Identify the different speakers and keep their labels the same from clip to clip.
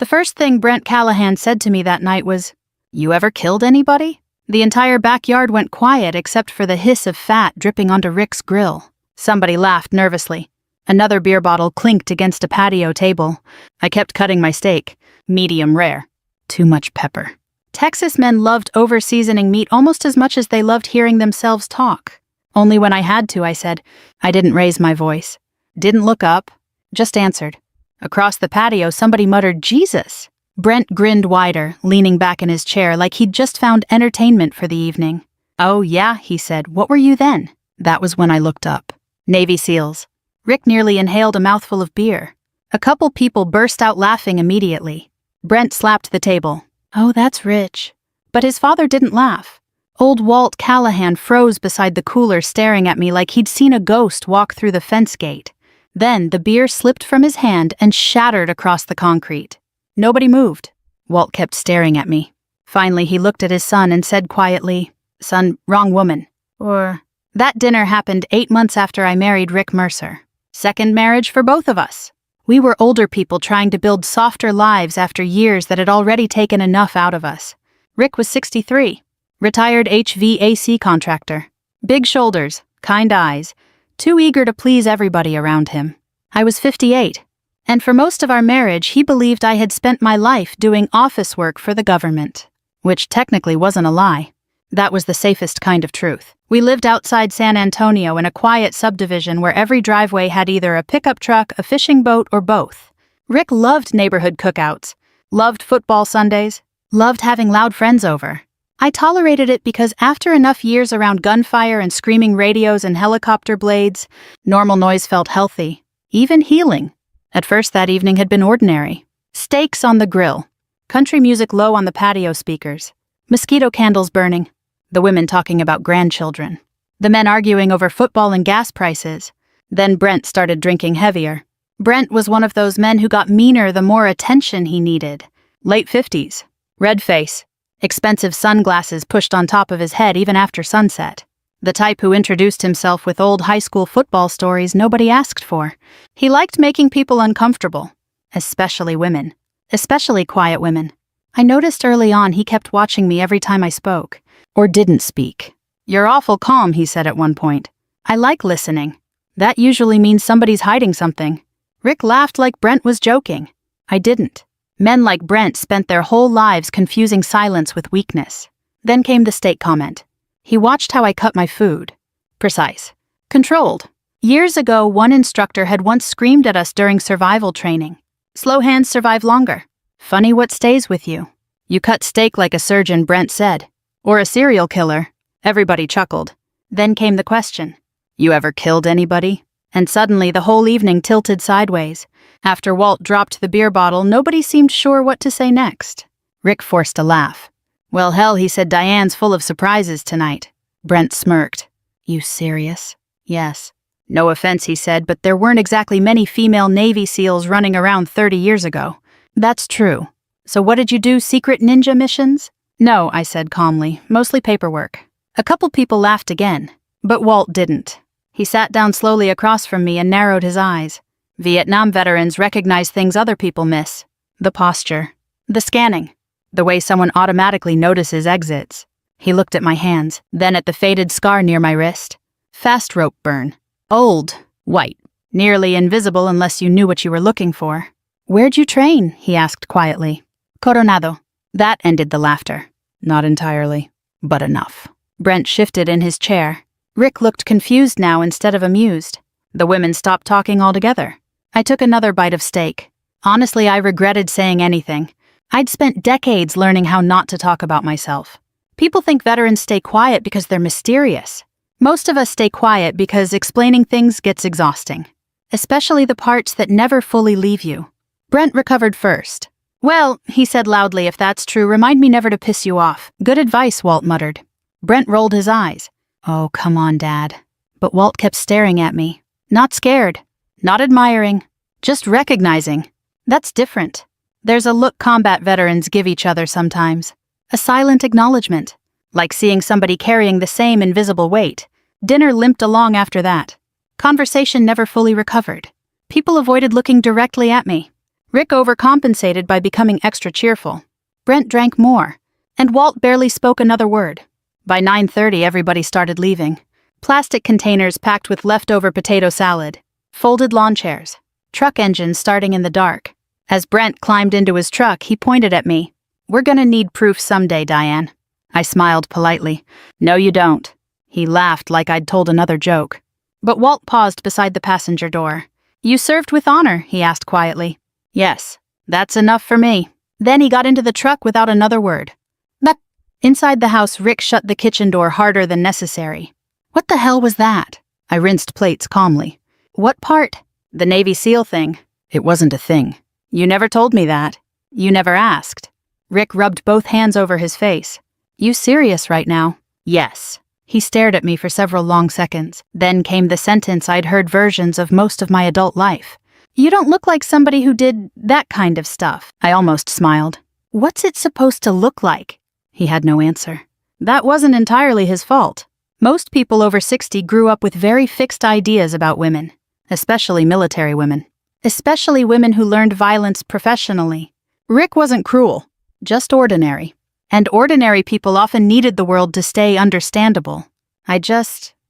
Speaker 1: The first thing Brent Callahan said to me that night was, "You ever killed anybody?" The entire backyard went quiet except for the hiss of fat dripping onto Rick's grill. Somebody laughed nervously. Another beer bottle clinked against a patio table. I kept cutting my steak. Medium rare. Too much pepper. Texas men loved over-seasoning meat almost as much as they loved hearing themselves talk. Only when I had to, I said. I didn't raise my voice. Didn't look up. Just answered. Across the patio, somebody muttered, "Jesus!" Brent grinned wider, leaning back in his chair like he'd just found entertainment for the evening. "Oh, yeah," he said. "What were you then?" That was when I looked up. Navy SEALs. Rick nearly inhaled a mouthful of beer. A couple people burst out laughing immediately. Brent slapped the table. "Oh, that's rich." But his father didn't laugh. Old Walt Callahan froze beside the cooler, staring at me like he'd seen a ghost walk through the fence gate. Then the beer slipped from his hand and shattered across the concrete. Nobody moved. Walt kept staring at me. Finally, he looked at his son and said quietly, "Son, wrong woman." That dinner happened 8 months after I married Rick Mercer. Second marriage for both of us. We were older people trying to build softer lives after years that had already taken enough out of us. Rick was 63, retired HVAC contractor. Big shoulders, kind eyes, too eager to please everybody around him. I was 58. And for most of our marriage, he believed I had spent my life doing office work for the government. Which technically wasn't a lie. That was the safest kind of truth. We lived outside San Antonio in a quiet subdivision where every driveway had either a pickup truck, a fishing boat, or both. Rick loved neighborhood cookouts, loved football Sundays, loved having loud friends over. I tolerated it because after enough years around gunfire and screaming radios and helicopter blades, normal noise felt healthy, even healing. At first that evening had been ordinary. Steaks on the grill, country music low on the patio speakers, mosquito candles burning, the women talking about grandchildren, the men arguing over football and gas prices. Then Brent started drinking heavier. Brent was one of those men who got meaner the more attention he needed. Late 50s, red face, expensive sunglasses pushed on top of his head even after sunset. The type who introduced himself with old high school football stories nobody asked for. He liked making people uncomfortable, especially women, especially quiet women. I noticed early on he kept watching me every time I spoke, or didn't speak. "You're awful calm," he said at one point. "I like listening. That usually means somebody's hiding something." Rick laughed like Brent was joking. I didn't. Men like Brent spent their whole lives confusing silence with weakness. Then came the steak comment. He watched how I cut my food. Precise. Controlled. Years ago, one instructor had once screamed at us during survival training. "Slow hands survive longer. Funny what stays with you." "You cut steak like a surgeon," Brent said. "Or a serial killer." Everybody chuckled. Then came the question. "You ever killed anybody?" And suddenly the whole evening tilted sideways. After Walt dropped the beer bottle, nobody seemed sure what to say next. Rick forced a laugh. "Well, hell," he said, "Diane's full of surprises tonight." Brent smirked. "You serious?" "Yes." "No offense," he said, "but there weren't exactly many female Navy SEALs running around 30 years ago." "That's true. So what did you do, secret ninja missions?" "No," I said calmly, "mostly paperwork." A couple people laughed again, but Walt didn't. He sat down slowly across from me and narrowed his eyes. Vietnam veterans recognize things other people miss. The posture. The scanning. The way someone automatically notices exits. He looked at my hands, then at the faded scar near my wrist. Fast rope burn. Old. White. Nearly invisible unless you knew what you were looking for. "Where'd you train?" he asked quietly. "Coronado." That ended the laughter. Not entirely, but enough. Brent shifted in his chair. Rick looked confused now instead of amused. The women stopped talking altogether. I took another bite of steak. Honestly, I regretted saying anything. I'd spent decades learning how not to talk about myself. People think veterans stay quiet because they're mysterious. Most of us stay quiet because explaining things gets exhausting. Especially the parts that never fully leave you. Brent recovered first. "Well," he said loudly, "if that's true, remind me never to piss you off." "Good advice," Walt muttered. Brent rolled his eyes. "Oh, come on, Dad." But Walt kept staring at me. Not scared. Not admiring. Just recognizing. That's different. There's a look combat veterans give each other sometimes. A silent acknowledgement. Like seeing somebody carrying the same invisible weight. Dinner limped along after that. Conversation never fully recovered. People avoided looking directly at me. Rick overcompensated by becoming extra cheerful. Brent drank more, and Walt barely spoke another word. By 9:30, everybody started leaving. Plastic containers packed with leftover potato salad, folded lawn chairs, truck engines starting in the dark. As Brent climbed into his truck, he pointed at me. "We're gonna need proof someday, Diane." I smiled politely. "No, you don't." He laughed like I'd told another joke. But Walt paused beside the passenger door. "You served with honor?" he asked quietly. "Yes, that's enough for me." Then he got into the truck without another word. But inside the house, Rick shut the kitchen door harder than necessary. "What the hell was that?" I rinsed plates calmly. "What part?" "The Navy SEAL thing." "It wasn't a thing." "You never told me that." "You never asked." Rick rubbed both hands over his face. "You serious right now?" "Yes." He stared at me for several long seconds. Then came the sentence I'd heard versions of most of my adult life. "You don't look like somebody who did that kind of stuff." I almost smiled. "What's it supposed to look like?" He had no answer. That wasn't entirely his fault. Most people over 60 grew up with very fixed ideas about women, especially military women. Especially women who learned violence professionally. Rick wasn't cruel, just ordinary. And ordinary people often needed the world to stay understandable.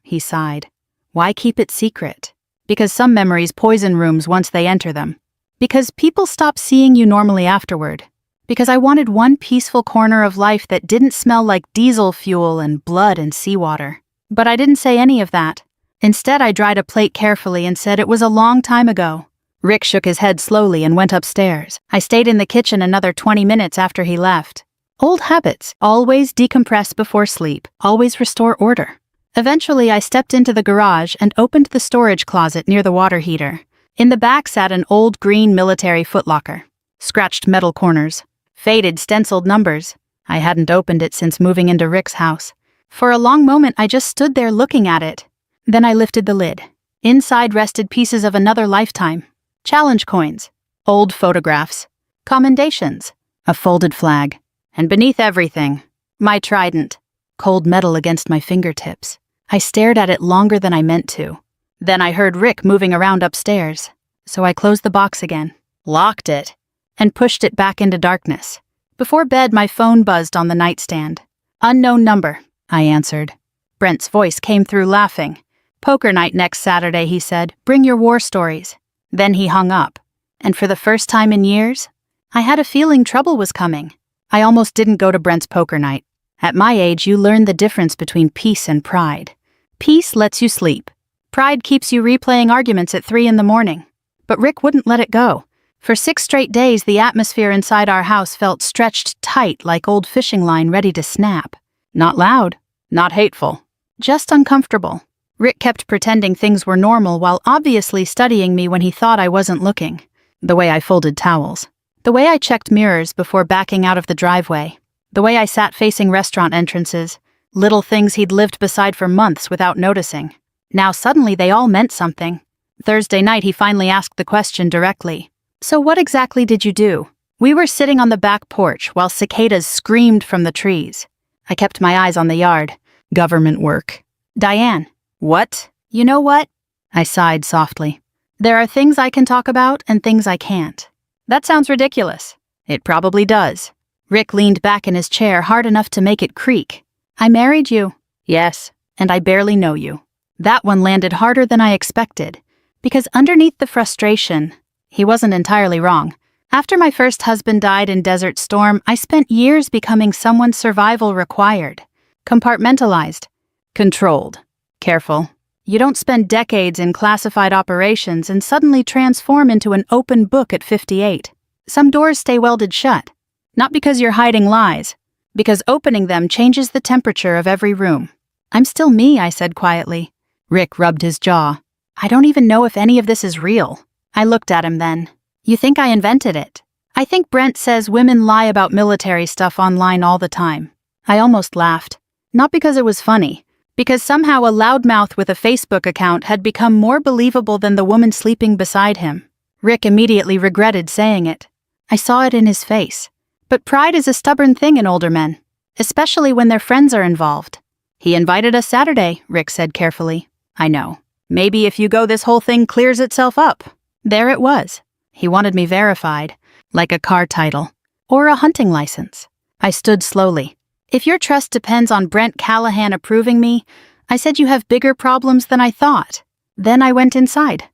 Speaker 1: He sighed. "Why keep it secret?" Because some memories poison rooms once they enter them. Because people stop seeing you normally afterward. Because I wanted one peaceful corner of life that didn't smell like diesel fuel and blood and seawater. But I didn't say any of that. Instead, I dried a plate carefully and said it was a long time ago. Rick shook his head slowly and went upstairs. I stayed in the kitchen another 20 minutes after he left. Old habits, always decompress before sleep, always restore order. Eventually, I stepped into the garage and opened the storage closet near the water heater. In the back sat an old green military footlocker. Scratched metal corners. Faded stenciled numbers. I hadn't opened it since moving into Rick's house. For a long moment, I just stood there looking at it. Then I lifted the lid. Inside rested pieces of another lifetime. Challenge coins. Old photographs. Commendations. A folded flag. And beneath everything, my trident. Cold metal against my fingertips. I stared at it longer than I meant to. Then I heard Rick moving around upstairs, so I closed the box again, locked it, and pushed it back into darkness. Before bed, my phone buzzed on the nightstand. "Unknown number," I answered. Brent's voice came through laughing. "Poker night next Saturday," he said. "Bring your war stories." Then he hung up, and for the first time in years, I had a feeling trouble was coming. I almost didn't go to Brent's poker night. At my age, you learn the difference between peace and pride. Peace lets you sleep. Pride keeps you replaying arguments at 3 a.m. But Rick wouldn't let it go. For 6 straight days, the atmosphere inside our house felt stretched tight like old fishing line ready to snap. Not loud, not hateful, just uncomfortable. Rick kept pretending things were normal while obviously studying me when he thought I wasn't looking. The way I folded towels. The way I checked mirrors before backing out of the driveway. The way I sat facing restaurant entrances. Little things he'd lived beside for months without noticing. Now suddenly they all meant something. Thursday night he finally asked the question directly. "So what exactly did you do?" We were sitting on the back porch while cicadas screamed from the trees. I kept my eyes on the yard. Government work. "Diane." "What?" "You know what?" I sighed softly. "There are things I can talk about and things I can't." "That sounds ridiculous." "It probably does." Rick leaned back in his chair hard enough to make it creak. "I married you." "Yes, and I barely know you." That one landed harder than I expected, because underneath the frustration, he wasn't entirely wrong. After my first husband died in Desert Storm, I spent years becoming someone's survival required. Compartmentalized. Controlled. Careful. You don't spend decades in classified operations and suddenly transform into an open book at 58. Some doors stay welded shut. Not because you're hiding lies, because opening them changes the temperature of every room. "I'm still me," I said quietly. Rick rubbed his jaw. "I don't even know if any of this is real." I looked at him then. "You think I invented it?" "I think Brent says women lie about military stuff online all the time." I almost laughed. Not because it was funny, because somehow a loudmouth with a Facebook account had become more believable than the woman sleeping beside him. Rick immediately regretted saying it. I saw it in his face. But pride is a stubborn thing in older men, especially when their friends are involved. "He invited us Saturday," Rick said carefully. "I know. Maybe if you go this whole thing clears itself up." There it was. He wanted me verified, like a car title or a hunting license. I stood slowly. If your trust depends on Brent Callahan approving me, I said you have bigger problems than I thought. Then I went inside.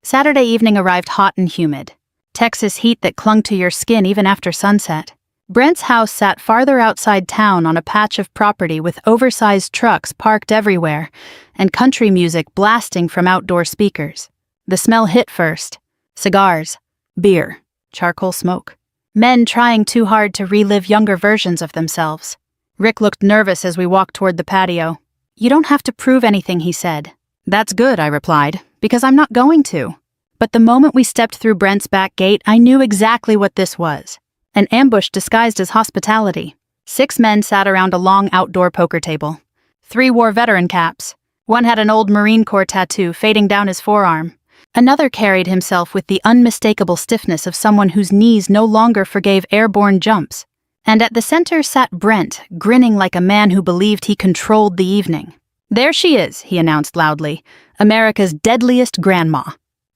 Speaker 1: Saturday evening arrived hot and humid. Texas heat that clung to your skin even after sunset. Brent's house sat farther outside town on a patch of property with oversized trucks parked everywhere and country music blasting from outdoor speakers. The smell hit first. Cigars, beer, charcoal smoke. Men trying too hard to relive younger versions of themselves. Rick looked nervous as we walked toward the patio. You don't have to prove anything, he said. That's good, I replied, because I'm not going to. But the moment we stepped through Brent's back gate, I knew exactly what this was. An ambush disguised as hospitality. 6 men sat around a long outdoor poker table. 3 wore veteran caps. One had an old Marine Corps tattoo fading down his forearm. Another carried himself with the unmistakable stiffness of someone whose knees no longer forgave airborne jumps. And at the center sat Brent, grinning like a man who believed he controlled the evening. There she is, he announced loudly, America's deadliest grandma.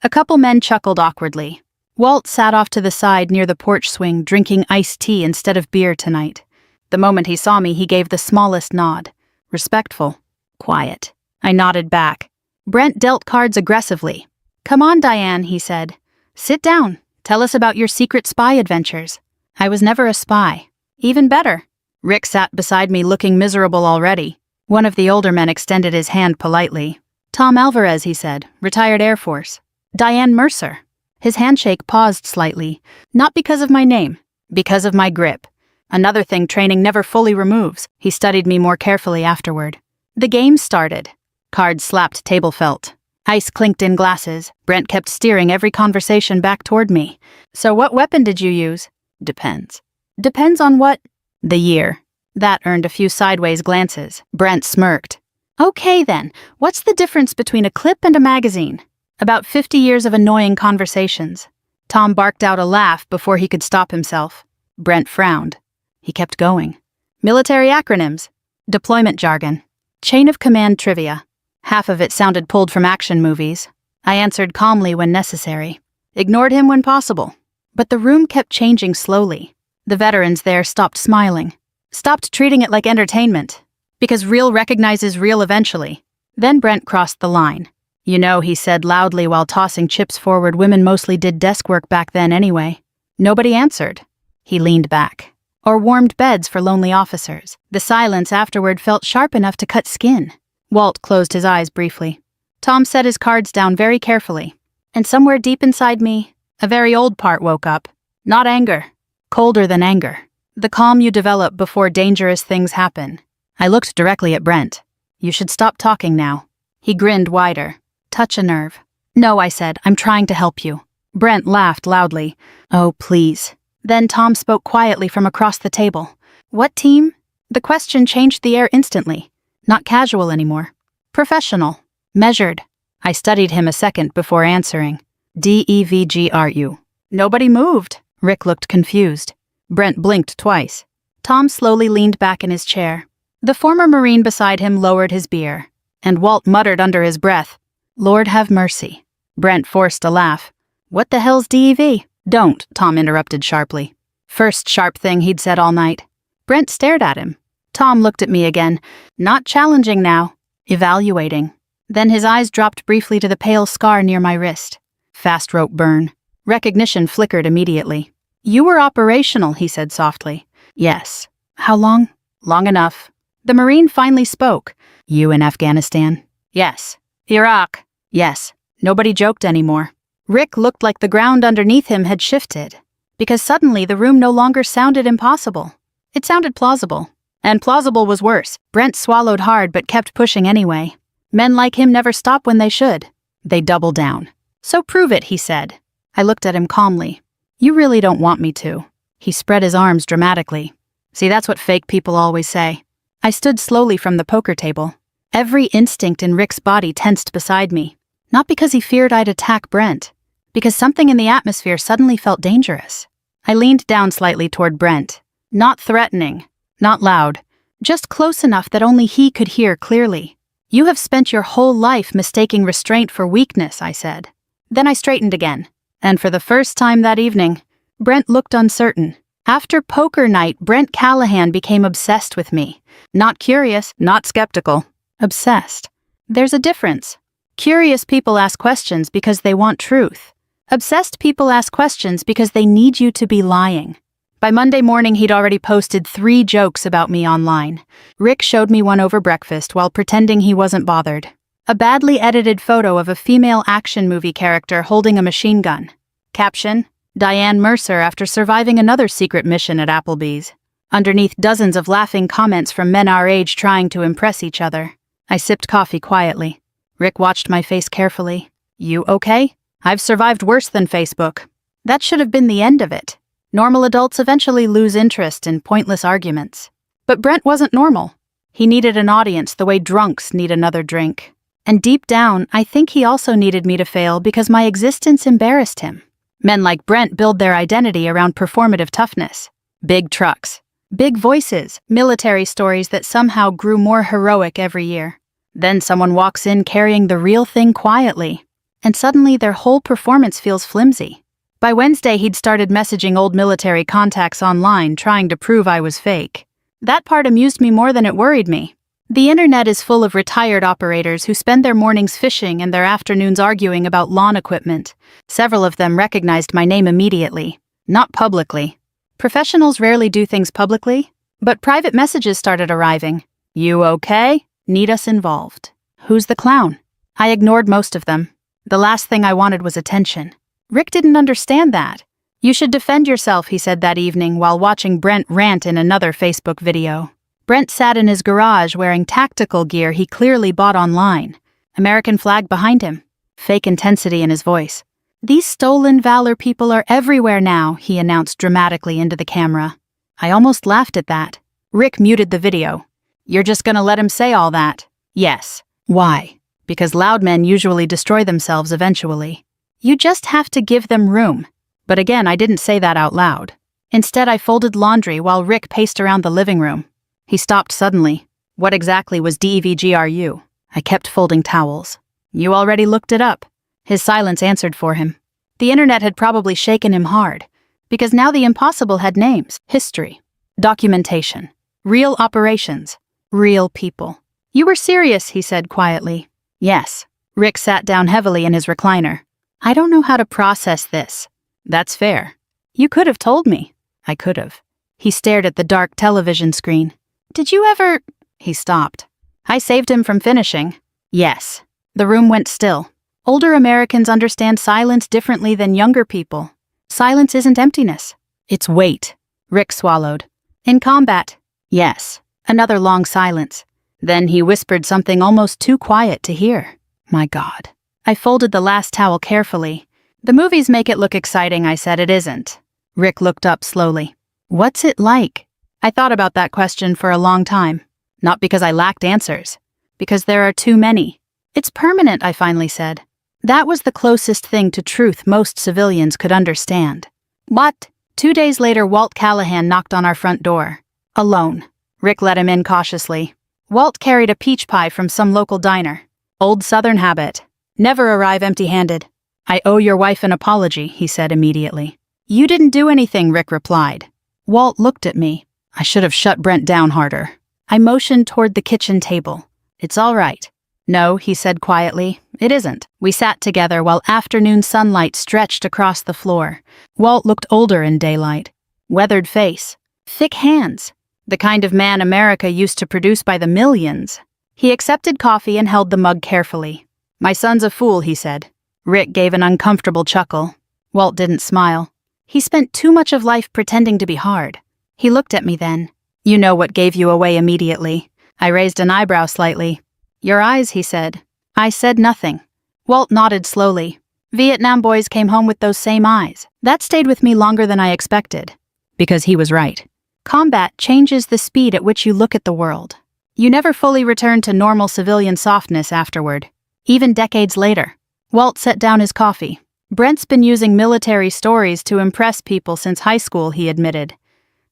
Speaker 1: A couple men chuckled awkwardly. Walt sat off to the side near the porch swing, drinking iced tea instead of beer tonight. The moment he saw me, he gave the smallest nod. Respectful. Quiet. I nodded back. Brent dealt cards aggressively. Come on, Diane, he said. Sit down. Tell us about your secret spy adventures. I was never a spy. Even better. Rick sat beside me looking miserable already. One of the older men extended his hand politely. Tom Alvarez, he said, retired Air Force. Diane Mercer. His handshake paused slightly, not because of my name, because of my grip. Another thing training never fully removes. He studied me more carefully afterward. The game started. Cards slapped table felt. Ice clinked in glasses. Brent kept steering every conversation back toward me. So what weapon did you use? Depends. Depends on what? The year. That earned a few sideways glances. Brent smirked. Okay then, what's the difference between a clip and a magazine? About 50 years of annoying conversations. Tom barked out a laugh before he could stop himself. Brent frowned. He kept going. Military acronyms. Deployment jargon. Chain of command trivia. Half of it sounded pulled from action movies. I answered calmly when necessary. Ignored him when possible. But the room kept changing slowly. The veterans there stopped smiling. Stopped treating it like entertainment. Because real recognizes real eventually. Then Brent crossed the line. You know, he said loudly while tossing chips forward, women mostly did desk work back then anyway. Nobody answered. He leaned back. Or warmed beds for lonely officers. The silence afterward felt sharp enough to cut skin. Walt closed his eyes briefly. Tom set his cards down very carefully. And somewhere deep inside me, a very old part woke up. Not anger. Colder than anger. The calm you develop before dangerous things happen. I looked directly at Brent. You should stop talking now. He grinned wider. Touch a nerve. No, I said, I'm trying to help you. Brent laughed loudly. Oh, please. Then Tom spoke quietly from across the table. What team? The question changed the air instantly. Not casual anymore. Professional. Measured. I studied him a second before answering. DEVGRU. Nobody moved. Rick looked confused. Brent blinked twice. Tom slowly leaned back in his chair. The former Marine beside him lowered his beer. And Walt muttered under his breath, Lord have mercy. Brent forced a laugh. What the hell's DEV? Don't, Tom interrupted sharply. First sharp thing he'd said all night. Brent stared at him. Tom looked at me again. Not challenging now. Evaluating. Then his eyes dropped briefly to the pale scar near my wrist. Fast rope burn. Recognition flickered immediately. You were operational, he said softly. Yes. How long? Long enough. The Marine finally spoke. You in Afghanistan? Yes. Iraq? Yes. Nobody joked anymore. Rick looked like the ground underneath him had shifted. Because suddenly the room no longer sounded impossible. It sounded plausible. And plausible was worse. Brent swallowed hard but kept pushing anyway. Men like him never stop when they should. They double down. So prove it, he said. I looked at him calmly. You really don't want me to. He spread his arms dramatically. See, that's what fake people always say. I stood slowly from the poker table. Every instinct in Rick's body tensed beside me. Not because he feared I'd attack Brent. Because something in the atmosphere suddenly felt dangerous. I leaned down slightly toward Brent. Not threatening. Not loud. Just close enough that only he could hear clearly. You have spent your whole life mistaking restraint for weakness, I said. Then I straightened again. And for the first time that evening, Brent looked uncertain. After poker night, Brent Callahan became obsessed with me. Not curious, not skeptical. Obsessed. There's a difference. Curious people ask questions because they want truth. Obsessed people ask questions because they need you to be lying. By Monday morning, he'd already posted 3 jokes about me online. Rick showed me one over breakfast while pretending he wasn't bothered. A badly edited photo of a female action movie character holding a machine gun. Caption: Diane Mercer after surviving another secret mission at Applebee's. Underneath, dozens of laughing comments from men our age trying to impress each other. I sipped coffee quietly. Rick watched my face carefully. You okay? I've survived worse than Facebook. That should have been the end of it. Normal adults eventually lose interest in pointless arguments. But Brent wasn't normal. He needed an audience the way drunks need another drink. And deep down, I think he also needed me to fail because my existence embarrassed him. Men like Brent build their identity around performative toughness. Big trucks, big voices, military stories that somehow grew more heroic every year. Then someone walks in carrying the real thing quietly, and suddenly their whole performance feels flimsy. By Wednesday, he'd started messaging old military contacts online trying to prove I was fake. That part amused me more than it worried me. The internet is full of retired operators who spend their mornings fishing and their afternoons arguing about lawn equipment. Several of them recognized my name immediately, not publicly. Professionals rarely do things publicly, but private messages started arriving. You okay? Need us involved. Who's the clown? I ignored most of them. The last thing I wanted was attention. Rick didn't understand that. You should defend yourself, he said that evening while watching Brent rant in another Facebook video. Brent sat in his garage wearing tactical gear he clearly bought online. American flag behind him. Fake intensity in his voice. These stolen valor people are everywhere now, he announced dramatically into the camera. I almost laughed at that. Rick muted the video. You're just gonna let him say all that? Yes. Why? Because loud men usually destroy themselves eventually. You just have to give them room. But again, I didn't say that out loud. Instead, I folded laundry while Rick paced around the living room. He stopped suddenly. What exactly was DEVGRU? I kept folding towels. You already looked it up. His silence answered for him. The internet had probably shaken him hard, because now the impossible had names, history, documentation, real operations, real people. You were serious, he said quietly. Yes. Rick sat down heavily in his recliner. I don't know how to process this. That's fair. You could have told me. I could have. He stared at the dark television screen. Did you ever... He stopped. I saved him from finishing. Yes. The room went still. Older Americans understand silence differently than younger people. Silence isn't emptiness. It's weight. Rick swallowed. In combat. Yes. Another long silence. Then he whispered something almost too quiet to hear. My God. I folded the last towel carefully. The movies make it look exciting, I said. It isn't. Rick looked up slowly. What's it like? I thought about that question for a long time. Not because I lacked answers. Because there are too many. It's permanent, I finally said. That was the closest thing to truth most civilians could understand. What? 2 days later, Walt Callahan knocked on our front door. Alone. Rick let him in cautiously. Walt carried a peach pie from some local diner. Old Southern habit. Never arrive empty-handed. I owe your wife an apology, he said immediately. You didn't do anything, Rick replied. Walt looked at me. I should have shut Brent down harder. I motioned toward the kitchen table. It's all right. No, he said quietly. It isn't. We sat together while afternoon sunlight stretched across the floor. Walt looked older in daylight. Weathered face. Thick hands. The kind of man America used to produce by the millions. He accepted coffee and held the mug carefully. My son's a fool, he said. Rick gave an uncomfortable chuckle. Walt didn't smile. He spent too much of life pretending to be hard. He looked at me then. You know what gave you away immediately. I raised an eyebrow slightly. Your eyes, he said. I said nothing. Walt nodded slowly. Vietnam boys came home with those same eyes. That stayed with me longer than I expected. Because he was right. Combat changes the speed at which you look at the world. You never fully return to normal civilian softness afterward. Even decades later. Walt set down his coffee. Brent's been using military stories to impress people since high school, he admitted.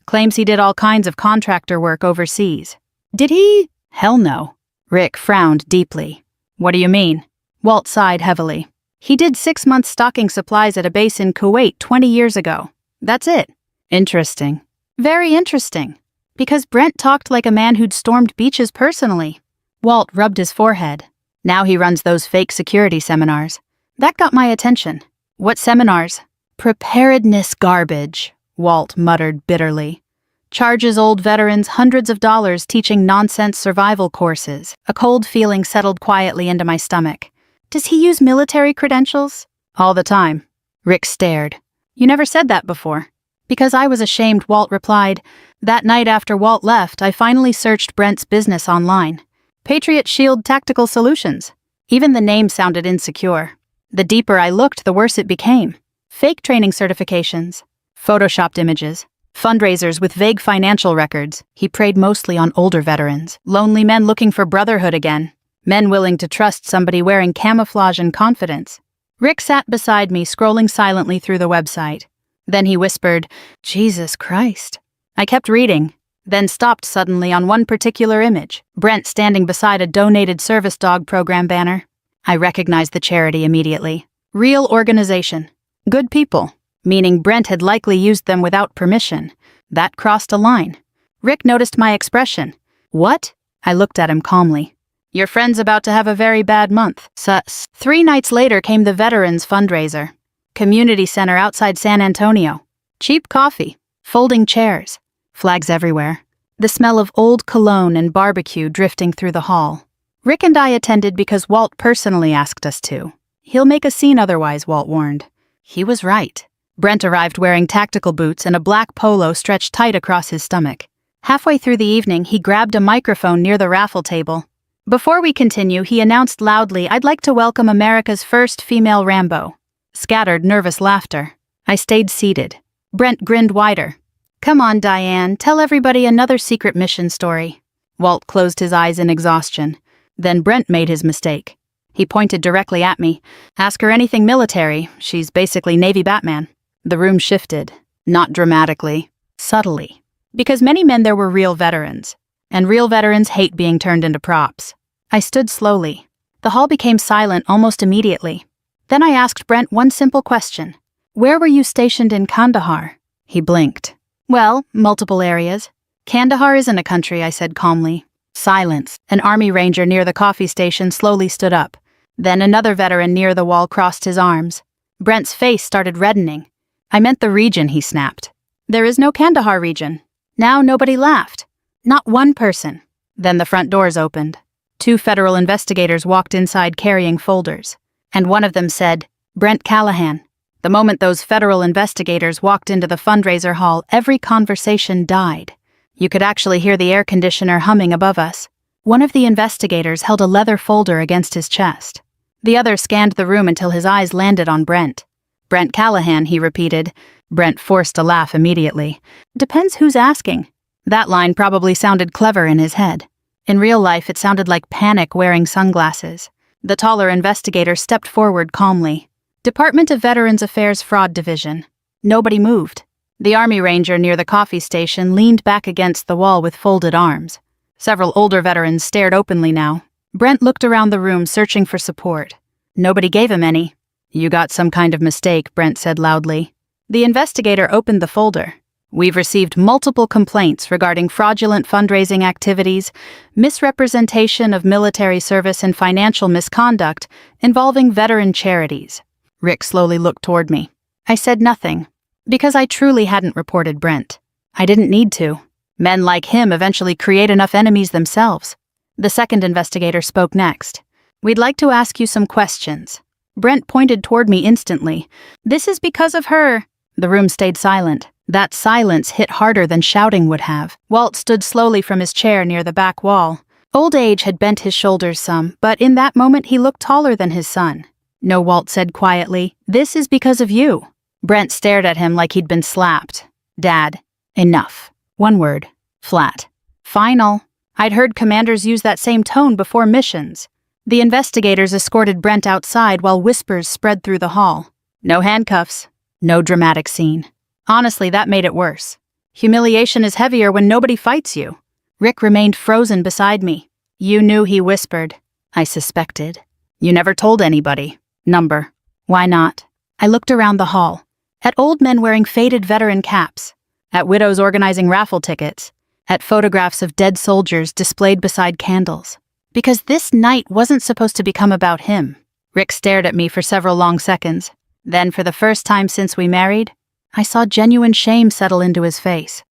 Speaker 1: Claims he did all kinds of contractor work overseas. Did he? Hell no. Rick frowned deeply. What do you mean? Walt sighed heavily. He did 6 months stocking supplies at a base in Kuwait 20 years ago. That's it. Interesting. Very interesting. Because Brent talked like a man who'd stormed beaches personally. Walt rubbed his forehead. Now he runs those fake security seminars. That got my attention. What seminars? Preparedness garbage, Walt muttered bitterly. Charges old veterans hundreds of dollars teaching nonsense survival courses. A cold feeling settled quietly into my stomach. Does he use military credentials? All the time. Rick stared. You never said that before. Because I was ashamed, Walt replied. That night after Walt left, I finally searched Brent's business online. Patriot Shield Tactical Solutions. Even the name sounded insecure. The deeper I looked, the worse it became. Fake training certifications. Photoshopped images. Fundraisers with vague financial records. He preyed mostly on older veterans. Lonely men looking for brotherhood again. Men willing to trust somebody wearing camouflage and confidence. Rick sat beside me, scrolling silently through the website. Then he whispered, Jesus Christ. I kept reading, then stopped suddenly on one particular image, Brent standing beside a donated service dog program banner. I recognized the charity immediately. Real organization. Good people, meaning Brent had likely used them without permission. That crossed a line. Rick noticed my expression. What? I looked at him calmly. Your friend's about to have a very bad month. Sus. 3 nights later came the Veterans Fundraiser. Community center outside San Antonio. Cheap coffee. Folding chairs. Flags everywhere. The smell of old cologne and barbecue drifting through the hall. Rick and I attended because Walt personally asked us to. He'll make a scene otherwise, Walt warned. He was right. Brent arrived wearing tactical boots and a black polo stretched tight across his stomach. Halfway through the evening, he grabbed a microphone near the raffle table. Before we continue, he announced loudly, I'd like to welcome America's first female Rambo. Scattered nervous laughter. I stayed seated. Brent grinned wider. Come on, Diane, tell everybody another secret mission story. Walt closed his eyes in exhaustion. Then Brent made his mistake. He pointed directly at me. Ask her anything military. She's basically Navy Batman. The room shifted. Not dramatically. Subtly. Because many men there were real veterans. And real veterans hate being turned into props. I stood slowly. The hall became silent almost immediately. Then I asked Brent one simple question. Where were you stationed in Kandahar? He blinked. Well, multiple areas. Kandahar isn't a country, I said calmly. Silence. An army ranger near the coffee station slowly stood up. Then another veteran near the wall crossed his arms. Brent's face started reddening. I meant the region, he snapped. There is no Kandahar region. Now nobody laughed. Not one person. Then the front doors opened. 2 federal investigators walked inside carrying folders. And one of them said, Brent Callahan. The moment those federal investigators walked into the fundraiser hall, every conversation died. You could actually hear the air conditioner humming above us. One of the investigators held a leather folder against his chest. The other scanned the room until his eyes landed on Brent. Brent Callahan, he repeated. Brent forced a laugh immediately. Depends who's asking. That line probably sounded clever in his head. In real life, it sounded like panic wearing sunglasses. The taller investigator stepped forward calmly. Department of Veterans Affairs Fraud Division. Nobody moved. The Army Ranger near the coffee station leaned back against the wall with folded arms. Several older veterans stared openly now. Brent looked around the room searching for support. Nobody gave him any. You got some kind of mistake, Brent said loudly. The investigator opened the folder. We've received multiple complaints regarding fraudulent fundraising activities, misrepresentation of military service and financial misconduct involving veteran charities. Rick slowly looked toward me. I said nothing, because I truly hadn't reported Brent. I didn't need to. Men like him eventually create enough enemies themselves. The second investigator spoke next. We'd like to ask you some questions. Brent pointed toward me instantly. This is because of her. The room stayed silent. That silence hit harder than shouting would have. Walt stood slowly from his chair near the back wall. Old age had bent his shoulders some, but in that moment he looked taller than his son. No, Walt said quietly. This is because of you. Brent stared at him like he'd been slapped. Dad, enough. One word. Flat. Final. I'd heard commanders use that same tone before missions. The investigators escorted Brent outside while whispers spread through the hall. No handcuffs. No dramatic scene. Honestly, that made it worse. Humiliation is heavier when nobody fights you. Rick remained frozen beside me. You knew, he whispered. I suspected. You never told anybody. Number. Why not? I looked around the hall. At old men wearing faded veteran caps. At widows organizing raffle tickets. At photographs of dead soldiers displayed beside candles. Because this night wasn't supposed to become about him. Rick stared at me for several long seconds. Then, for the first time since we married, I saw genuine shame settle into his face.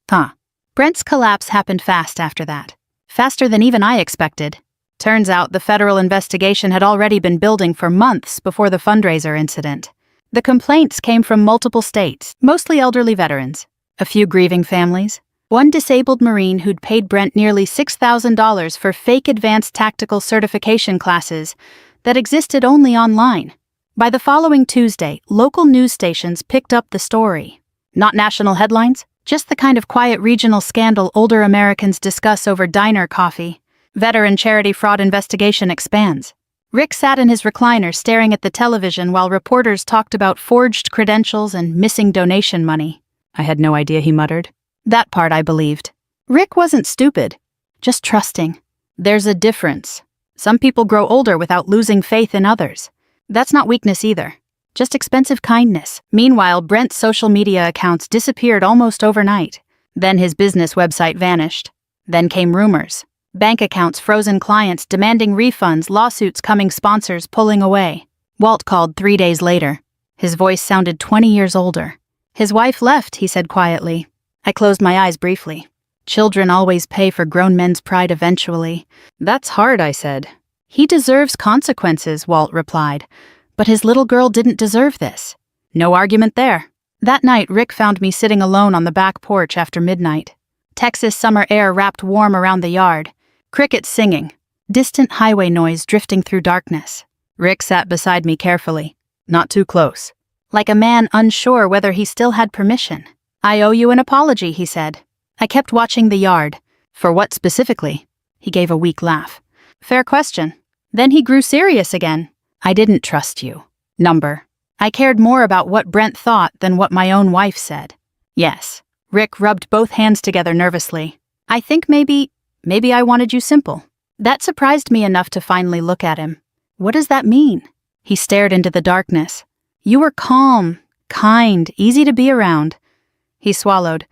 Speaker 1: Brent's collapse happened fast after that. Faster than even I expected. Turns out the federal investigation had already been building for months before the fundraiser incident. The complaints came from multiple states, mostly elderly veterans, a few grieving families, one disabled Marine who'd paid Brent nearly $6,000 for fake advanced tactical certification classes that existed only online. By the following Tuesday, local news stations picked up the story. Not national headlines, just the kind of quiet regional scandal older Americans discuss over diner coffee. Veteran charity fraud investigation expands. Rick sat in his recliner staring at the television while reporters talked about forged credentials and missing donation money. I had no idea, he muttered. That part I believed. Rick wasn't stupid, just trusting. There's a difference. Some people grow older without losing faith in others. That's not weakness either, just expensive kindness. Meanwhile, Brent's social media accounts disappeared almost overnight. Then his business website vanished. Then came rumors. Bank accounts, frozen clients demanding refunds, lawsuits coming, sponsors pulling away. Walt called 3 days later. His voice sounded 20 years older. His wife left, he said quietly. I closed my eyes briefly. Children always pay for grown men's pride eventually. That's hard, I said. He deserves consequences, Walt replied. But his little girl didn't deserve this. No argument there. That night, Rick found me sitting alone on the back porch after midnight. Texas summer air wrapped warm around the yard. Crickets singing. Distant highway noise drifting through darkness. Rick sat beside me carefully. Not too close. Like a man unsure whether he still had permission. I owe you an apology, he said. I kept watching the yard. For what specifically? He gave a weak laugh. Fair question. Then he grew serious again. I didn't trust you. Number. I cared more about what Brent thought than what my own wife said. Yes. Rick rubbed both hands together nervously. I think maybe I wanted you simple. That surprised me enough to finally look at him. What does that mean? He stared into the darkness. You were calm, kind, easy to be around. He swallowed.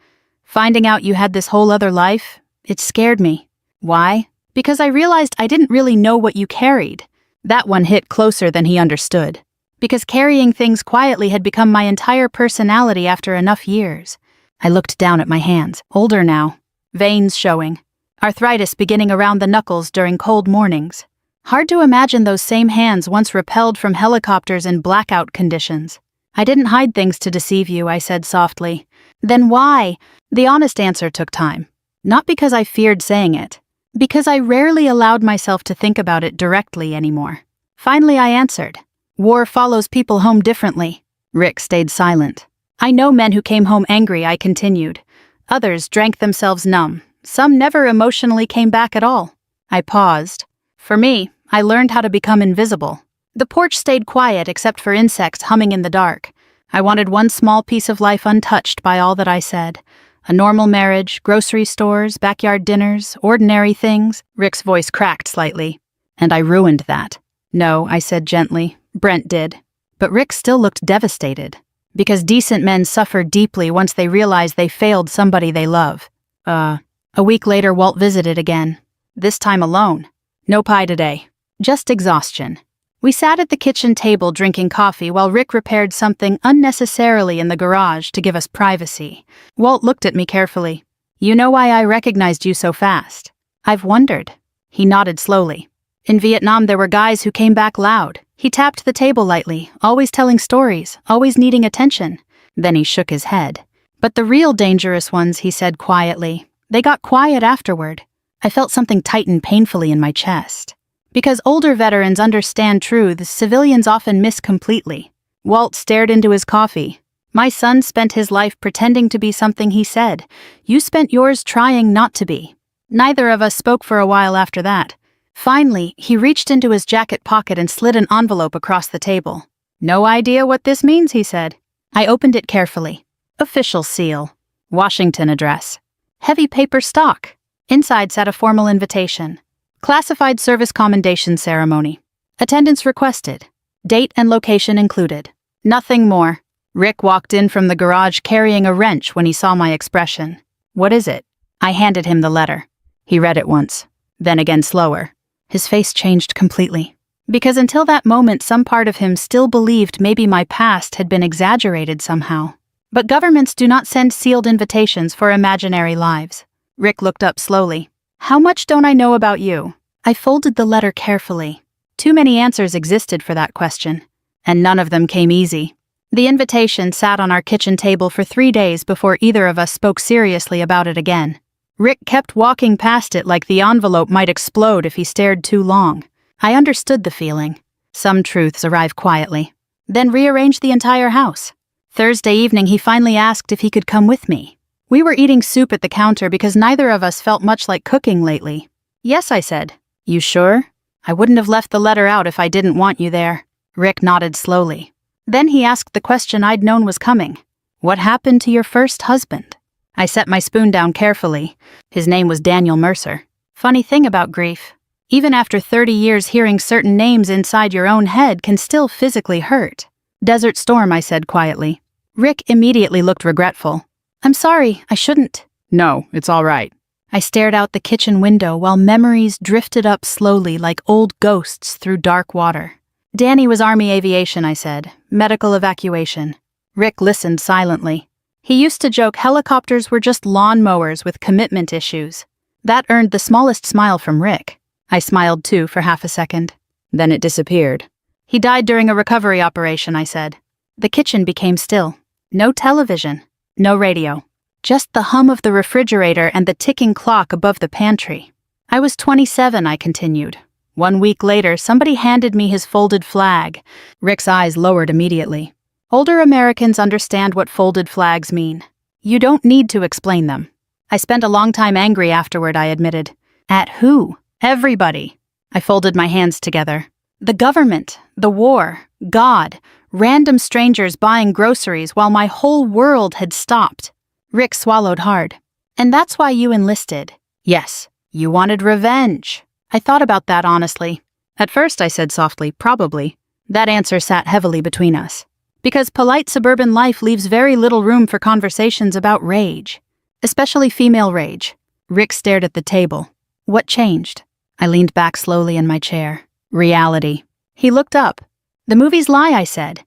Speaker 1: Finding out you had this whole other life, it scared me. Why? Because I realized I didn't really know what you carried. That one hit closer than he understood. Because carrying things quietly had become my entire personality after enough years. I looked down at my hands, older now. Veins showing. Arthritis beginning around the knuckles during cold mornings. Hard to imagine those same hands once repelled from helicopters in blackout conditions. I didn't hide things to deceive you, I said softly. Then why? The honest answer took time. Not because I feared saying it. Because I rarely allowed myself to think about it directly anymore. Finally I answered. War follows people home differently. Rick stayed silent. I know men who came home angry, I continued. Others drank themselves numb. Some never emotionally came back at all. I paused. For me, I learned how to become invisible. The porch stayed quiet except for insects humming in the dark. I wanted one small piece of life untouched by all that I said. A normal marriage, grocery stores, backyard dinners, ordinary things. Rick's voice cracked slightly. And I ruined that. No, I said gently. Brent did. But Rick still looked devastated. Because decent men suffer deeply once they realize they failed somebody they love. A week later, Walt visited again. This time alone. No pie today. Just exhaustion. We sat at the kitchen table drinking coffee while Rick repaired something unnecessarily in the garage to give us privacy. Walt looked at me carefully. You know why I recognized you so fast? I've wondered. He nodded slowly. In Vietnam, there were guys who came back loud. He tapped the table lightly, always telling stories, always needing attention. Then he shook his head. But the real dangerous ones, he said quietly. They got quiet afterward. I felt something tighten painfully in my chest. Because older veterans understand truths civilians often miss completely. Walt stared into his coffee. My son spent his life pretending to be something he said. You spent yours trying not to be. Neither of us spoke for a while after that. Finally, he reached into his jacket pocket and slid an envelope across the table. No idea what this means, he said. I opened it carefully. Official seal. Washington address. Heavy paper stock. Inside sat a formal invitation. Classified service commendation ceremony. Attendance requested. Date and location included. Nothing more. Rick walked in from the garage carrying a wrench when he saw my expression. What is it? I handed him the letter. He read it once, then again slower. His face changed completely. Because until that moment, some part of him still believed maybe my past had been exaggerated somehow. But governments do not send sealed invitations for imaginary lives. Rick looked up slowly. How much don't I know about you? I folded the letter carefully. Too many answers existed for that question, and none of them came easy. The invitation sat on our kitchen table for 3 days before either of us spoke seriously about it again. Rick kept walking past it like the envelope might explode if he stared too long. I understood the feeling. Some truths arrive quietly, then rearrange the entire house. Thursday evening, he finally asked if he could come with me. We were eating soup at the counter because neither of us felt much like cooking lately. Yes, I said. You sure? I wouldn't have left the letter out if I didn't want you there. Rick nodded slowly. Then he asked the question I'd known was coming. What happened to your first husband? I set my spoon down carefully. His name was Daniel Mercer. Funny thing about grief. Even after 30 years, hearing certain names inside your own head can still physically hurt. Desert Storm, I said quietly. Rick immediately looked regretful. I'm sorry, I shouldn't.
Speaker 2: No, it's all right.
Speaker 1: I stared out the kitchen window while memories drifted up slowly like old ghosts through dark water. Danny was Army aviation, I said. Medical evacuation. Rick listened silently. He used to joke helicopters were just lawnmowers with commitment issues. That earned the smallest smile from Rick. I smiled too for half a second.
Speaker 2: Then it disappeared.
Speaker 1: He died during a recovery operation, I said. The kitchen became still. No television. No radio. Just the hum of the refrigerator and the ticking clock above the pantry. I was 27, I continued. 1 week later, somebody handed me his folded flag. Rick's eyes lowered immediately. Older Americans understand what folded flags mean. You don't need to explain them. I spent a long time angry afterward, I admitted. At who? Everybody. I folded my hands together. The government, the war, God, random strangers buying groceries while my whole world had stopped. Rick swallowed hard. And that's why you enlisted. Yes, you wanted revenge. I thought about that honestly. At first I said softly, probably. That answer sat heavily between us. Because polite suburban life leaves very little room for conversations about rage. Especially female rage. Rick stared at the table. What changed? I leaned back slowly in my chair. Reality. He looked up. The movies lie, I said.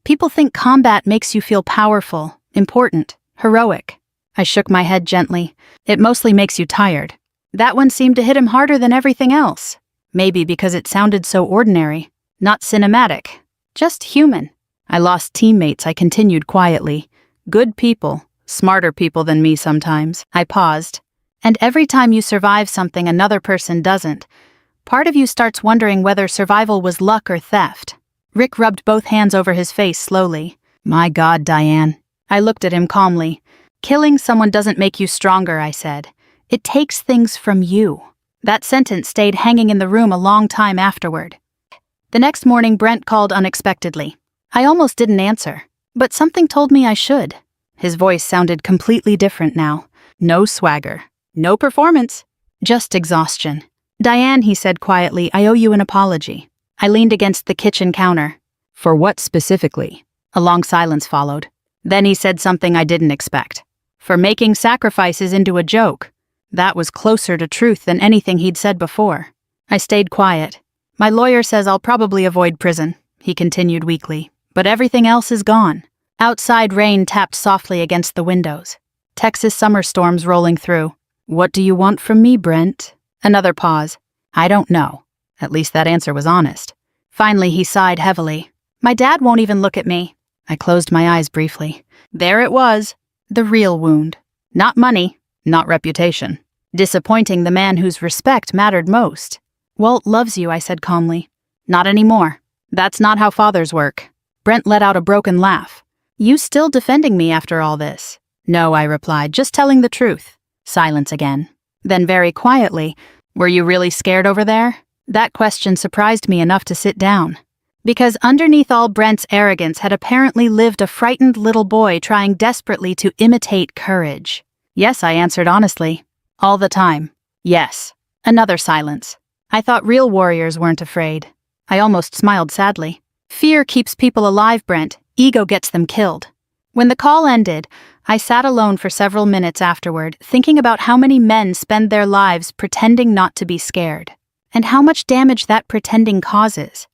Speaker 1: People think combat makes you feel powerful, important, heroic. I shook my head gently. It mostly makes you tired. That one seemed to hit him harder than everything else. Maybe because it sounded so ordinary. Not cinematic. Just human. I lost teammates, I continued quietly. Good people. Smarter people than me sometimes. I paused. And every time you survive something another person doesn't, part of you starts wondering whether survival was luck or theft. Rick rubbed both hands over his face slowly. My God, Diane. I looked at him calmly. Killing someone doesn't make you stronger, I said. It takes things from you. That sentence stayed hanging in the room a long time afterward. The next morning, Brent called unexpectedly. I almost didn't answer, but something told me I should. His voice sounded completely different now. No swagger. No performance. Just exhaustion. Diane, he said quietly, I owe you an apology. I leaned against the kitchen counter.
Speaker 2: For what specifically?
Speaker 1: A long silence followed. Then he said something I didn't expect. For making sacrifices into a joke. That was closer to truth than anything he'd said before. I stayed quiet. My lawyer says I'll probably avoid prison, he continued weakly. But everything else is gone. Outside rain tapped softly against the windows. Texas summer storms rolling through. What do you want from me, Brent? Another pause. I don't know. At least that answer was honest. Finally, he sighed heavily. My dad won't even look at me. I closed my eyes briefly. There it was. The real wound. Not money. Not reputation. Disappointing the man whose respect mattered most. Walt loves you, I said calmly. Not anymore. That's not how fathers work. Brent let out a broken laugh. You still defending me after all this? No, I replied, just telling the truth. Silence again. Then very quietly, were you really scared over there? That question surprised me enough to sit down. Because underneath all Brent's arrogance had apparently lived a frightened little boy trying desperately to imitate courage. Yes, I answered honestly. All the time. Yes. Another silence. I thought real warriors weren't afraid. I almost smiled sadly. Fear keeps people alive, Brent. Ego gets them killed. When the call ended, I sat alone for several minutes afterward, thinking about how many men spend their lives pretending not to be scared, and how much damage that pretending causes.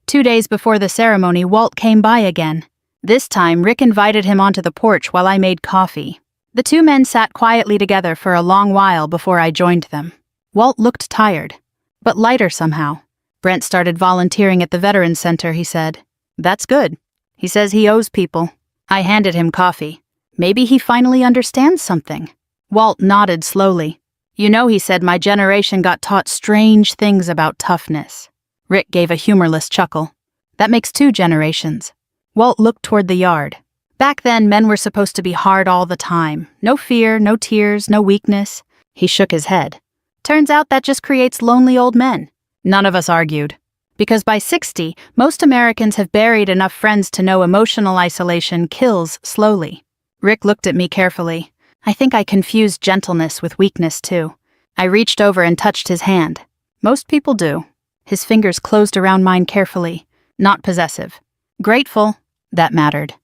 Speaker 1: 2 days before the ceremony, Walt came by again. This time, Rick invited him onto the porch while I made coffee. The two men sat quietly together for a long while before I joined them. Walt looked tired, but lighter somehow. Brent started volunteering at the Veterans Center, he said. That's good. He says he owes people. I handed him coffee. Maybe he finally understands something. Walt nodded slowly. You know, he said, my generation got taught strange things about toughness. Rick gave a humorless chuckle. That makes 2 generations. Walt looked toward the yard. Back then, men were supposed to be hard all the time. No fear, no tears, no weakness. He shook his head. Turns out that just creates lonely old men. None of us argued. Because by 60, most Americans have buried enough friends to know emotional isolation kills slowly. Rick looked at me carefully. I think I confused gentleness with weakness, too. I reached over and touched his hand. Most people do. His fingers closed around mine carefully. Not possessive. Grateful. That mattered.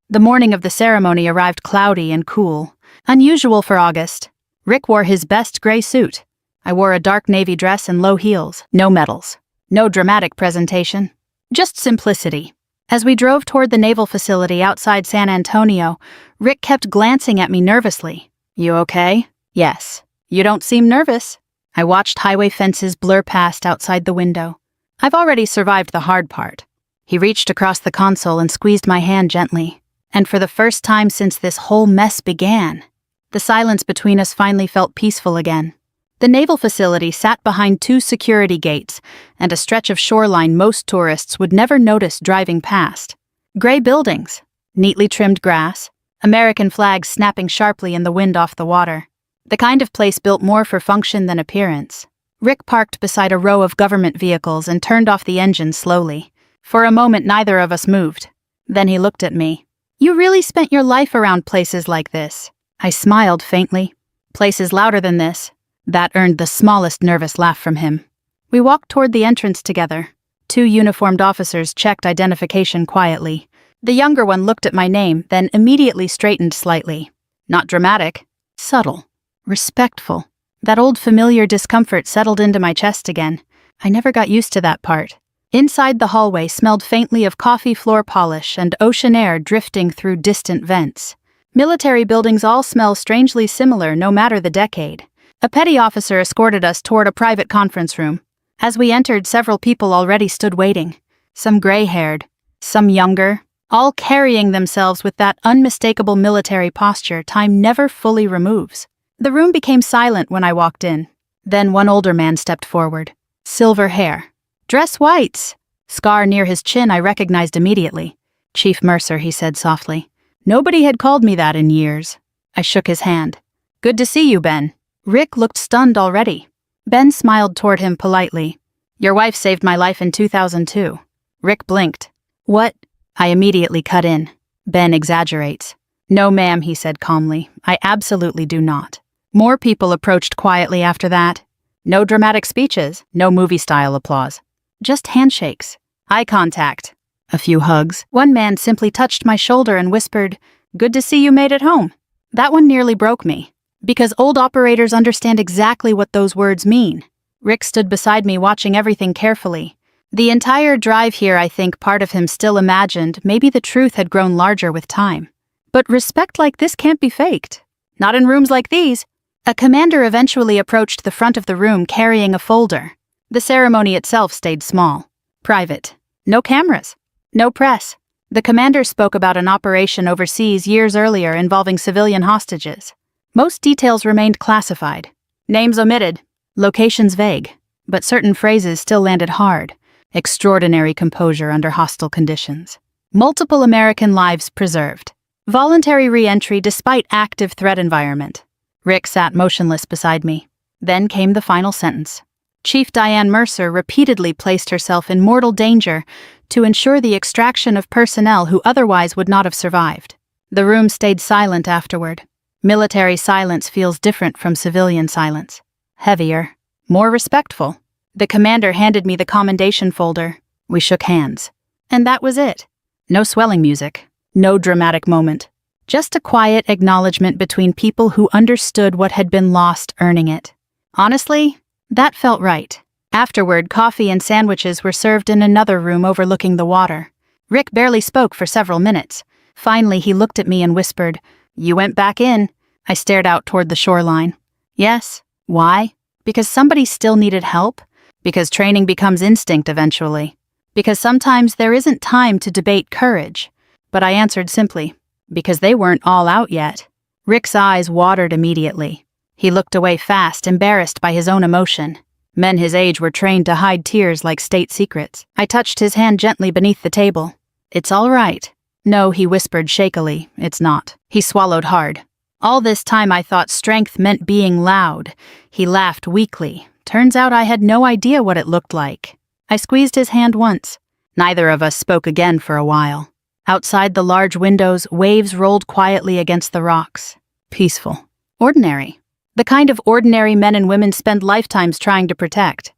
Speaker 1: The morning of the ceremony arrived cloudy and cool. Unusual for August. Rick wore his best gray suit. I wore a dark navy dress and low heels. No medals. No dramatic presentation. Just simplicity. As we drove toward the naval facility outside San Antonio, Rick kept glancing at me nervously. You okay? Yes. You don't seem nervous. I watched highway fences blur past outside the window. I've already survived the hard part. He reached across the console and squeezed my hand gently. And for the first time since this whole mess began, the silence between us finally felt peaceful again. The naval facility sat behind 2 security gates and a stretch of shoreline most tourists would never notice driving past. Gray buildings, neatly trimmed grass, American flags snapping sharply in the wind off the water. The kind of place built more for function than appearance. Rick parked beside a row of government vehicles and turned off the engine slowly. For a moment, neither of us moved. Then he looked at me. You really spent your life around places like this. I smiled faintly. Places louder than this. That earned the smallest nervous laugh from him. We walked toward the entrance together. 2 uniformed officers checked identification quietly. The younger one looked at my name, then immediately straightened slightly. Not dramatic. Subtle. Respectful. That old familiar discomfort settled into my chest again. I never got used to that part. Inside the hallway smelled faintly of coffee floor polish and ocean air drifting through distant vents. Military buildings all smell strangely similar no matter the decade. A petty officer escorted us toward a private conference room. As we entered, several people already stood waiting. Some gray-haired, some younger, all carrying themselves with that unmistakable military posture time never fully removes. The room became silent when I walked in. Then one older man stepped forward. Silver hair. Dress whites. Scar near his chin I recognized immediately. Chief Mercer, he said softly. Nobody had called me that in years. I shook his hand. Good to see you, Ben. Rick looked stunned already. Ben smiled toward him politely. Your wife saved my life in 2002. Rick blinked. What? I immediately cut in. Ben exaggerates. No, ma'am, he said calmly. I absolutely do not. More people approached quietly after that. No dramatic speeches, no movie-style applause. Just handshakes. Eye contact. A few hugs. One man simply touched my shoulder and whispered, Good to see you made it home. That one nearly broke me. Because old operators understand exactly what those words mean. Rick stood beside me watching everything carefully. The entire drive here, I think part of him still imagined maybe the truth had grown larger with time. But respect like this can't be faked. Not in rooms like these. A commander eventually approached the front of the room carrying a folder. The ceremony itself stayed small. Private. No cameras. No press. The commander spoke about an operation overseas years earlier involving civilian hostages. Most details remained classified. Names omitted. Locations vague. But certain phrases still landed hard. Extraordinary composure under hostile conditions. Multiple American lives preserved. Voluntary re-entry despite active threat environment. Rick sat motionless beside me. Then came the final sentence. Chief Diane Mercer repeatedly placed herself in mortal danger to ensure the extraction of personnel who otherwise would not have survived. The room stayed silent afterward. Military silence feels different from civilian silence. Heavier. More respectful. The commander handed me the commendation folder. We shook hands. And that was it. No swelling music, no dramatic moment. Just a quiet acknowledgement between people who understood what had been lost earning it. Honestly, that felt right. Afterward, coffee and sandwiches were served in another room overlooking the water. Rick barely spoke for several minutes. Finally, he looked at me and whispered, "You went back in." I stared out toward the shoreline. Yes. Why? Because somebody still needed help? Because training becomes instinct eventually? Because sometimes there isn't time to debate courage? But I answered simply, because they weren't all out yet. Rick's eyes watered immediately. He looked away fast, embarrassed by his own emotion. Men his age were trained to hide tears like state secrets. I touched his hand gently beneath the table. "It's all right." "No," he whispered shakily, "it's not." He swallowed hard. All this time I thought strength meant being loud. He laughed weakly. Turns out I had no idea what it looked like. I squeezed his hand once. Neither of us spoke again for a while. Outside the large windows, waves rolled quietly against the rocks. Peaceful. Ordinary. The kind of ordinary men and women spend lifetimes trying to protect.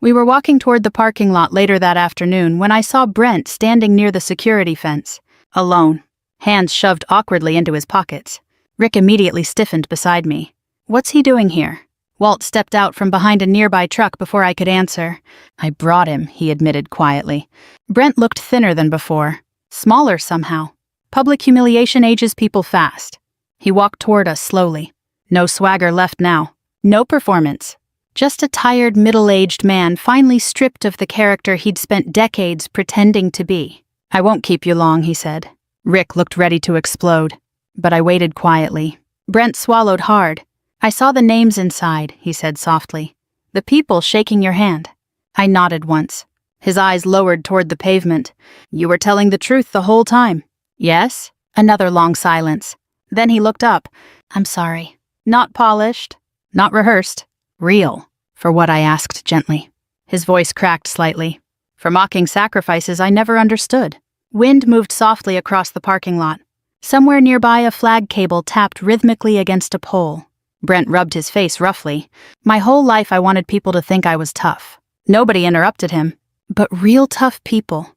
Speaker 1: We were walking toward the parking lot later that afternoon when I saw Brent standing near the security fence, alone, hands shoved awkwardly into his pockets. Rick immediately stiffened beside me. "What's he doing here?" Walt stepped out from behind a nearby truck before I could answer. "I brought him," he admitted quietly. Brent looked thinner than before, smaller somehow. Public humiliation ages people fast. He walked toward us slowly. No swagger left now. No performance. Just a tired, middle-aged man finally stripped of the character he'd spent decades pretending to be. "I won't keep you long," he said. Rick looked ready to explode, but I waited quietly. Brent swallowed hard. "I saw the names inside," he said softly. "The people shaking your hand." I nodded once. His eyes lowered toward the pavement. "You were telling the truth the whole time." "Yes?" Another long silence. Then he looked up. "I'm sorry." Not polished, not rehearsed, real. "For what?" I asked gently. His voice cracked slightly. "For mocking sacrifices I never understood." Wind moved softly across the parking lot. Somewhere nearby, a flag cable tapped rhythmically against a pole. Brent rubbed his face roughly. My whole life I wanted people to think I was tough. Nobody interrupted him. But real tough people.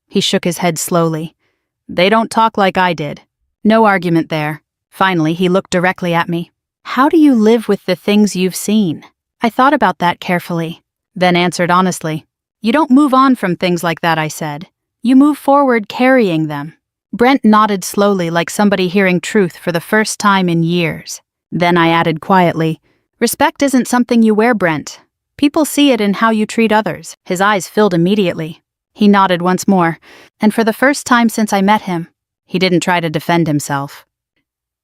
Speaker 1: He shook his head slowly. "They don't talk like I did." No argument there. Finally, he looked directly at me. "How do you live with the things you've seen?" I thought about that carefully, then answered honestly. "You don't move on from things like that," I said. "You move forward carrying them." Brent nodded slowly like somebody hearing truth for the first time in years. Then I added quietly, "Respect isn't something you wear, Brent. People see it in how you treat others." His eyes filled immediately. He nodded once more, and for the first time since I met him, he didn't try to defend himself.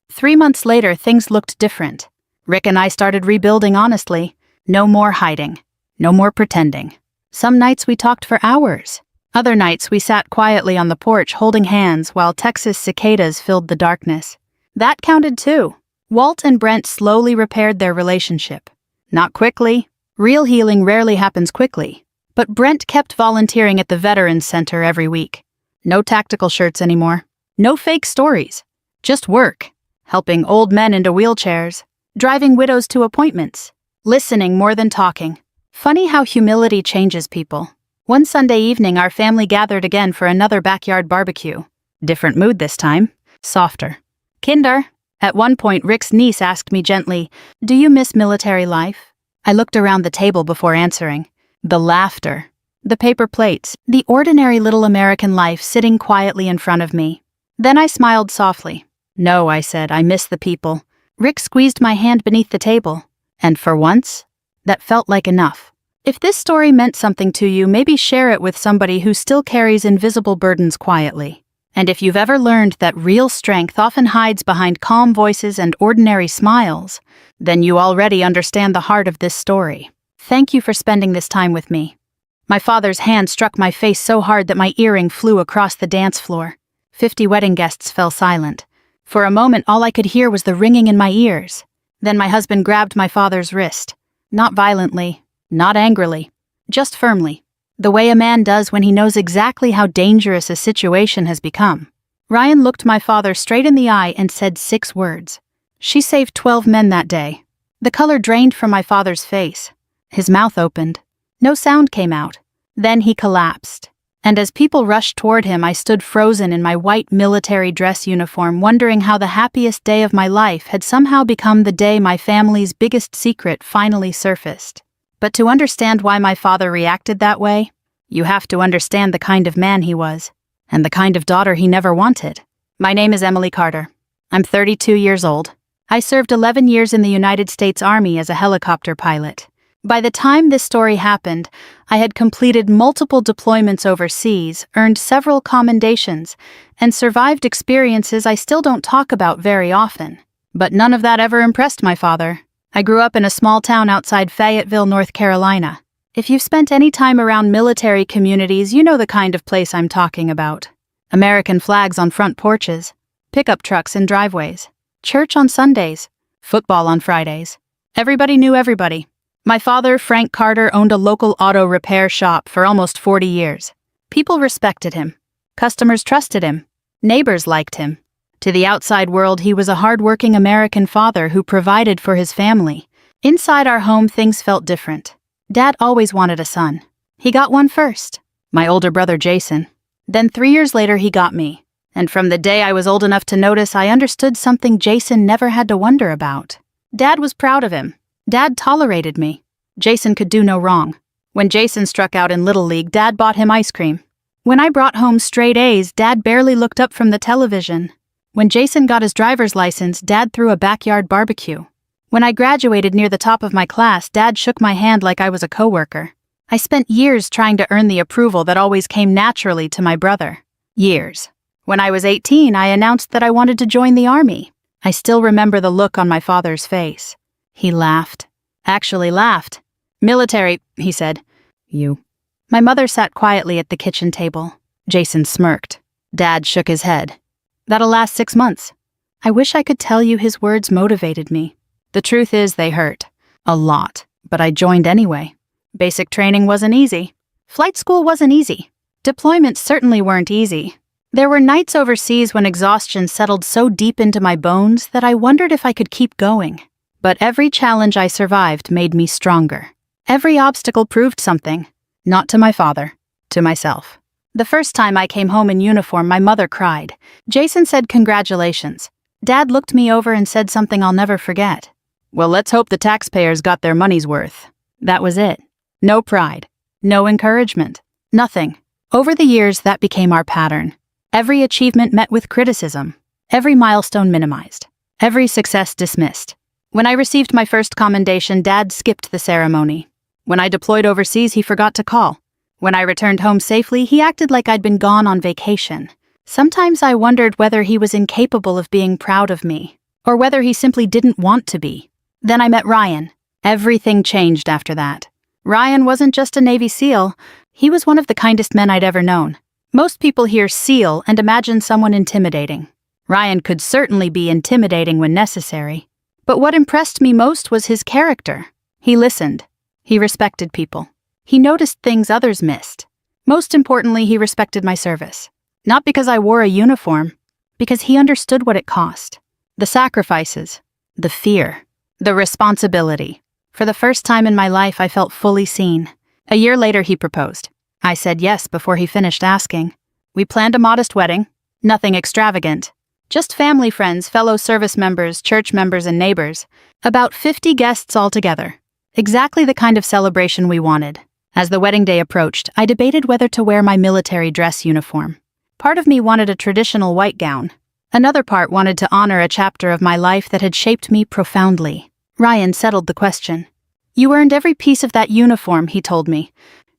Speaker 1: 3 months later, things looked different. Rick and I started rebuilding honestly. No more hiding. No more pretending. Some nights we talked for hours. Other nights we sat quietly on the porch holding hands while Texas cicadas filled the darkness. That counted too. Walt and Brent slowly repaired their relationship. Not quickly. Real healing rarely happens quickly. But Brent kept volunteering at the Veterans Center every week. No tactical shirts anymore. No fake stories. Just work. Helping old men into wheelchairs, driving widows to appointments, listening more than talking. Funny how humility changes people. One Sunday evening, our family gathered again for another backyard barbecue. Different mood this time, softer. "Kinder." At one point, Rick's niece asked me gently, "Do you miss military life?" I looked around the table before answering. The laughter, the paper plates, the ordinary little American life sitting quietly in front of me. Then I smiled softly. "No," I said, "I miss the people." Rick squeezed my hand beneath the table. And for once, that felt like enough. If this story meant something to you, maybe share it with somebody who still carries invisible burdens quietly. And if you've ever learned that real strength often hides behind calm voices and ordinary smiles, then you already understand the heart of this story. Thank you for spending this time with me. My father's hand struck my face so hard that my earring flew across the dance floor. 50 wedding guests fell silent. For a moment, all I could hear was the ringing in my ears. Then my husband grabbed my father's wrist. Not violently, not angrily, just firmly. The way a man does when he knows exactly how dangerous a situation has become. Ryan looked my father straight in the eye and said 6 words. She saved 12 men that day. The color drained from my father's face. His mouth opened. No sound came out. Then he collapsed. And as people rushed toward him, I stood frozen in my white military dress uniform, wondering how the happiest day of my life had somehow become the day my family's biggest secret finally surfaced. But to understand why my father reacted that way, you have to understand the kind of man he was, and the kind of daughter he never wanted. My name is Emily Carter. I'm 32 years old. I served 11 years in the United States Army as a helicopter pilot. By the time this story happened, I had completed multiple deployments overseas, earned several commendations, and survived experiences I still don't talk about very often. But none of that ever impressed my father. I grew up in a small town outside Fayetteville, North Carolina. If you've spent any time around military communities, you know the kind of place I'm talking about. American flags on front porches, pickup trucks in driveways, church on Sundays, football on Fridays. Everybody knew everybody. My father, Frank Carter, owned a local auto repair shop for almost 40 years. People respected him. Customers trusted him. Neighbors liked him. To the outside world, he was a hard-working American father who provided for his family. Inside our home, things felt different. Dad always wanted a son. He got one first, my older brother Jason. Then 3 years later, he got me. And from the day I was old enough to notice, I understood something Jason never had to wonder about. Dad was proud of him. Dad tolerated me. Jason could do no wrong. When Jason struck out in Little League, Dad bought him ice cream. When I brought home straight A's, Dad barely looked up from the television. When Jason got his driver's license, Dad threw a backyard barbecue. When I graduated near the top of my class, Dad shook my hand like I was a coworker. I spent years trying to earn the approval that always came naturally to my brother. Years. When I was 18, I announced that I wanted to join the Army. I still remember the look on my father's face. He laughed. Actually laughed. "Military," he said. "You." My mother sat quietly at the kitchen table. Jason smirked. Dad shook his head. "That'll last 6 months." I wish I could tell you his words motivated me. The truth is they hurt. A lot. But I joined anyway. Basic training wasn't easy. Flight school wasn't easy. Deployments certainly weren't easy. There were nights overseas when exhaustion settled so deep into my bones that I wondered if I could keep going. But every challenge I survived made me stronger. Every obstacle proved something. Not to my father, to myself. The first time I came home in uniform, my mother cried. Jason said congratulations. Dad looked me over and said something I'll never forget. "Well, let's hope the taxpayers got their money's worth." That was it. No pride. No encouragement. Nothing. Over the years, that became our pattern. Every achievement met with criticism. Every milestone minimized. Every success dismissed. When I received my first commendation, Dad skipped the ceremony. When I deployed overseas, he forgot to call. When I returned home safely, he acted like I'd been gone on vacation. Sometimes I wondered whether he was incapable of being proud of me, or whether he simply didn't want to be. Then I met Ryan. Everything changed after that. Ryan wasn't just a Navy SEAL. He was one of the kindest men I'd ever known. Most people hear SEAL and imagine someone intimidating. Ryan could certainly be intimidating when necessary. But what impressed me most was his character. He listened. He respected people. He noticed things others missed. Most importantly, he respected my service. Not because I wore a uniform, because he understood what it cost. The sacrifices, the fear, the responsibility. For the first time in my life, I felt fully seen. A year later, he proposed. I said yes before he finished asking. We planned a modest wedding, nothing extravagant. Just family, friends, fellow service members, church members, and neighbors. About 50 guests altogether. Exactly the kind of celebration we wanted. As the wedding day approached, I debated whether to wear my military dress uniform. Part of me wanted a traditional white gown. Another part wanted to honor a chapter of my life that had shaped me profoundly. Ryan settled the question. "You earned every piece of that uniform," he told me.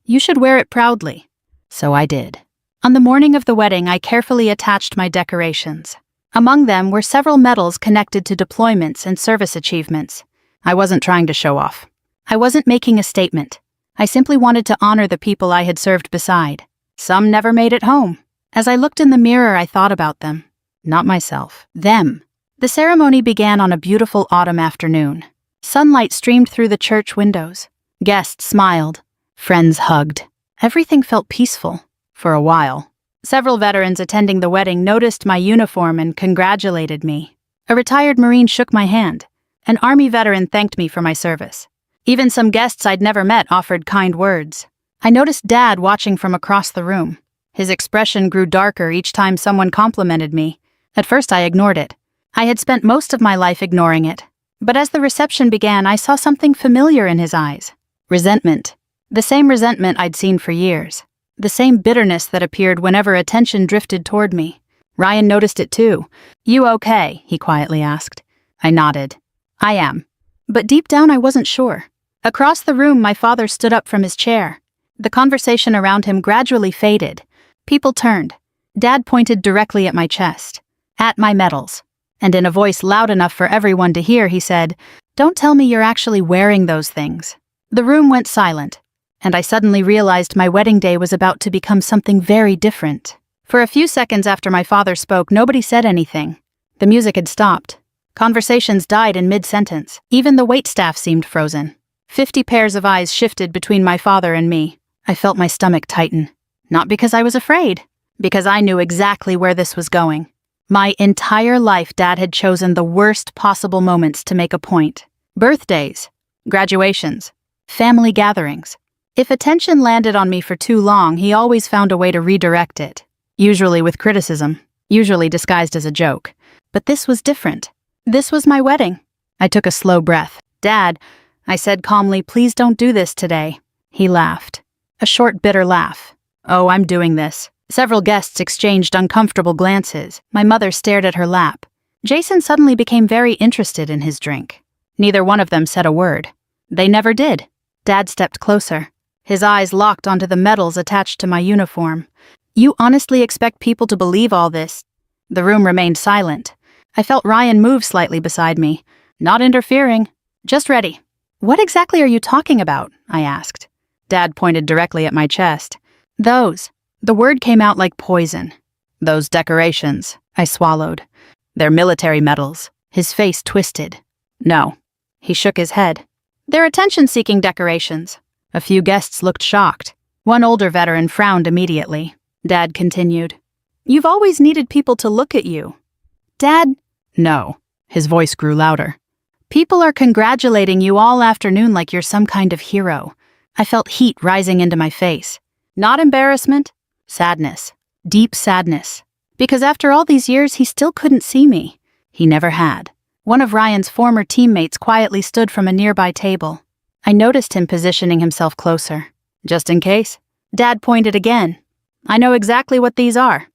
Speaker 1: "You should wear it proudly." So I did. On the morning of the wedding, I carefully attached my decorations. Among them were several medals connected to deployments and service achievements. I wasn't trying to show off. I wasn't making a statement. I simply wanted to honor the people I had served beside. Some never made it home. As I looked in the mirror, I thought about them. Not myself. Them. The ceremony began on a beautiful autumn afternoon. Sunlight streamed through the church windows. Guests smiled. Friends hugged. Everything felt peaceful. For a while. Several veterans attending the wedding noticed my uniform and congratulated me. A retired Marine shook my hand. An Army veteran thanked me for my service. Even some guests I'd never met offered kind words. I noticed Dad watching from across the room. His expression grew darker each time someone complimented me. At first I ignored it. I had spent most of my life ignoring it. But as the reception began, I saw something familiar in his eyes. Resentment. The same resentment I'd seen for years. The same bitterness that appeared whenever attention drifted toward me. Ryan noticed it too. "You okay?" he quietly asked. I nodded. "I am." But deep down I wasn't sure. Across the room, my father stood up from his chair. The conversation around him gradually faded. People turned. Dad pointed directly at my chest. At my medals. And in a voice loud enough for everyone to hear, he said, "Don't tell me you're actually wearing those things." The room went silent, and I suddenly realized my wedding day was about to become something very different. For a few seconds after my father spoke, nobody said anything. The music had stopped. Conversations died in mid-sentence. Even the waitstaff seemed frozen. 50 pairs of eyes shifted between my father and me. I felt my stomach tighten. Not because I was afraid, because I knew exactly where this was going. My entire life, Dad had chosen the worst possible moments to make a point. Birthdays, graduations, family gatherings. If attention landed on me for too long, he always found a way to redirect it. Usually with criticism, usually disguised as a joke. But this was different. This was my wedding. I took a slow breath. "Dad," I said calmly, "please don't do this today." He laughed. A short, bitter laugh. "Oh, I'm doing this." Several guests exchanged uncomfortable glances. My mother stared at her lap. Jason suddenly became very interested in his drink. Neither one of them said a word. They never did. Dad stepped closer. His eyes locked onto the medals attached to my uniform. "You honestly expect people to believe all this?" The room remained silent. I felt Ryan move slightly beside me. "Not interfering. Just ready." "What exactly are you talking about?" I asked. Dad pointed directly at my chest. "Those." The word came out like poison. "Those decorations," I swallowed. "They're military medals." His face twisted. "No." He shook his head. "They're attention-seeking decorations." A few guests looked shocked. One older veteran frowned immediately. Dad continued. "You've always needed people to look at you." "Dad..." "No." His voice grew louder. "People are congratulating you all afternoon like you're some kind of hero." I felt heat rising into my face. Not embarrassment. Sadness. Deep sadness. Because after all these years, he still couldn't see me. He never had. One of Ryan's former teammates quietly stood from a nearby table. I noticed him positioning himself closer. "Just in case." Dad pointed again. "I know exactly what these are."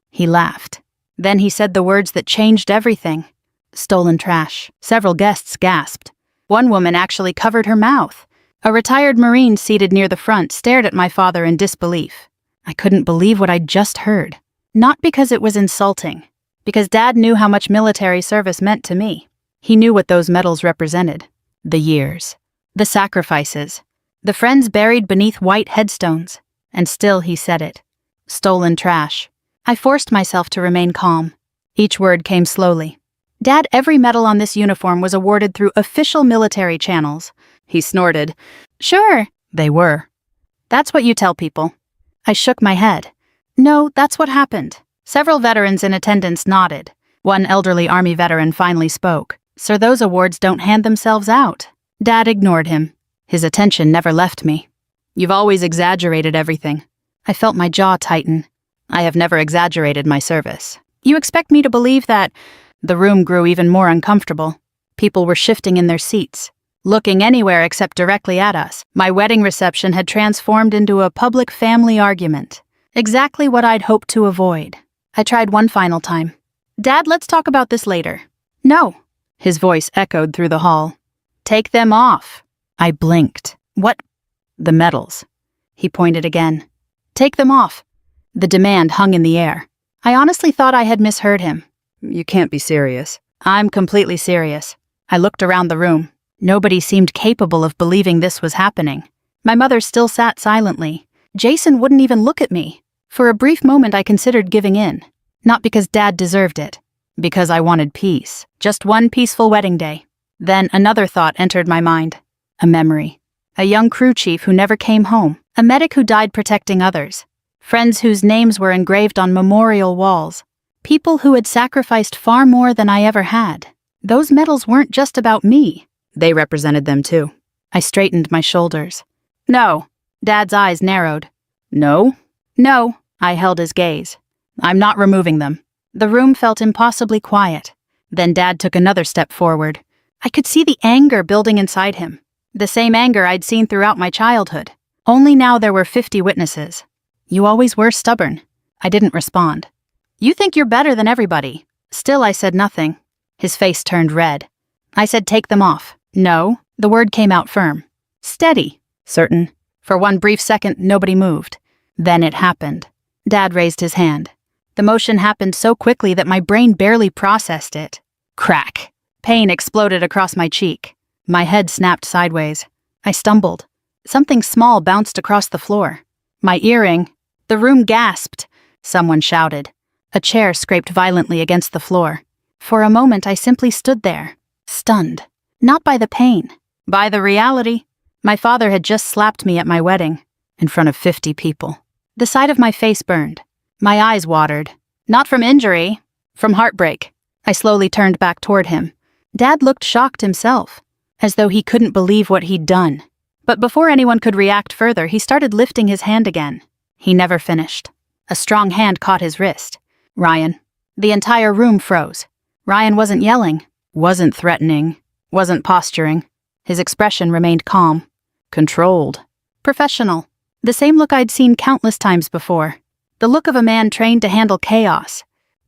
Speaker 1: He laughed. Then he said the words that changed everything. "Stolen trash." Several guests gasped. One woman actually covered her mouth. A retired Marine seated near the front stared at my father in disbelief. I couldn't believe what I'd just heard. Not because it was insulting. Because Dad knew how much military service meant to me. He knew what those medals represented. The years. The sacrifices. The friends buried beneath white headstones. And still he said it. Stolen trash. I forced myself to remain calm. Each word came slowly. "Dad, every medal on this uniform was awarded through official military channels." He snorted. "Sure." They were. "That's what you tell people." I shook my head. "No, that's what happened." Several veterans in attendance nodded. One elderly Army veteran finally spoke. "Sir, those awards don't hand themselves out." Dad ignored him. His attention never left me. "You've always exaggerated everything." I felt my jaw tighten. "I have never exaggerated my service." "You expect me to believe that..." The room grew even more uncomfortable. People were shifting in their seats, looking anywhere except directly at us. My wedding reception had transformed into a public family argument. Exactly what I'd hoped to avoid. I tried one final time. "Dad, let's talk about this later." "No." His voice echoed through the hall. "Take them off." I blinked. "What?" "The medals." He pointed again. "Take them off." The demand hung in the air. I honestly thought I had misheard him. "You can't be serious." "I'm completely serious." I looked around the room. Nobody seemed capable of believing this was happening. My mother still sat silently. Jason wouldn't even look at me. For a brief moment I considered giving in. Not because Dad deserved it. Because I wanted peace. Just one peaceful wedding day. Then another thought entered my mind. A memory. A young crew chief who never came home. A medic who died protecting others. Friends whose names were engraved on memorial walls. People who had sacrificed far more than I ever had. Those medals weren't just about me. They represented them too. I straightened my shoulders. "No." Dad's eyes narrowed. "No?" "No." I held his gaze. I'm not removing them. The room felt impossibly quiet. Then Dad took another step forward. I could see the anger building inside him. The same anger I'd seen throughout my childhood. Only now there were 50 witnesses. You always were stubborn. I didn't respond. You think you're better than everybody. Still, I said nothing. His face turned red. I said, take them off. No. The word came out firm. Steady. Certain. For one brief second, nobody moved. Then it happened. Dad raised his hand. The motion happened so quickly that my brain barely processed it. Crack. Pain exploded across my cheek. My head snapped sideways. I stumbled. Something small bounced across the floor. My earring. The room gasped. Someone shouted. A chair scraped violently against the floor. For a moment, I simply stood there, stunned. Not by the pain, by the reality. My father had just slapped me at my wedding, in front of 50 people. The side of my face burned. My eyes watered. Not from injury, from heartbreak. I slowly turned back toward him. Dad looked shocked himself, as though he couldn't believe what he'd done. But before anyone could react further, he started lifting his hand again. He never finished. A strong hand caught his wrist. Ryan. The entire room froze. Ryan wasn't yelling, wasn't threatening, wasn't posturing. His expression remained calm, controlled, professional. The same look I'd seen countless times before. The look of a man trained to handle chaos.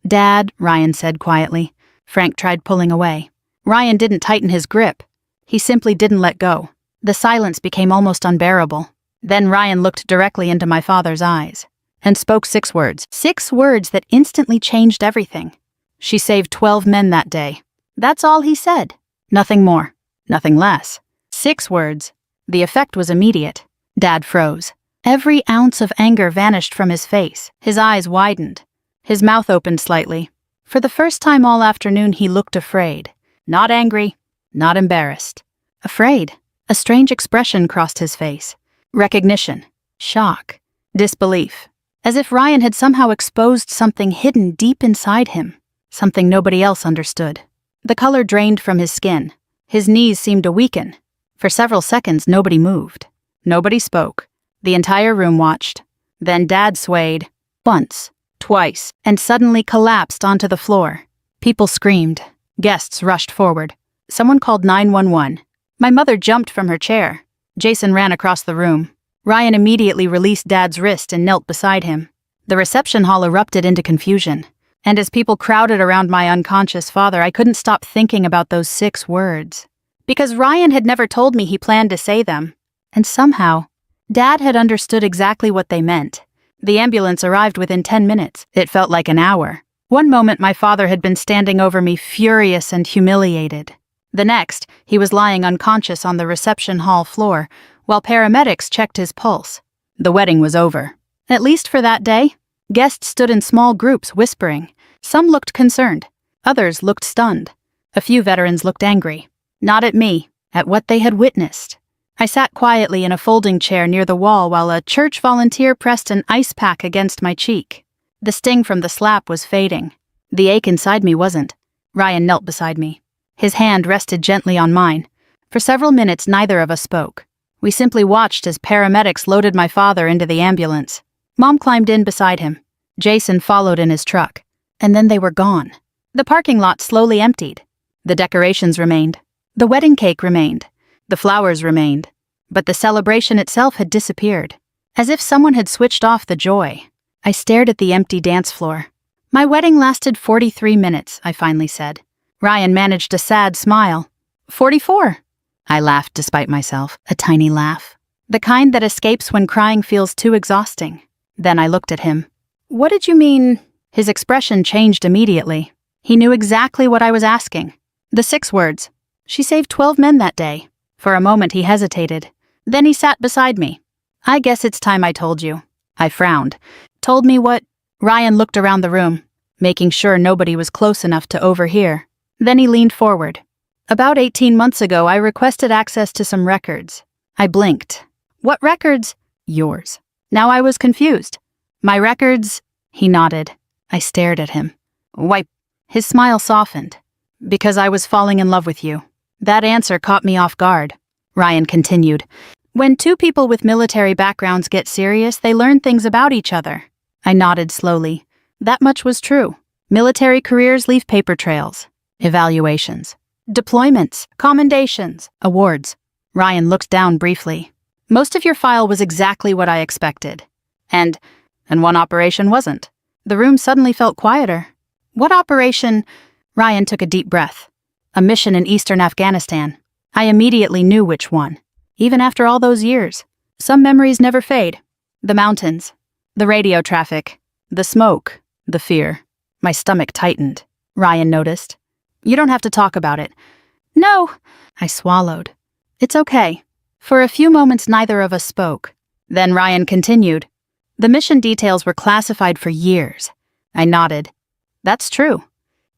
Speaker 1: Dad, Ryan said quietly. Frank tried pulling away. Ryan didn't tighten his grip. He simply didn't let go. The silence became almost unbearable. Then Ryan looked directly into my father's eyes and spoke 6 words. 6 words that instantly changed everything. She saved 12 men that day. That's all he said. Nothing more. Nothing less. 6 words. The effect was immediate. Dad froze. Every ounce of anger vanished from his face. His eyes widened. His mouth opened slightly. For the first time all afternoon, he looked afraid. Not angry. Not embarrassed. Afraid. A strange expression crossed his face. Recognition. Shock. Disbelief. As if Ryan had somehow exposed something hidden deep inside him. Something nobody else understood. The color drained from his skin. His knees seemed to weaken. For several seconds, nobody moved. Nobody spoke. The entire room watched. Then Dad swayed. Once. Twice. And suddenly collapsed onto the floor. People screamed. Guests rushed forward. Someone called 911. My mother jumped from her chair. Jason ran across the room. Ryan immediately released Dad's wrist and knelt beside him. The reception hall erupted into confusion. And as people crowded around my unconscious father, I couldn't stop thinking about those 6 words. Because Ryan had never told me he planned to say them. And somehow, Dad had understood exactly what they meant. The ambulance arrived within 10 minutes. It felt like an hour. One moment, my father had been standing over me, furious and humiliated. The next, he was lying unconscious on the reception hall floor, while paramedics checked his pulse. The wedding was over. At least for that day. Guests stood in small groups, whispering. Some looked concerned. Others looked stunned. A few veterans looked angry. Not at me, at what they had witnessed. I sat quietly in a folding chair near the wall while a church volunteer pressed an ice pack against my cheek. The sting from the slap was fading. The ache inside me wasn't. Ryan knelt beside me. His hand rested gently on mine. For several minutes, neither of us spoke. We simply watched as paramedics loaded my father into the ambulance. Mom climbed in beside him. Jason followed in his truck. And then they were gone. The parking lot slowly emptied. The decorations remained. The wedding cake remained. The flowers remained. But the celebration itself had disappeared. As if someone had switched off the joy. I stared at the empty dance floor. My wedding lasted 43 minutes, I finally said. Ryan managed a sad smile. 44. I laughed despite myself, a tiny laugh. The kind that escapes when crying feels too exhausting. Then I looked at him. What did you mean? His expression changed immediately. He knew exactly what I was asking. The 6 words. She saved 12 men that day. For a moment he hesitated. Then he sat beside me. I guess it's time I told you. I frowned. Told me what? Ryan looked around the room, making sure nobody was close enough to overhear. Then he leaned forward. About 18 months ago, I requested access to some records. I blinked. What records? Yours. Now I was confused. My records? He nodded. I stared at him. Why? His smile softened. Because I was falling in love with you. That answer caught me off guard. Ryan continued. When 2 people with military backgrounds get serious, they learn things about each other. I nodded slowly. That much was true. Military careers leave paper trails, evaluations, deployments, commendations, awards. Ryan looked down briefly. Most of your file was exactly what I expected. And one operation wasn't. The room suddenly felt quieter. What operation? Ryan took a deep breath. A mission in eastern Afghanistan. I immediately knew which one. Even after all those years. Some memories never fade. The mountains, the radio traffic, the smoke, the fear. My stomach tightened. Ryan noticed. You don't have to talk about it. No, I swallowed. It's okay. For a few moments, neither of us spoke. Then Ryan continued. The mission details were classified for years. I nodded. That's true.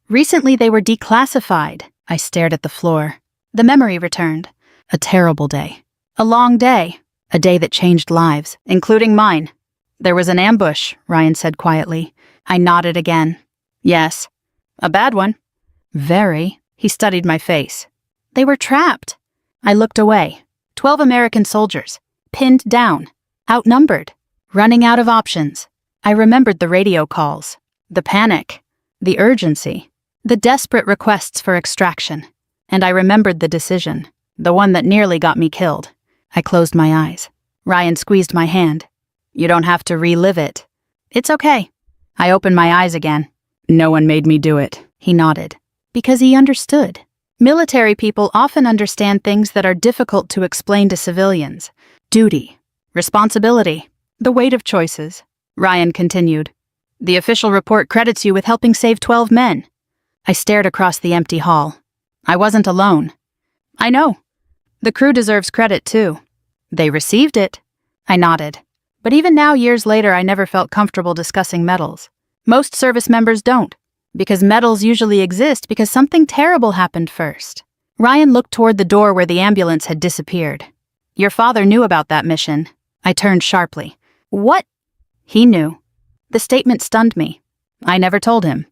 Speaker 1: Recently, they were declassified. I stared at the floor. The memory returned. A terrible day. A long day. A day that changed lives, including mine. There was an ambush, Ryan said quietly. I nodded again. Yes. A bad one. Very. He studied my face. They were trapped. I looked away. 12 American soldiers. Pinned down. Outnumbered. Running out of options. I remembered the radio calls. The panic. The urgency. The desperate requests for extraction. And I remembered the decision. The one that nearly got me killed. I closed my eyes. Ryan squeezed my hand. You don't have to relive it. It's okay. I opened my eyes again. No one made me do it. He nodded. Because he understood. Military people often understand things that are difficult to explain to civilians. Duty. Responsibility. The weight of choices. Ryan continued. The official report credits you with helping save 12 men. I stared across the empty hall. I wasn't alone. I know. The crew deserves credit, too. They received it. I nodded. But even now, years later, I never felt comfortable discussing medals. Most service members don't, because medals usually exist because something terrible happened first. Ryan looked toward the door where the ambulance had disappeared. Your father knew about that mission. I turned sharply. What? He knew. The statement stunned me. I never told him.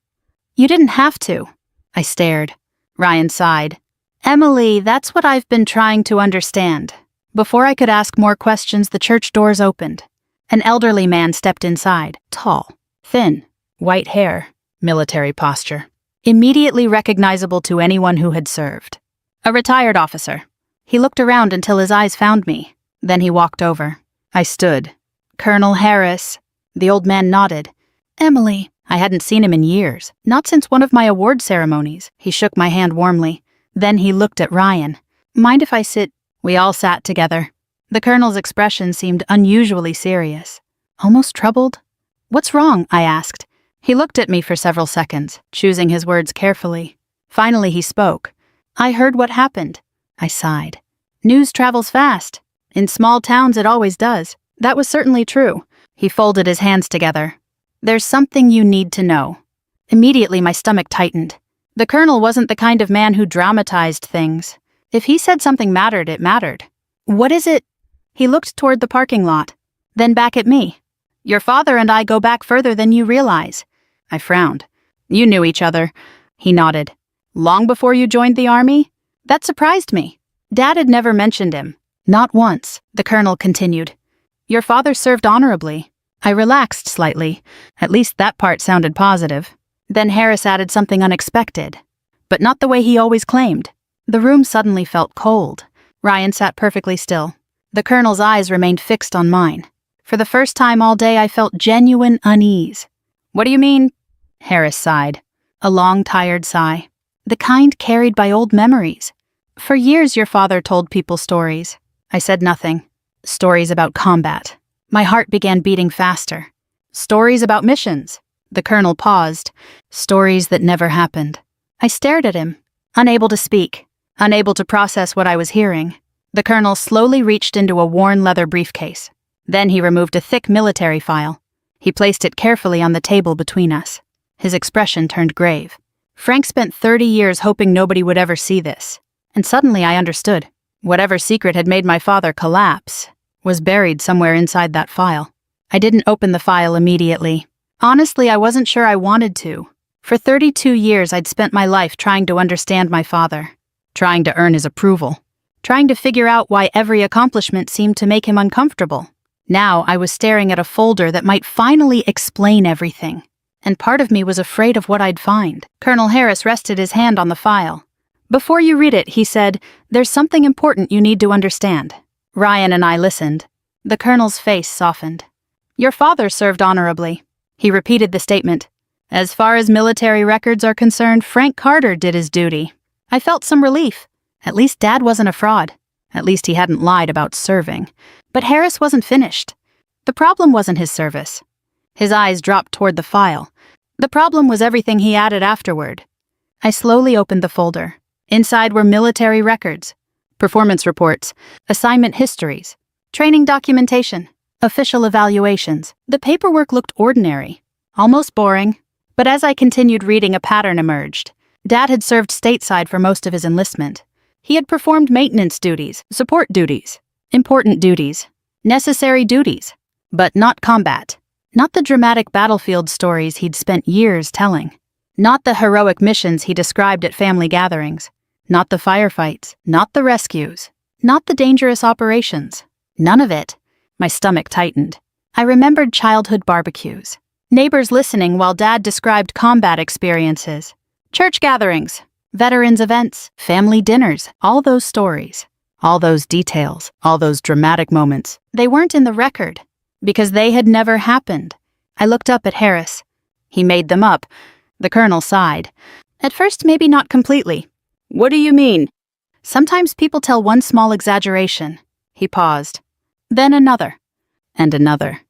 Speaker 1: You didn't have to. I stared. Ryan sighed. Emily, that's what I've been trying to understand. Before I could ask more questions, the church doors opened. An elderly man stepped inside, tall, thin, white hair, military posture. Immediately recognizable to anyone who had served. A retired officer. He looked around until his eyes found me. Then he walked over. I stood. Colonel Harris. The old man nodded. Emily. I hadn't seen him in years, not since one of my award ceremonies. He shook my hand warmly. Then he looked at Ryan. Mind if I sit? We all sat together. The colonel's expression seemed unusually serious. Almost troubled. What's wrong? I asked. He looked at me for several seconds, choosing his words carefully. Finally he spoke. I heard what happened. I sighed. News travels fast. In small towns it always does. That was certainly true. He folded his hands together. There's something you need to know. Immediately my stomach tightened. The colonel wasn't the kind of man who dramatized things. If he said something mattered, it mattered. What is it? He looked toward the parking lot, then back at me. Your father and I go back further than you realize. I frowned. You knew each other. He nodded. Long before you joined the army? That surprised me. Dad had never mentioned him. Not once, the colonel continued. Your father served honorably. I relaxed slightly. At least that part sounded positive. Then Harris added something unexpected, but not the way he always claimed. The room suddenly felt cold. Ryan sat perfectly still. The colonel's eyes remained fixed on mine. For the first time all day, I felt genuine unease. What do you mean? Harris sighed. A long, tired sigh. The kind carried by old memories. For years, your father told people stories. I said nothing. Stories about combat. My heart began beating faster. Stories about missions. The colonel paused. Stories that never happened. I stared at him, unable to speak, unable to process what I was hearing. The colonel slowly reached into a worn leather briefcase. Then he removed a thick military file. He placed it carefully on the table between us. His expression turned grave. Frank spent 30 years hoping nobody would ever see this. And suddenly I understood. Whatever secret had made my father collapse was buried somewhere inside that file. I didn't open the file immediately. Honestly, I wasn't sure I wanted to. For 32 years, I'd spent my life trying to understand my father, trying to earn his approval, trying to figure out why every accomplishment seemed to make him uncomfortable. Now I was staring at a folder that might finally explain everything, and part of me was afraid of what I'd find. Colonel Harris rested his hand on the file. "Before you read it," he said, "there's something important you need to understand." Ryan and I listened. The colonel's face softened. "Your father served honorably." He repeated the statement. "As far as military records are concerned, Frank Carter did his duty." I felt some relief. At least Dad wasn't a fraud. At least he hadn't lied about serving. But Harris wasn't finished. The problem wasn't his service. His eyes dropped toward the file. The problem was everything he added afterward. I slowly opened the folder. Inside were military records, performance reports, assignment histories, training documentation, official evaluations. The paperwork looked ordinary, almost boring. But as I continued reading, a pattern emerged. Dad had served stateside for most of his enlistment. He had performed maintenance duties, support duties, important duties, necessary duties, but not combat. Not the dramatic battlefield stories he'd spent years telling. Not the heroic missions he described at family gatherings. Not the firefights. Not the rescues. Not the dangerous operations. None of it. My stomach tightened. I remembered childhood barbecues. Neighbors listening while Dad described combat experiences. Church gatherings. Veterans events. Family dinners. All those stories. All those details. All those dramatic moments. They weren't in the record. Because they had never happened. I looked up at Harris. He made them up. The colonel sighed. At first, maybe not completely. "What do you mean?" "Sometimes people tell one small exaggeration." He paused. Then another. And another.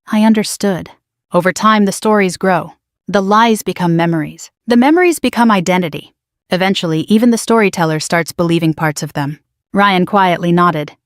Speaker 1: I understood. Over time, the stories grow. The lies become memories. The memories become identity. Eventually, even the storyteller starts believing parts of them. Ryan quietly nodded.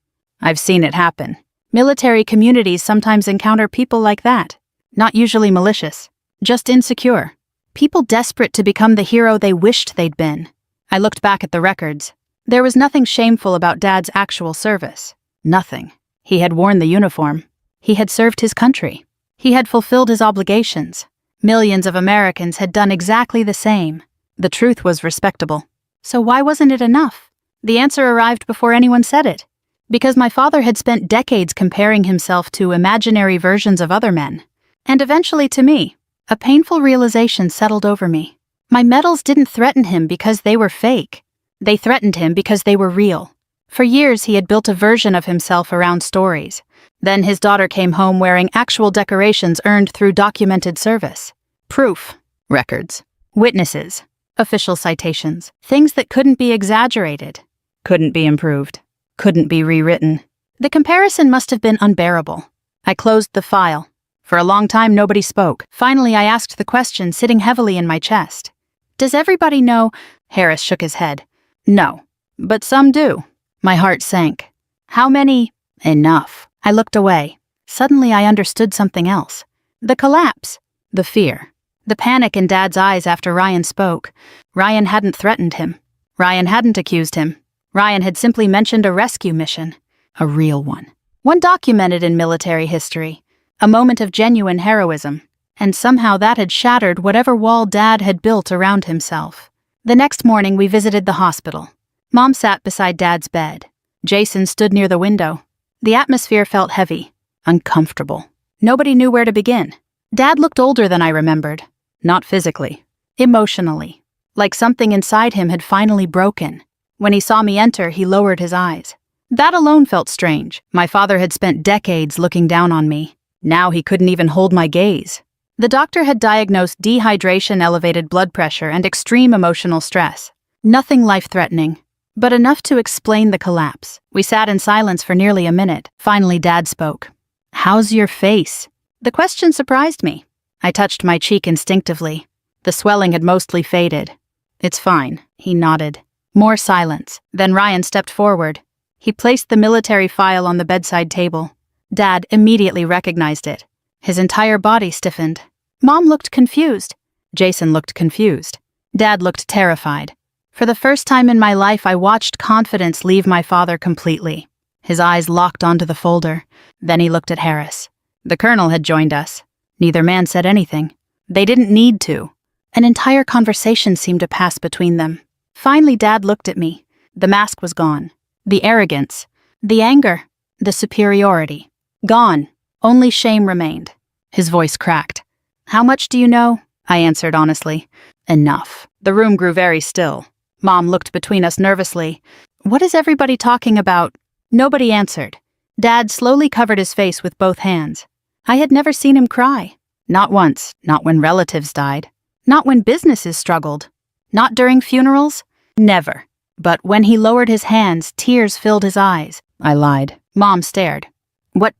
Speaker 1: "I've seen it happen. Military communities sometimes encounter people like that. Not usually malicious, just insecure. People desperate to become the hero they wished they'd been." I looked back at the records. There was nothing shameful about Dad's actual service. Nothing. He had worn the uniform. He had served his country. He had fulfilled his obligations. Millions of Americans had done exactly the same. The truth was respectable. So why wasn't it enough? The answer arrived before anyone said it. Because my father had spent decades comparing himself to imaginary versions of other men. And eventually to me, a painful realization settled over me. My medals didn't threaten him because they were fake. They threatened him because they were real. For years he had built a version of himself around stories. Then his daughter came home wearing actual decorations earned through documented service. Proof. Records. Witnesses. Official citations. Things that couldn't be exaggerated. Couldn't be improved. Couldn't be rewritten. The comparison must have been unbearable. I closed the file. For a long time nobody spoke. Finally I asked the question sitting heavily in my chest. "Does everybody know?" Harris shook his head. "No. But some do." My heart sank. "How many?" "Enough." I looked away. Suddenly I understood something else. The collapse. The fear. The panic in Dad's eyes after Ryan spoke. Ryan hadn't threatened him. Ryan hadn't accused him. Ryan had simply mentioned a rescue mission. A real one. One documented in military history. A moment of genuine heroism. And somehow that had shattered whatever wall Dad had built around himself. The next morning we visited the hospital. Mom sat beside Dad's bed. Jason stood near the window. The atmosphere felt heavy, uncomfortable. Nobody knew where to begin. Dad looked older than I remembered. Not physically. Emotionally. Like something inside him had finally broken. When he saw me enter, he lowered his eyes. That alone felt strange. My father had spent decades looking down on me. Now he couldn't even hold my gaze. The doctor had diagnosed dehydration, elevated blood pressure, and extreme emotional stress. Nothing life-threatening, but enough to explain the collapse. We sat in silence for nearly a minute. Finally, Dad spoke. "How's your face?" The question surprised me. I touched my cheek instinctively. The swelling had mostly faded. "It's fine," he nodded. More silence. Then Ryan stepped forward. He placed the military file on the bedside table. Dad immediately recognized it. His entire body stiffened. Mom looked confused. Jason looked confused. Dad looked terrified. For the first time in my life, I watched confidence leave my father completely. His eyes locked onto the folder. Then he looked at Harris. The colonel had joined us. Neither man said anything. They didn't need to. An entire conversation seemed to pass between them. Finally, Dad looked at me. The mask was gone. The arrogance. The anger. The superiority. Gone. Only shame remained. His voice cracked. "How much do you know?" I answered honestly. "Enough." The room grew very still. Mom looked between us nervously. "What is everybody talking about?" Nobody answered. Dad slowly covered his face with both hands. I had never seen him cry. Not once, not when relatives died. Not when businesses struggled. Not during funerals. Never. But when he lowered his hands, tears filled his eyes. I lied. Mom stared. "What?"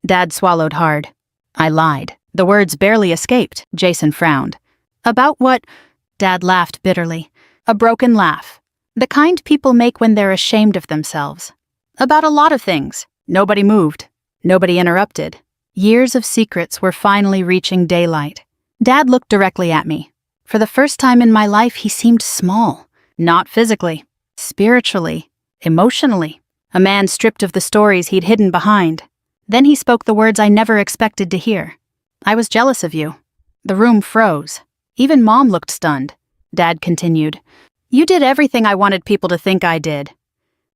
Speaker 1: Dad swallowed hard. I lied. The words barely escaped. Jason frowned. "About what?" Dad laughed bitterly. A broken laugh. The kind people make when they're ashamed of themselves. "About a lot of things." Nobody moved. Nobody interrupted. Years of secrets were finally reaching daylight. Dad looked directly at me. For the first time in my life, he seemed small. Not physically. Spiritually. Emotionally. A man stripped of the stories he'd hidden behind. Then he spoke the words I never expected to hear. "I was jealous of you." The room froze. Even Mom looked stunned. Dad continued. "You did everything I wanted people to think I did."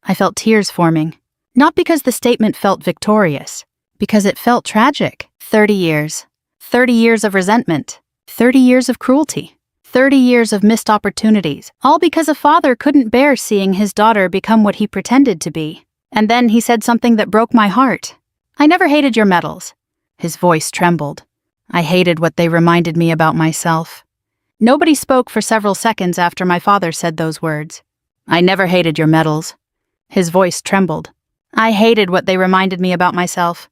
Speaker 1: I felt tears forming. Not because the statement felt victorious. Because it felt tragic. 30 years. 30 years of resentment. 30 years of cruelty. 30 years of missed opportunities. All because a father couldn't bear seeing his daughter become what he pretended to be. And then he said something that broke my heart. "I never hated your medals." His voice trembled. I hated what they reminded me about myself. Nobody spoke for several seconds after my father said those words. "I never hated your medals." His voice trembled. I hated what they reminded me about myself.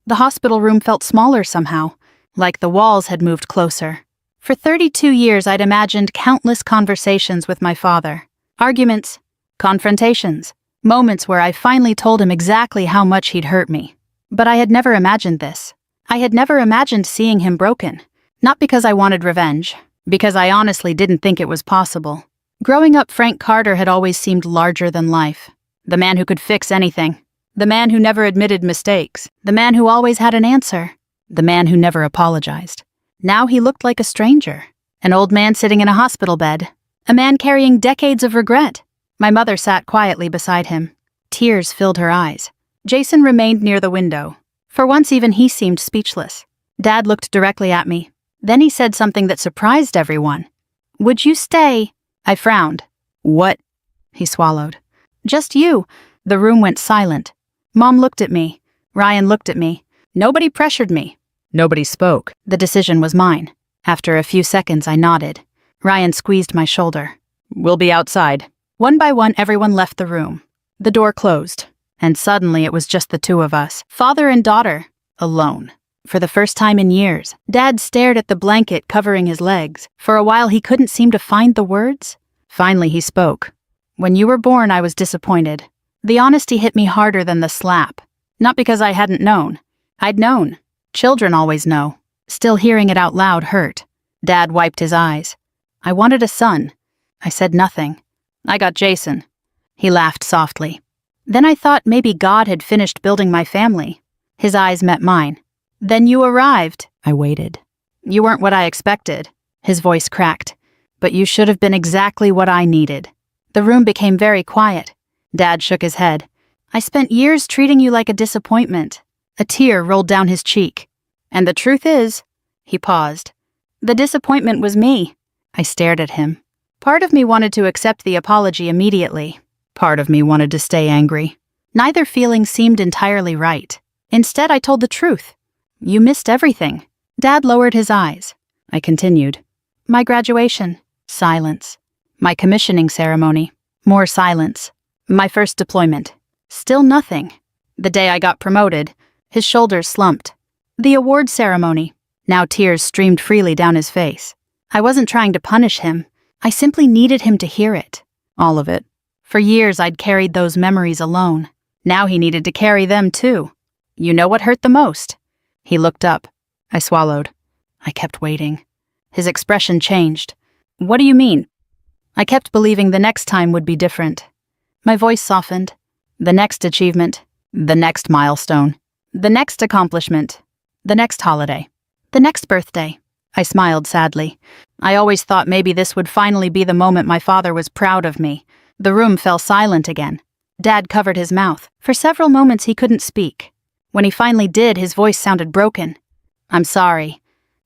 Speaker 1: The hospital room felt smaller somehow, like the walls had moved closer. For 32 years I'd imagined countless conversations with my father. Arguments, confrontations, moments where I finally told him exactly how much he'd hurt me. But I had never imagined this. I had never imagined seeing him broken. Not because I wanted revenge, because I honestly didn't think it was possible. Growing up, Frank Carter had always seemed larger than life. The man who could fix anything. The man who never admitted mistakes. The man who always had an answer. The man who never apologized. Now he looked like a stranger. An old man sitting in a hospital bed. A man carrying decades of regret. My mother sat quietly beside him. Tears filled her eyes. Jason remained near the window. For once even he seemed speechless. Dad looked directly at me. Then he said something that surprised everyone. "Would you stay?" I frowned. "What?" He swallowed. "Just you." The room went silent. Mom looked at me. Ryan looked at me. Nobody pressured me. Nobody spoke. The decision was mine. After a few seconds, I nodded. Ryan squeezed my shoulder. "We'll be outside." One by one, everyone left the room. The door closed. And suddenly it was just the two of us, father and daughter, alone. For the first time in years, Dad stared at the blanket covering his legs. For a while he couldn't seem to find the words. Finally he spoke. "When you were born, I was disappointed." The honesty hit me harder than the slap. Not because I hadn't known. I'd known. Children always know. Still hearing it out loud hurt. Dad wiped his eyes. "I wanted a son." I said nothing. "I got Jason." He laughed softly. Then I thought maybe God had finished building my family. His eyes met mine. "Then you arrived." I waited. "You weren't what I expected." His voice cracked. "But you should have been exactly what I needed." The room became very quiet. Dad shook his head. "I spent years treating you like a disappointment." A tear rolled down his cheek. "And the truth is," he paused, "the disappointment was me." I stared at him. Part of me wanted to accept the apology immediately. Part of me wanted to stay angry. Neither feeling seemed entirely right. Instead, I told the truth. "You missed everything." Dad lowered his eyes. I continued. "My graduation." Silence. "My commissioning ceremony." More silence. "My first deployment." Still nothing. The day I got promoted. His shoulders slumped. "The award ceremony." Now tears streamed freely down his face. I wasn't trying to punish him. I simply needed him to hear it. All of it. For years I'd carried those memories alone. Now he needed to carry them too. "You know what hurt the most?" He looked up. I swallowed. I kept waiting. His expression changed. "What do you mean?" I kept believing the next time would be different. My voice softened. The next achievement. The next milestone. The next accomplishment. The next holiday. The next birthday. I smiled sadly. I always thought maybe this would finally be the moment my father was proud of me. The room fell silent again. Dad covered his mouth. For several moments he couldn't speak. When he finally did, his voice sounded broken. "I'm sorry."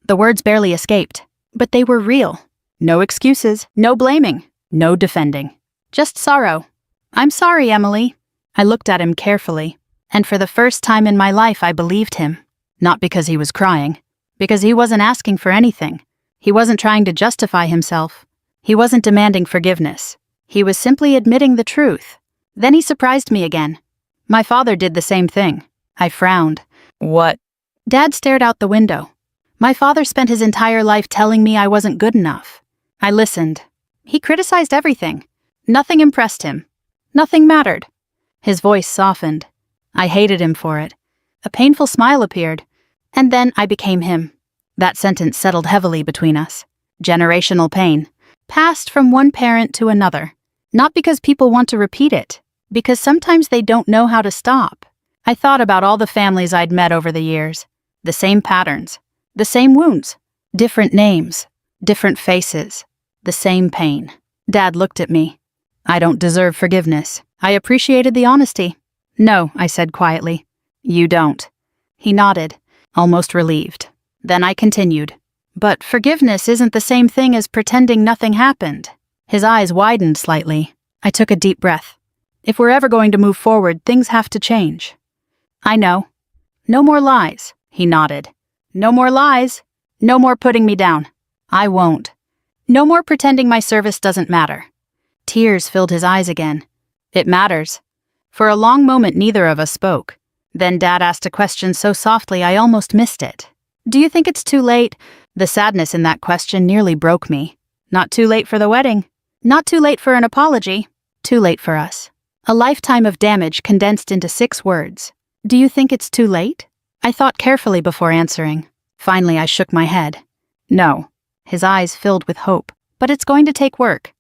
Speaker 1: The words barely escaped, but they were real. No excuses, no blaming, no defending. Just sorrow. "I'm sorry, Emily." I looked at him carefully, and for the first time in my life I believed him. Not because he was crying, because he wasn't asking for anything. He wasn't trying to justify himself. He wasn't demanding forgiveness. He was simply admitting the truth. Then he surprised me again. My father did the same thing. I frowned.
Speaker 2: What?
Speaker 1: Dad stared out the window. My father spent his entire life telling me I wasn't good enough. I listened. He criticized everything. Nothing impressed him. Nothing mattered. His voice softened. I hated him for it. A painful smile appeared. And then I became him. That sentence settled heavily between us. Generational pain. Passed from one parent to another. Not because people want to repeat it, because sometimes they don't know how to stop. I thought about all the families I'd met over the years. The same patterns. The same wounds. Different names. Different faces. The same pain. Dad looked at me. "I don't deserve forgiveness." I appreciated the honesty. "No," I said quietly. "You don't." He nodded, almost relieved. Then I continued. "But forgiveness isn't the same thing as pretending nothing happened." His eyes widened slightly. I took a deep breath. "If we're ever going to move forward, things have to change." "I know." "No more lies," he nodded. "No more lies. No more putting me down." "I won't." "No more pretending my service doesn't matter." Tears filled his eyes again. "It matters." For a long moment neither of us spoke. Then Dad asked a question so softly I almost missed it. "Do you think it's too late?" The sadness in that question nearly broke me. Not too late for the wedding. Not too late for an apology. Too late for us. A lifetime of damage condensed into 6 words. "Do you think it's too late?" I thought carefully before answering. Finally, I shook my head. "No." His eyes filled with hope. "But it's going to take work."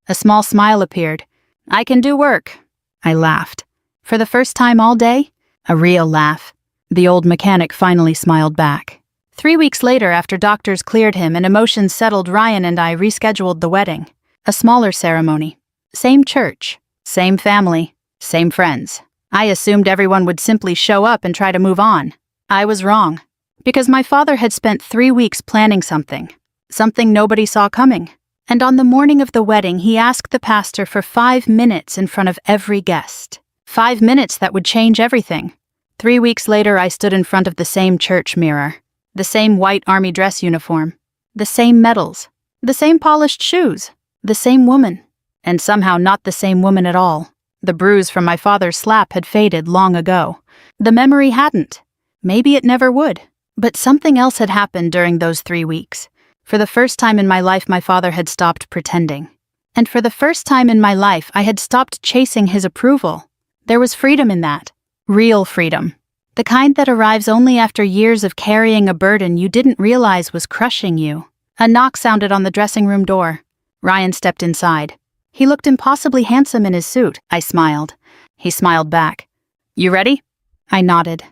Speaker 1: A small smile appeared. "I can do work." I laughed. For the first time all day, a real laugh. The old mechanic finally smiled back. 3 weeks later, after doctors cleared him and emotions settled, Ryan and I rescheduled the wedding. A smaller ceremony. Same church. Same family. Same friends. I assumed everyone would simply show up and try to move on. I was wrong. Because my father had spent 3 weeks planning something. Something nobody saw coming. And on the morning of the wedding, he asked the pastor for 5 minutes in front of every guest. 5 minutes that would change everything. 3 weeks later, I stood in front of the same church mirror. The same white army dress uniform. The same medals. The same polished shoes. The same woman. And somehow not the same woman at all. The bruise from my father's slap had faded long ago. The memory hadn't. Maybe it never would. But something else had happened during those 3 weeks. For the first time in my life, my father had stopped pretending. And for the first time in my life, I had stopped chasing his approval. There was freedom in that. Real freedom. The kind that arrives only after years of carrying a burden you didn't realize was crushing you. A knock sounded on the dressing room door. Ryan stepped inside. He looked impossibly handsome in his suit. I smiled. He smiled back. "You ready?" I nodded.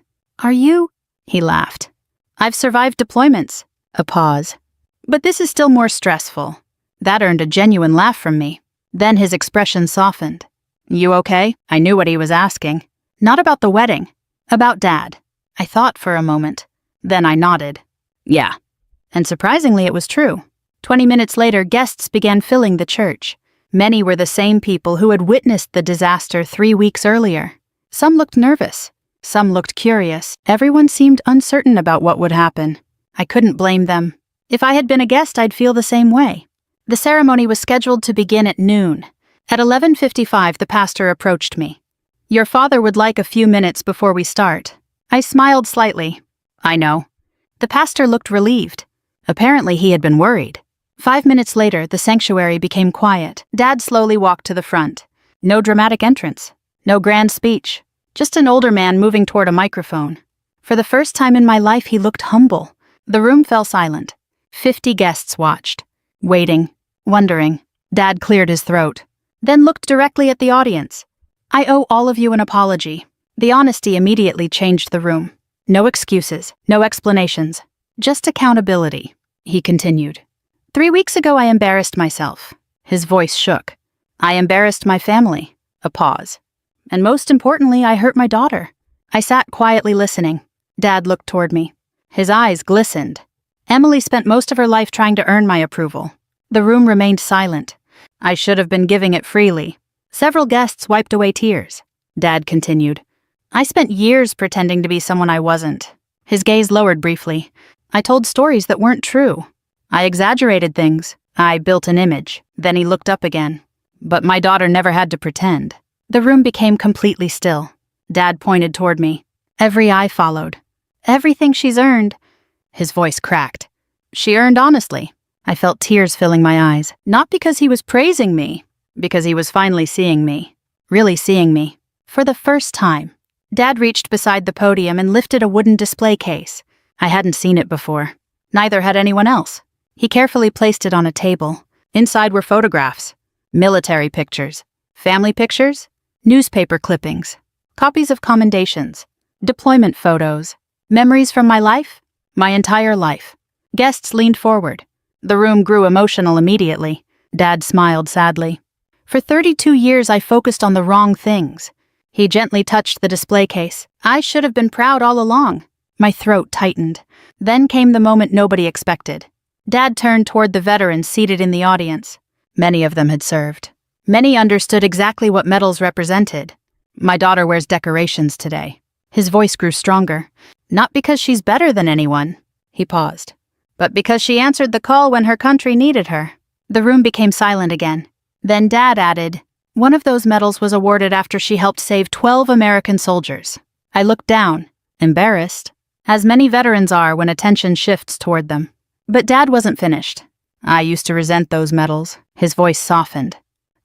Speaker 1: "Are you?" He laughed. "I've survived deployments." A pause. "But this is still more stressful." That earned a genuine laugh from me. Then his expression softened. "You okay?" I knew what he was asking. Not about the wedding. About Dad. I thought for a moment. Then I nodded. "Yeah." And surprisingly, it was true. 20 minutes later, guests began filling the church. Many were the same people who had witnessed the disaster 3 weeks earlier. Some looked nervous. Some looked curious. Everyone seemed uncertain about what would happen. I couldn't blame them. If I had been a guest, I'd feel the same way. The ceremony was scheduled to begin at noon. At 11:55, the pastor approached me. "Your father would like a few minutes before we start." I smiled slightly. "I know." The pastor looked relieved. Apparently he had been worried. 5 minutes later, the sanctuary became quiet. Dad slowly walked to the front. No dramatic entrance. No grand speech. Just an older man moving toward a microphone. For the first time in my life, he looked humble. The room fell silent. 50 guests watched. Waiting. Wondering. Dad cleared his throat. Then looked directly at the audience. "I owe all of you an apology." The honesty immediately changed the room. No excuses. No explanations. Just accountability. He continued. 3 weeks ago, I embarrassed myself. His voice shook. I embarrassed my family. A pause. And most importantly, I hurt my daughter. I sat quietly listening. Dad looked toward me. His eyes glistened. Emily spent most of her life trying to earn my approval. The room remained silent. I should have been giving it freely. Several guests wiped away tears. Dad continued. I spent years pretending to be someone I wasn't. His gaze lowered briefly. I told stories that weren't true. I exaggerated things. I built an image. Then he looked up again. But my daughter never had to pretend. The room became completely still. Dad pointed toward me. Every eye followed. Everything she's earned. His voice cracked. She earned honestly. I felt tears filling my eyes. Not because he was praising me. Because he was finally seeing me. Really seeing me. For the first time. Dad reached beside the podium and lifted a wooden display case. I hadn't seen it before. Neither had anyone else. He carefully placed it on a table. Inside were photographs. Military pictures. Family pictures. Newspaper clippings. Copies of commendations. Deployment photos. Memories from my life. My entire life. Guests leaned forward. The room grew emotional immediately. Dad smiled sadly. For 32 years I focused on the wrong things. He gently touched the display case. I should have been proud all along. My throat tightened. Then came the moment nobody expected. Dad turned toward the veterans seated in the audience. Many of them had served. Many understood exactly what medals represented. My daughter wears decorations today. His voice grew stronger. Not because she's better than anyone. He paused. But because she answered the call when her country needed her. The room became silent again. Then Dad added, one of those medals was awarded after she helped save 12 American soldiers. I looked down, embarrassed, as many veterans are when attention shifts toward them. But Dad wasn't finished. I used to resent those medals. His voice softened.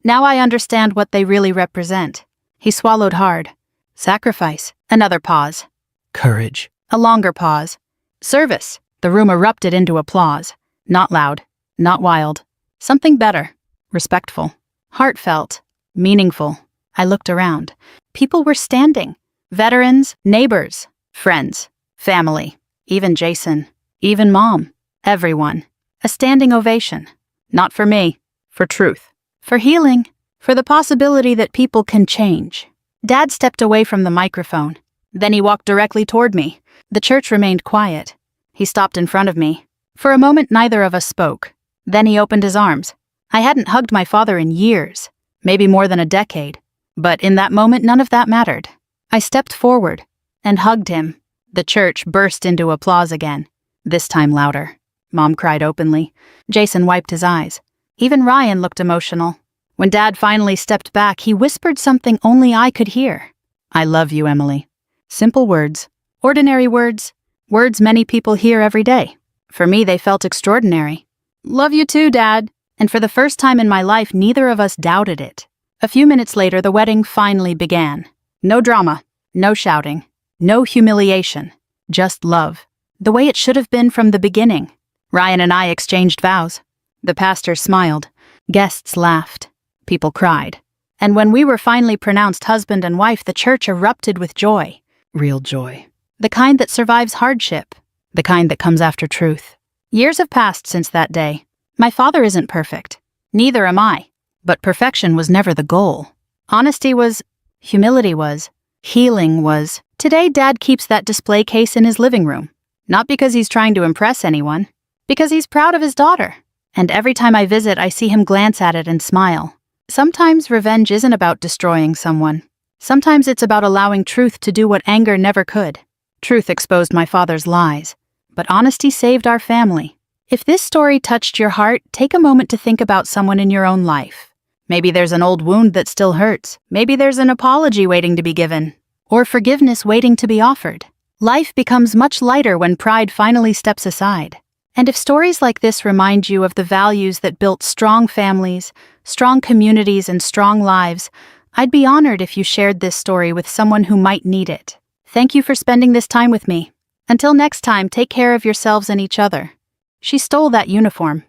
Speaker 1: Now I understand what they really represent. He swallowed hard. Sacrifice. Another pause.
Speaker 3: Courage.
Speaker 1: A longer pause. Service. The room erupted into applause. Not loud. Not wild. Something better. Respectful. Heartfelt. Meaningful. I looked around. People were standing. Veterans, neighbors, friends, family. Even Jason. Even Mom. Everyone. A standing ovation. Not for me. For truth. For healing. For the possibility that people can change. Dad stepped away from the microphone. Then he walked directly toward me. The church remained quiet. He stopped in front of me. For a moment, neither of us spoke. Then he opened his arms. I hadn't hugged my father in years, maybe more than a decade. But in that moment, none of that mattered. I stepped forward and hugged him. The church burst into applause again, this time louder. Mom cried openly. Jason wiped his eyes. Even Ryan looked emotional. When Dad finally stepped back, he whispered something only I could hear. I love you, Emily. Simple words. Ordinary words. Words many people hear every day. For me, they felt extraordinary. Love you too, Dad. And for the first time in my life, neither of us doubted it. A few minutes later, the wedding finally began. No drama. No shouting. No humiliation. Just love. The way it should have been from the beginning. Ryan and I exchanged vows. The pastor smiled. Guests laughed. People cried. And when we were finally pronounced husband and wife, the church erupted with joy.
Speaker 3: Real joy.
Speaker 1: The kind that survives hardship. The kind that comes after truth. Years have passed since that day. My father isn't perfect. Neither am I. But perfection was never the goal. Honesty was. Humility was. Healing was. Today, Dad keeps that display case in his living room. Not because he's trying to impress anyone. Because he's proud of his daughter. And every time I visit, I see him glance at it and smile. Sometimes revenge isn't about destroying someone. Sometimes it's about allowing truth to do what anger never could. Truth exposed my father's lies. But honesty saved our family. If this story touched your heart, take a moment to think about someone in your own life. Maybe there's an old wound that still hurts. Maybe there's an apology waiting to be given. Or forgiveness waiting to be offered. Life becomes much lighter when pride finally steps aside. And if stories like this remind you of the values that built strong families, strong communities, and strong lives, I'd be honored if you shared this story with someone who might need it. Thank you for spending this time with me. Until next time, take care of yourselves and each other. She stole that uniform.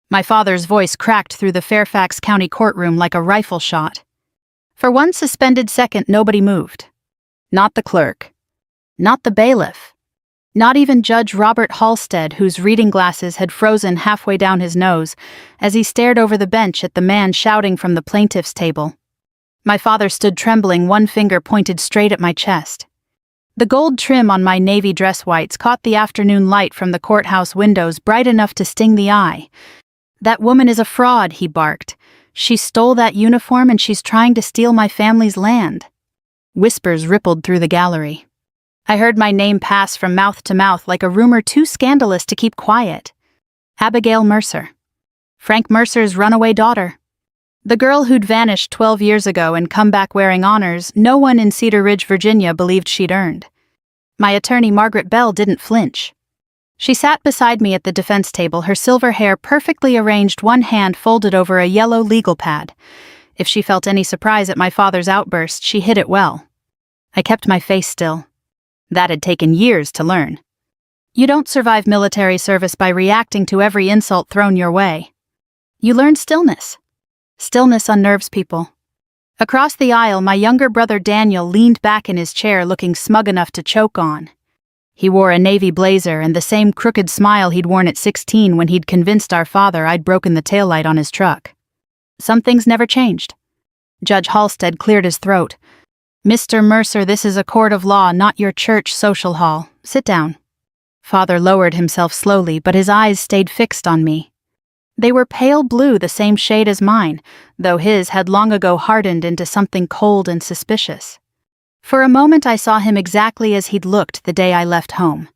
Speaker 1: My father's voice cracked through the Fairfax County courtroom like a rifle shot. For one suspended second, nobody moved. Not the clerk. Not the bailiff. Not even Judge Robert Halstead, whose reading glasses had frozen halfway down his nose as he stared over the bench at the man shouting from the plaintiff's table. My father stood trembling, one finger pointed straight at my chest. The gold trim on my navy dress whites caught the afternoon light from the courthouse windows bright enough to sting the eye. "That woman is a fraud," he barked. "She stole that uniform and she's trying to steal my family's land." Whispers rippled through the gallery. I heard my name pass from mouth to mouth like a rumor too scandalous to keep quiet. Abigail Mercer. Frank Mercer's runaway daughter. The girl who'd vanished 12 years ago and come back wearing honors no one in Cedar Ridge, Virginia believed she'd earned. My attorney, Margaret Bell, didn't flinch. She sat beside me at the defense table, her silver hair perfectly arranged, one hand folded over a yellow legal pad. If she felt any surprise at my father's outburst, she hid it well. I kept my face still. That had taken years to learn. You don't survive military service by reacting to every insult thrown your way. You learn stillness. Stillness unnerves people. Across the aisle, my younger brother Daniel leaned back in his chair looking smug enough to choke on. He wore a navy blazer and the same crooked smile he'd worn at 16 when he'd convinced our father I'd broken the taillight on his truck. Some things never changed. Judge Halstead cleared his throat. "Mr. Mercer, this is a court of law, not your church social hall. Sit down." Father lowered himself slowly, but his eyes stayed fixed on me. They were pale blue, the same shade as mine, though his had long ago hardened into something cold and suspicious. For a moment I saw him exactly as he'd looked the day I left home,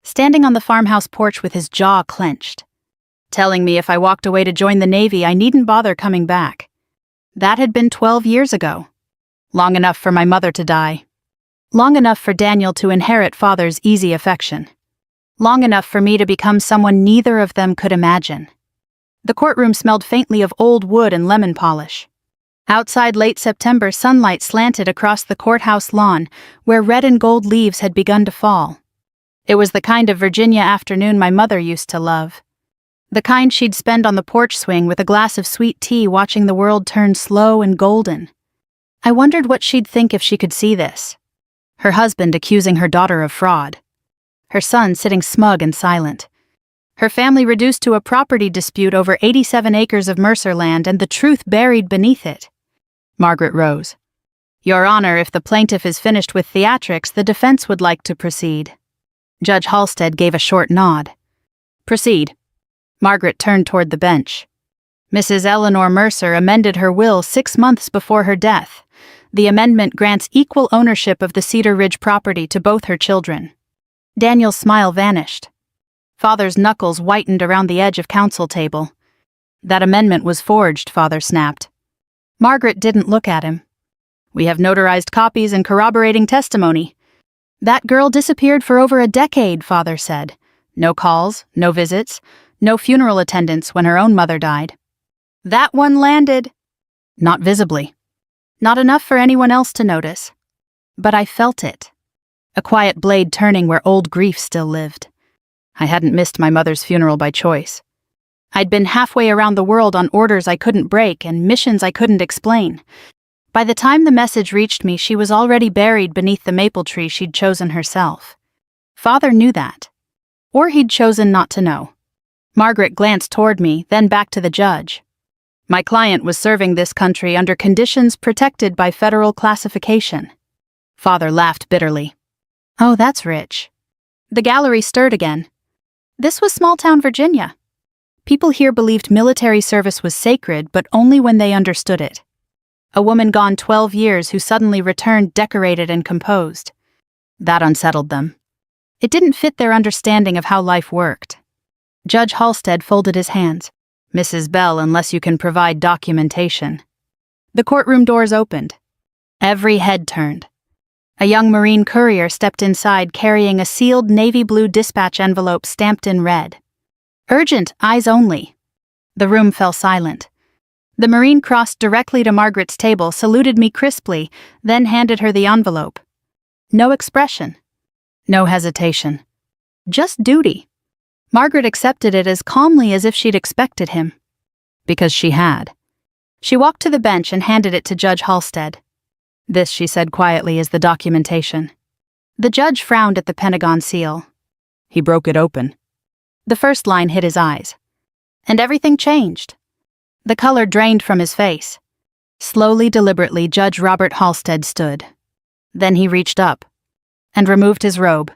Speaker 1: standing on the farmhouse porch with his jaw clenched, telling me if I walked away to join the Navy I needn't bother coming back. That had been 12 years ago. Long enough for my mother to die. Long enough for Daniel to inherit Father's easy affection. Long enough for me to become someone neither of them could imagine. The courtroom smelled faintly of old wood and lemon polish. Outside, late September sunlight slanted across the courthouse lawn, where red and gold leaves had begun to fall. It was the kind of Virginia afternoon my mother used to love. The kind she'd spend on the porch swing with a glass of sweet tea watching the world turn slow and golden. I wondered what she'd think if she could see this. Her husband accusing her daughter of fraud. Her son sitting smug and silent. Her family reduced to a property dispute over 87 acres of Mercer land and the truth buried beneath it. Margaret rose. "Your Honor, if the plaintiff is finished with theatrics, the defense would like to proceed." Judge Halstead gave a short nod. "Proceed." Margaret turned toward the bench. "Mrs. Eleanor Mercer amended her will 6 months before her death. The amendment grants equal ownership of the Cedar Ridge property to both her children." Daniel's smile vanished. Father's knuckles whitened around the edge of counsel table. "That amendment was forged," Father snapped. Margaret didn't look at him. "We have notarized copies and corroborating testimony." "That girl disappeared for over a decade," Father said. "No calls, no visits, no funeral attendance when her own mother died." "That one landed." "Not visibly. Not enough for anyone else to notice. But I felt it. A quiet blade turning where old grief still lived. I hadn't missed my mother's funeral by choice. I'd been halfway around the world on orders I couldn't break and missions I couldn't explain. By the time the message reached me, she was already buried beneath the maple tree she'd chosen herself. Father knew that. Or he'd chosen not to know. Margaret glanced toward me, then back to the judge. My client was serving this country under conditions protected by federal classification. Father laughed bitterly. "Oh, that's rich." The gallery stirred again. This was small-town Virginia. People here believed military service was sacred, but only when they understood it. A woman gone 12 years who suddenly returned decorated and composed. That unsettled them. It didn't fit their understanding of how life worked. Judge Halstead folded his hands. "Mrs. Bell, unless you can provide documentation." The courtroom doors opened. Every head turned. A young Marine courier stepped inside carrying a sealed navy blue dispatch envelope stamped in red. "Urgent, eyes only." The room fell silent. The Marine crossed directly to Margaret's table, saluted me crisply, then handed her the envelope. No expression. No hesitation. Just duty. Margaret accepted it as calmly as if she'd expected him. Because she had. She walked to the bench and handed it to Judge Halstead. "This," she said quietly, "is the documentation." The judge frowned at the Pentagon seal. He broke it open. The first line hit his eyes. And everything changed. The color drained from his face. Slowly, deliberately, Judge Robert Halstead stood. Then he reached up. and removed his robe.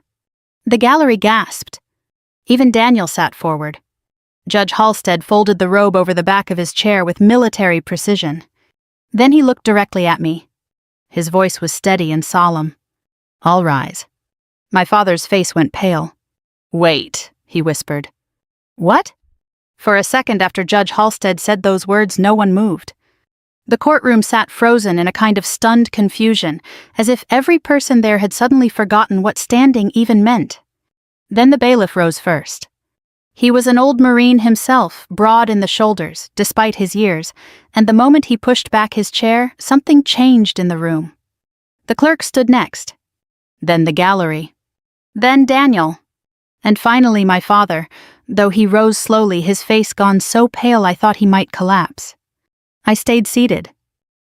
Speaker 1: The gallery gasped. Even Daniel sat forward. Judge Halstead folded the robe over the back of his chair with military precision. Then he looked directly at me. His voice was steady and solemn. "All rise." My father's face went pale. "Wait," he whispered. "What?" For a second after Judge Halstead said those words, no one moved. The courtroom sat frozen in a kind of stunned confusion, as if every person there had suddenly forgotten what standing even meant. Then the bailiff rose first. He was an old Marine himself, broad in the shoulders, despite his years, and the moment he pushed back his chair, something changed in the room. The clerk stood next. Then the gallery. Then Daniel. And finally my father, though he rose slowly, his face gone so pale I thought he might collapse. I stayed seated.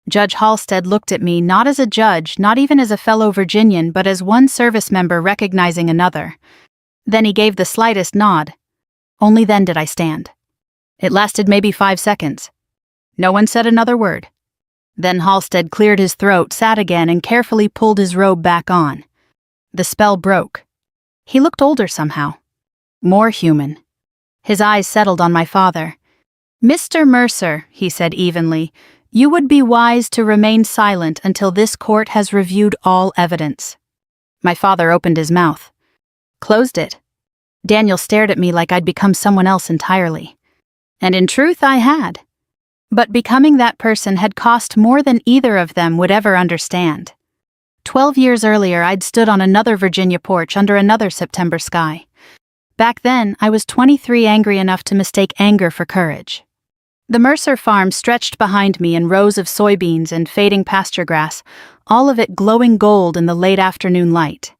Speaker 1: Judge Halstead looked at me not as a judge, not even as a fellow Virginian, but as one service member recognizing another. Then he gave the slightest nod. Only then did I stand. It lasted maybe 5 seconds. No one said another word. Then Halstead cleared his throat, sat again, and carefully pulled his robe back on. The spell broke. He looked older somehow. More human. His eyes settled on my father. "Mr. Mercer," he said evenly, "you would be wise to remain silent until this court has reviewed all evidence." My father opened his mouth. Closed it. Daniel stared at me like I'd become someone else entirely. And in truth, I had. But becoming that person had cost more than either of them would ever understand. 12 years earlier, I'd stood on another Virginia porch under another September sky. Back then, I was 23, angry enough to mistake anger for courage. The Mercer farm stretched behind me in rows of soybeans and fading pasture grass, all of it glowing gold in the late afternoon light.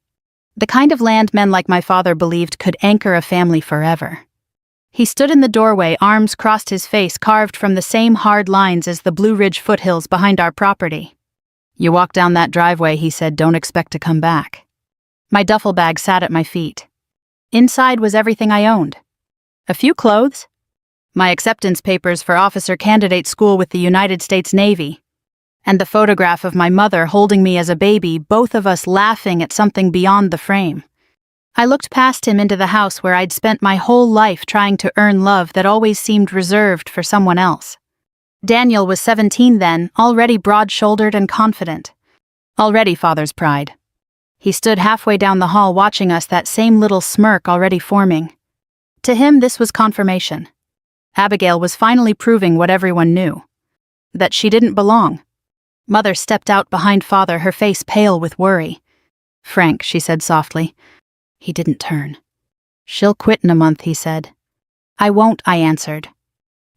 Speaker 1: The kind of land men like my father believed could anchor a family forever. He stood in the doorway, arms crossed, his face carved from the same hard lines as the Blue Ridge foothills behind our property. "You walk down that driveway," he said, "don't expect to come back." My duffel bag sat at my feet. Inside was everything I owned. A few clothes. My acceptance papers for officer candidate school with the United States Navy. And the photograph of my mother holding me as a baby, both of us laughing at something beyond the frame. I looked past him into the house where I'd spent my whole life trying to earn love that always seemed reserved for someone else. Daniel was 17 then, already broad-shouldered and confident. Already father's pride. He stood halfway down the hall watching us, that same little smirk already forming. To him, this was confirmation. Abigail was finally proving what everyone knew. That she didn't belong. Mother stepped out behind father, her face pale with worry. "Frank," she said softly. He didn't turn. "She'll quit in a month," he said. "I won't," I answered.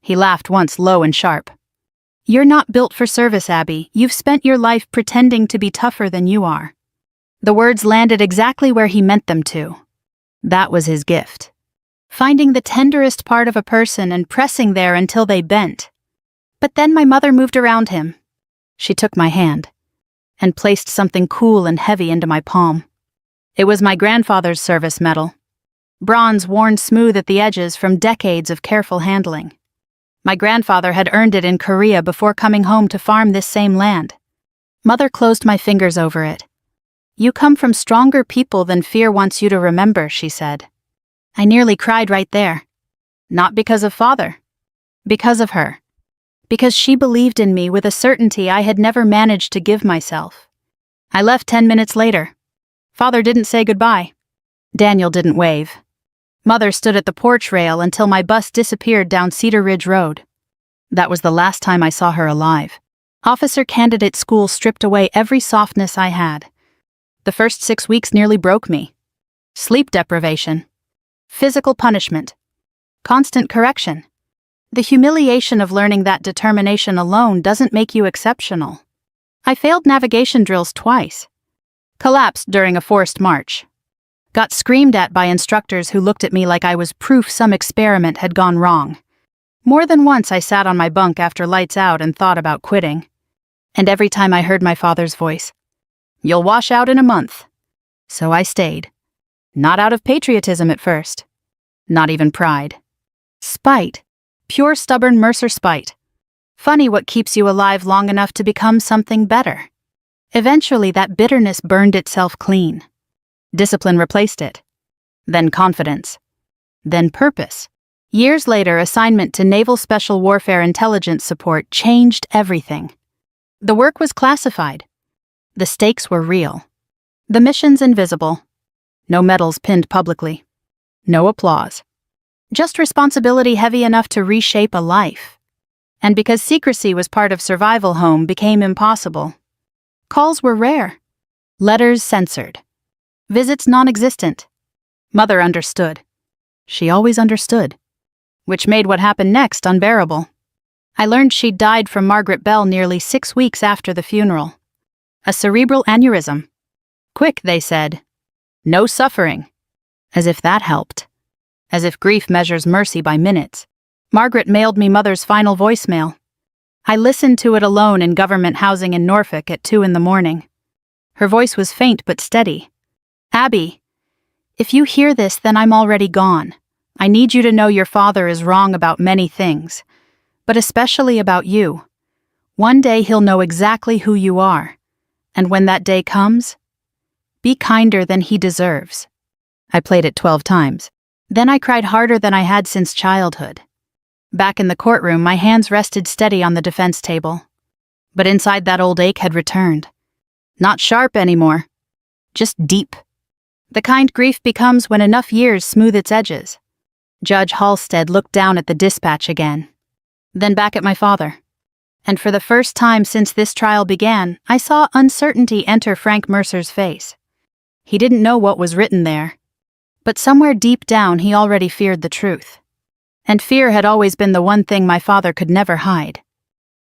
Speaker 1: He laughed once, low and sharp. "You're not built for service, Abby. You've spent your life pretending to be tougher than you are." The words landed exactly where he meant them to. That was his gift. Finding the tenderest part of a person and pressing there until they bent. But then my mother moved around him. She took my hand and placed something cool and heavy into my palm. It was my grandfather's service medal. Bronze worn smooth at the edges from decades of careful handling. My grandfather had earned it in Korea before coming home to farm this same land. Mother closed my fingers over it. "You come from stronger people than fear wants you to remember," she said. I nearly cried right there. Not because of father. Because of her. Because she believed in me with a certainty I had never managed to give myself. I left 10 minutes later. Father didn't say goodbye. Daniel didn't wave. Mother stood at the porch rail until my bus disappeared down Cedar Ridge Road. That was the last time I saw her alive. Officer candidate school stripped away every softness I had. The first 6 weeks nearly broke me. Sleep deprivation. Physical punishment. Constant correction. The humiliation of learning that determination alone doesn't make you exceptional. I failed navigation drills twice. Collapsed during a forced march. Got screamed at by instructors who looked at me like I was proof some experiment had gone wrong. More than once I sat on my bunk after lights out and thought about quitting. And every time I heard my father's voice, "You'll wash out in a month." So I stayed. Not out of patriotism at first. Not even pride. Spite. Pure stubborn Mercer spite. Funny what keeps you alive long enough to become something better. Eventually that bitterness burned itself clean. Discipline replaced it. Then confidence. Then purpose. Years later, assignment to Naval Special Warfare Intelligence Support changed everything. The work was classified. The stakes were real. The missions invisible. No medals pinned publicly. No applause. Just responsibility heavy enough to reshape a life. And because secrecy was part of survival, home became impossible. Calls were rare. Letters censored. Visits non-existent. Mother understood. She always understood. Which made what happened next unbearable. I learned she'd died from Margaret Bell nearly 6 weeks after the funeral. A cerebral aneurysm. Quick, they said. No suffering. As if that helped. As if grief measures mercy by minutes. Margaret mailed me Mother's final voicemail. I listened to it alone in government housing in Norfolk at 2 a.m. Her voice was faint but steady. Abby, if you hear this, then I'm already gone. I need you to know your father is wrong about many things, but especially about you. One day he'll know exactly who you are, and when that day comes, be kinder than he deserves. I played it 12 times. Then I cried harder than I had since childhood. Back in the courtroom, my hands rested steady on the defense table. But inside, that old ache had returned. Not sharp anymore, just deep. The kind grief becomes when enough years smooth its edges. Judge Halstead looked down at the dispatch again, then back at my father. And for the first time since this trial began, I saw uncertainty enter Frank Mercer's face. He didn't know what was written there, but somewhere deep down he already feared the truth. And fear had always been the one thing my father could never hide.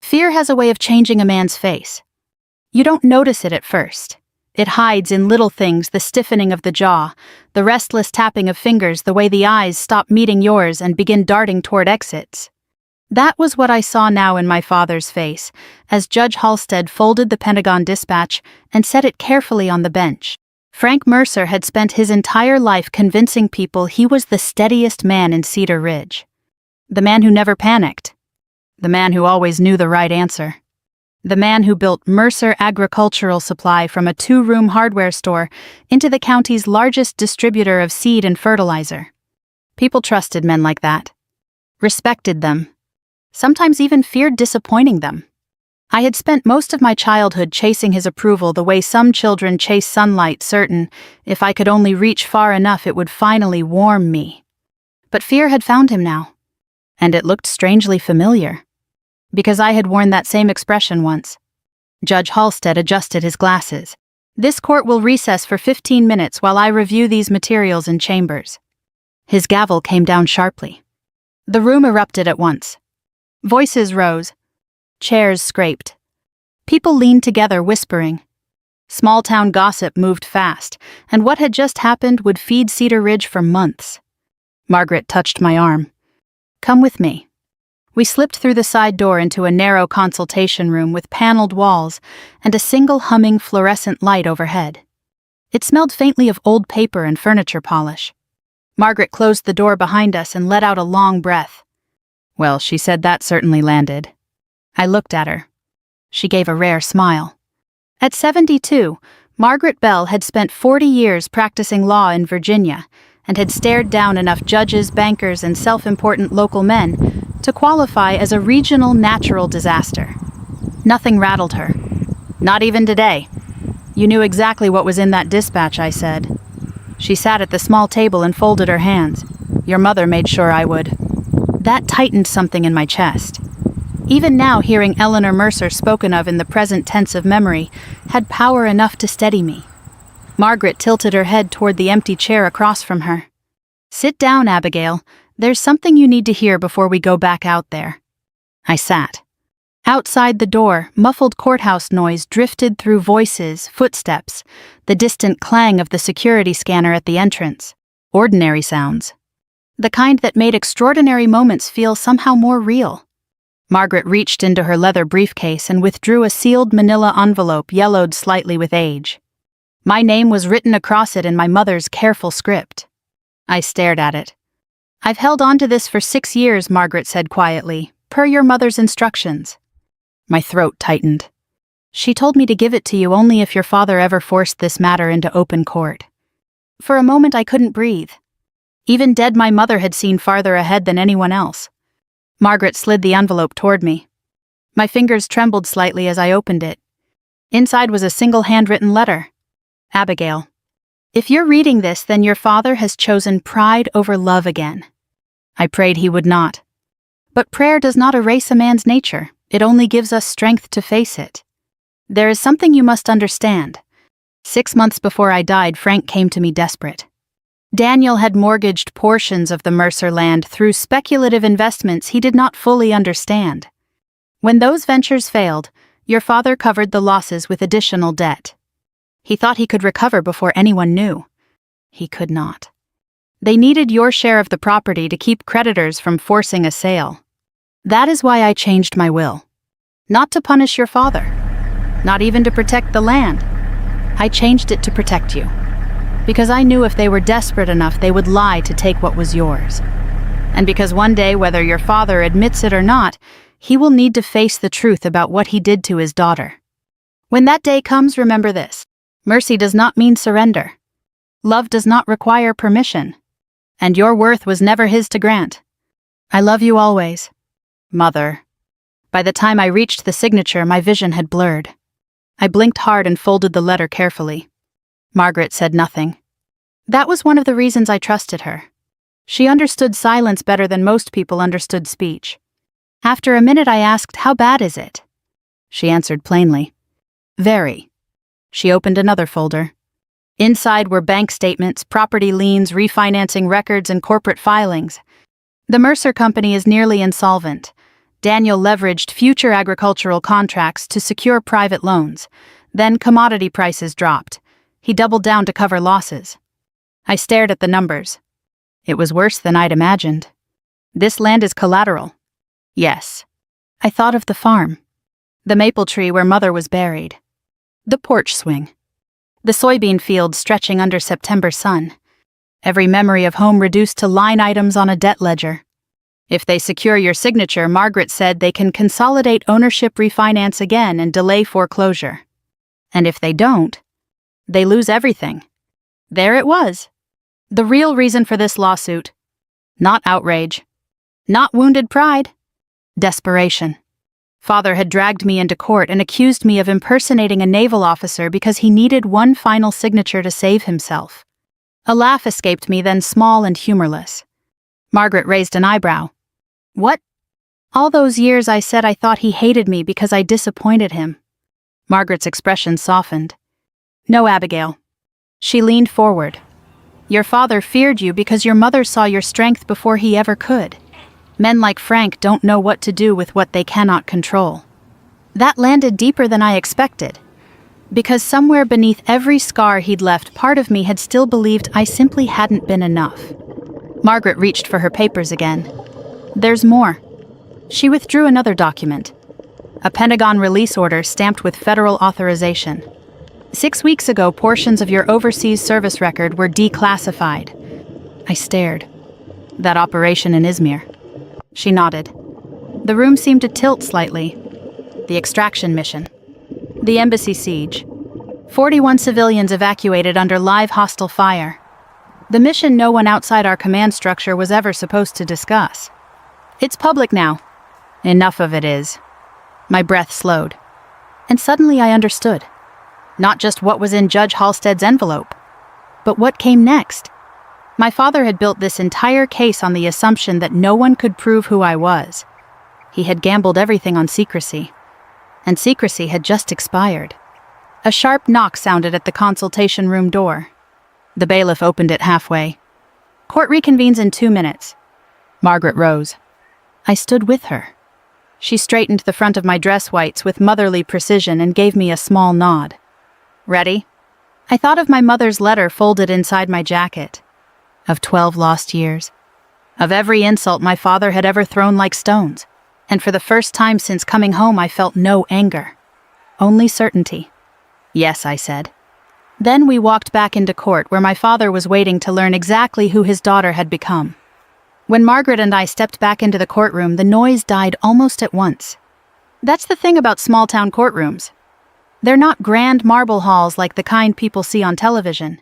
Speaker 1: Fear has a way of changing a man's face. You don't notice it at first. It hides in little things, the stiffening of the jaw, the restless tapping of fingers, the way the eyes stop meeting yours and begin darting toward exits. That was what I saw now in my father's face, as Judge Halstead folded the Pentagon dispatch and set it carefully on the bench. Frank Mercer had spent his entire life convincing people he was the steadiest man in Cedar Ridge. The man who never panicked. The man who always knew the right answer. The man who built Mercer Agricultural Supply from a 2-room hardware store into the county's largest distributor of seed and fertilizer. People trusted men like that. Respected them. Sometimes even feared disappointing them. I had spent most of my childhood chasing his approval the way some children chase sunlight, certain, if I could only reach far enough it would finally warm me. But fear had found him now. And it looked strangely familiar. Because I had worn that same expression once. Judge Halstead adjusted his glasses. This court will recess for 15 minutes while I review these materials in chambers. His gavel came down sharply. The room erupted at once. Voices rose. Chairs scraped. People leaned together, whispering. Small-town gossip moved fast, and what had just happened would feed Cedar Ridge for months. Margaret touched my arm. Come with me. We slipped through the side door into a narrow consultation room with paneled walls and a single humming fluorescent light overhead. It smelled faintly of old paper and furniture polish. Margaret closed the door behind us and let out a long breath. Well, she said that certainly landed. I looked at her. She gave a rare smile. At 72, Margaret Bell had spent 40 years practicing law in Virginia and had stared down enough judges, bankers, and self-important local men to qualify as a regional natural disaster. Nothing rattled her. Not even today. You knew exactly what was in that dispatch, I said. She sat at the small table and folded her hands. Your mother made sure I would. That tightened something in my chest. Even now, hearing Eleanor Mercer spoken of in the present tense of memory had power enough to steady me. Margaret tilted her head toward the empty chair across from her. Sit down, Abigail. There's something you need to hear before we go back out there. I sat. Outside the door, muffled courthouse noise drifted through voices, footsteps, the distant clang of the security scanner at the entrance. Ordinary sounds. The kind that made extraordinary moments feel somehow more real. Margaret reached into her leather briefcase and withdrew a sealed manila envelope yellowed slightly with age. My name was written across it in my mother's careful script. I stared at it. I've held on to this for 6 years, Margaret said quietly, per your mother's instructions. My throat tightened. She told me to give it to you only if your father ever forced this matter into open court. For a moment I couldn't breathe. Even dead, my mother had seen farther ahead than anyone else. Margaret slid the envelope toward me. My fingers trembled slightly as I opened it. Inside was a single handwritten letter. Abigail, if you're reading this, then your father has chosen pride over love again. I prayed he would not. But prayer does not erase a man's nature. It only gives us strength to face it. There is something you must understand. 6 months before I died, Frank came to me desperate. Daniel had mortgaged portions of the Mercer land through speculative investments he did not fully understand. When those ventures failed, your father covered the losses with additional debt. He thought he could recover before anyone knew. He could not. They needed your share of the property to keep creditors from forcing a sale. That is why I changed my will. Not to punish your father. Not even to protect the land. I changed it to protect you. Because I knew if they were desperate enough, they would lie to take what was yours. And because one day, whether your father admits it or not, he will need to face the truth about what he did to his daughter. When that day comes, remember this. Mercy does not mean surrender. Love does not require permission. And your worth was never his to grant. I love you always. Mother. By the time I reached the signature, my vision had blurred. I blinked hard and folded the letter carefully. Margaret said nothing. That was one of the reasons I trusted her. She understood silence better than most people understood speech. After a minute I asked, "How bad is it?" She answered plainly. "Very." She opened another folder. Inside were bank statements, property liens, refinancing records, and corporate filings. The Mercer Company is nearly insolvent. Daniel leveraged future agricultural contracts to secure private loans. Then commodity prices dropped. He doubled down to cover losses. I stared at the numbers. It was worse than I'd imagined. This land is collateral. Yes. I thought of the farm. The maple tree where Mother was buried. The porch swing. The soybean field stretching under September sun. Every memory of home reduced to line items on a debt ledger. If they secure your signature, Margaret said, they can consolidate ownership, refinance again, and delay foreclosure. And if they don't, they lose everything. There it was. The real reason for this lawsuit. Not outrage. Not wounded pride. Desperation. Father had dragged me into court and accused me of impersonating a naval officer because he needed one final signature to save himself. A laugh escaped me, then small and humorless. Margaret raised an eyebrow. What? All those years I said I thought he hated me because I disappointed him. Margaret's expression softened. No, Abigail. She leaned forward. Your father feared you because your mother saw your strength before he ever could. Men like Frank don't know what to do with what they cannot control. That landed deeper than I expected. Because somewhere beneath every scar he'd left, part of me had still believed I simply hadn't been enough. Margaret reached for her papers again. There's more. She withdrew another document. A Pentagon release order stamped with federal authorization. 6 weeks ago, portions of your overseas service record were declassified. I stared. That operation in Izmir. She nodded. The room seemed to tilt slightly. The extraction mission. The embassy siege. 41 civilians evacuated under live hostile fire. The mission no one outside our command structure was ever supposed to discuss. It's public now. Enough of it is. My breath slowed. And suddenly I understood. Not just what was in Judge Halstead's envelope, but what came next. My father had built this entire case on the assumption that no one could prove who I was. He had gambled everything on secrecy. And secrecy had just expired. A sharp knock sounded at the consultation room door. The bailiff opened it halfway. Court reconvenes in 2 minutes. Margaret rose. I stood with her. She straightened the front of my dress whites with motherly precision and gave me a small nod. Ready? I thought of my mother's letter folded inside my jacket. Of 12 lost years. Of every insult my father had ever thrown like stones. And for the first time since coming home, I felt no anger. Only certainty. Yes, I said. Then we walked back into court where my father was waiting to learn exactly who his daughter had become. When Margaret and I stepped back into the courtroom, the noise died almost at once. That's the thing about small-town courtrooms. They're not grand marble halls like the kind people see on television.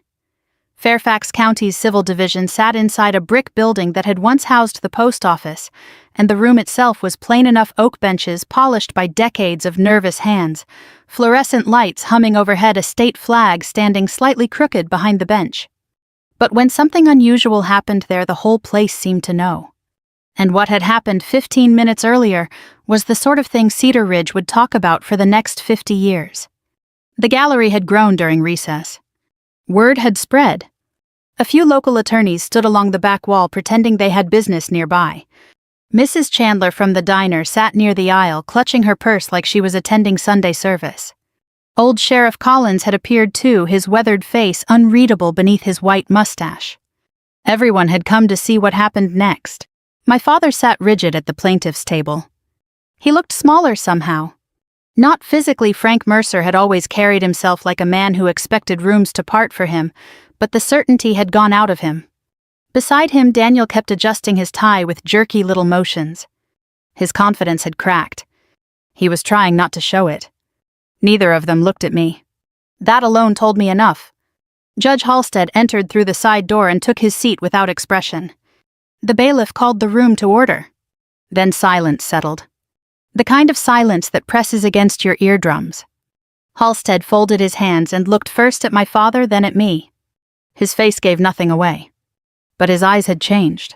Speaker 1: Fairfax County's Civil Division sat inside a brick building that had once housed the post office, and the room itself was plain enough oak benches polished by decades of nervous hands, fluorescent lights humming overhead, a state flag standing slightly crooked behind the bench. But when something unusual happened there, the whole place seemed to know. And what had happened 15 minutes earlier was the sort of thing Cedar Ridge would talk about for the next 50 years. The gallery had grown during recess. Word had spread. A few local attorneys stood along the back wall pretending they had business nearby. Mrs. Chandler from the diner sat near the aisle, clutching her purse like she was attending Sunday service. Old Sheriff Collins had appeared too, his weathered face unreadable beneath his white mustache. Everyone had come to see what happened next. My father sat rigid at the plaintiff's table. He looked smaller somehow. Not physically, Frank Mercer had always carried himself like a man who expected rooms to part for him, but the certainty had gone out of him. Beside him, Daniel kept adjusting his tie with jerky little motions. His confidence had cracked. He was trying not to show it. Neither of them looked at me. That alone told me enough. Judge Halstead entered through the side door and took his seat without expression. The bailiff called the room to order. Then silence settled. The kind of silence that presses against your eardrums. Halstead folded his hands and looked first at my father, then at me. His face gave nothing away. But his eyes had changed.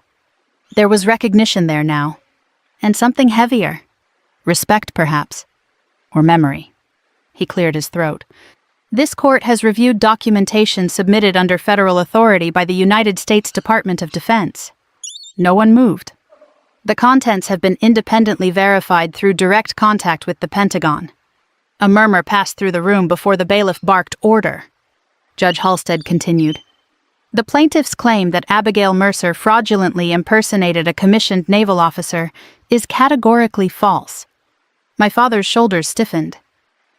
Speaker 1: There was recognition there now. And something heavier. Respect, perhaps. Or memory. He cleared his throat. This court has reviewed documentation submitted under federal authority by the United States Department of Defense. No one moved. The contents have been independently verified through direct contact with the Pentagon. A murmur passed through the room before the bailiff barked, "Order." Judge Halstead continued. The plaintiff's claim that Abigail Mercer fraudulently impersonated a commissioned naval officer is categorically false. My father's shoulders stiffened.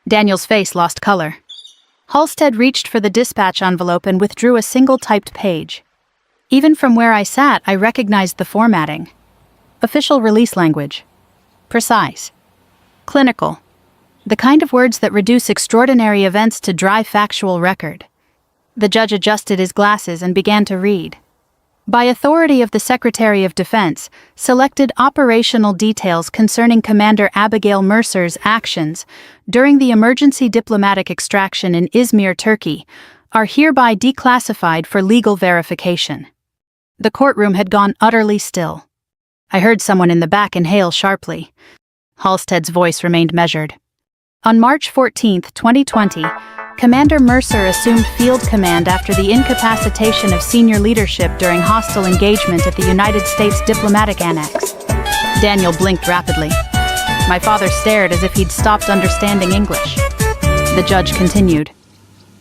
Speaker 1: Daniel's face lost color. Halstead reached for the dispatch envelope and withdrew a single typed page. Even from where I sat, I recognized the formatting. Official release language. Precise. Clinical. The kind of words that reduce extraordinary events to dry factual record. The judge adjusted his glasses and began to read. By authority of the Secretary of Defense, selected operational details concerning Commander Abigail Mercer's actions during the emergency diplomatic extraction in Izmir, Turkey, are hereby declassified for legal verification. The courtroom had gone utterly still. I heard someone in the back inhale sharply. Halstead's voice remained measured. On March 14, 2020, Commander Mercer assumed field command after the incapacitation of senior leadership during hostile engagement at the United States Diplomatic Annex. Daniel blinked rapidly. My father stared as if he'd stopped understanding English. The judge continued.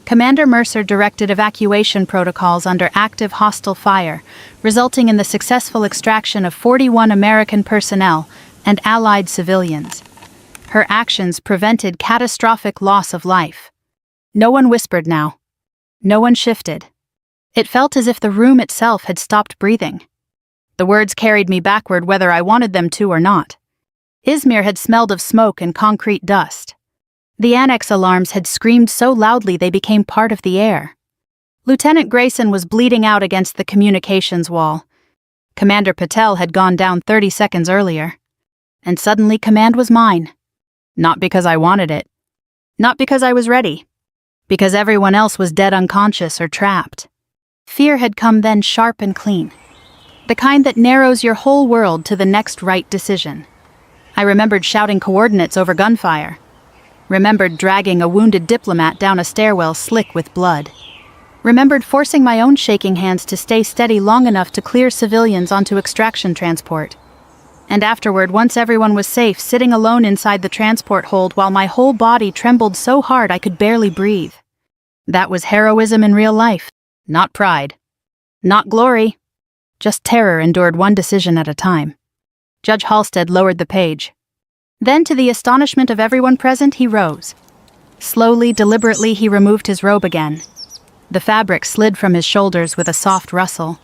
Speaker 1: Commander Mercer directed evacuation protocols under active hostile fire, resulting in the successful extraction of 41 American personnel and Allied civilians. Her actions prevented catastrophic loss of life. No one whispered now. No one shifted. It felt as if the room itself had stopped breathing. The words carried me backward whether I wanted them to or not. Izmir had smelled of smoke and concrete dust. The annex alarms had screamed so loudly they became part of the air. Lieutenant Grayson was bleeding out against the communications wall. Commander Patel had gone down 30 seconds earlier. And suddenly command was mine. Not because I wanted it. Not because I was ready. Because everyone else was dead unconscious or trapped. Fear had come then, sharp and clean. The kind that narrows your whole world to the next right decision. I remembered shouting coordinates over gunfire. Remembered dragging a wounded diplomat down a stairwell slick with blood. Remembered forcing my own shaking hands to stay steady long enough to clear civilians onto extraction transport. And afterward, once everyone was safe, sitting alone inside the transport hold while my whole body trembled so hard I could barely breathe. That was heroism in real life, not pride. Not glory. Just terror endured one decision at a time. Judge Halstead lowered the page. Then, to the astonishment of everyone present, he rose. Slowly, deliberately, he removed his robe again. The fabric slid from his shoulders with a soft rustle.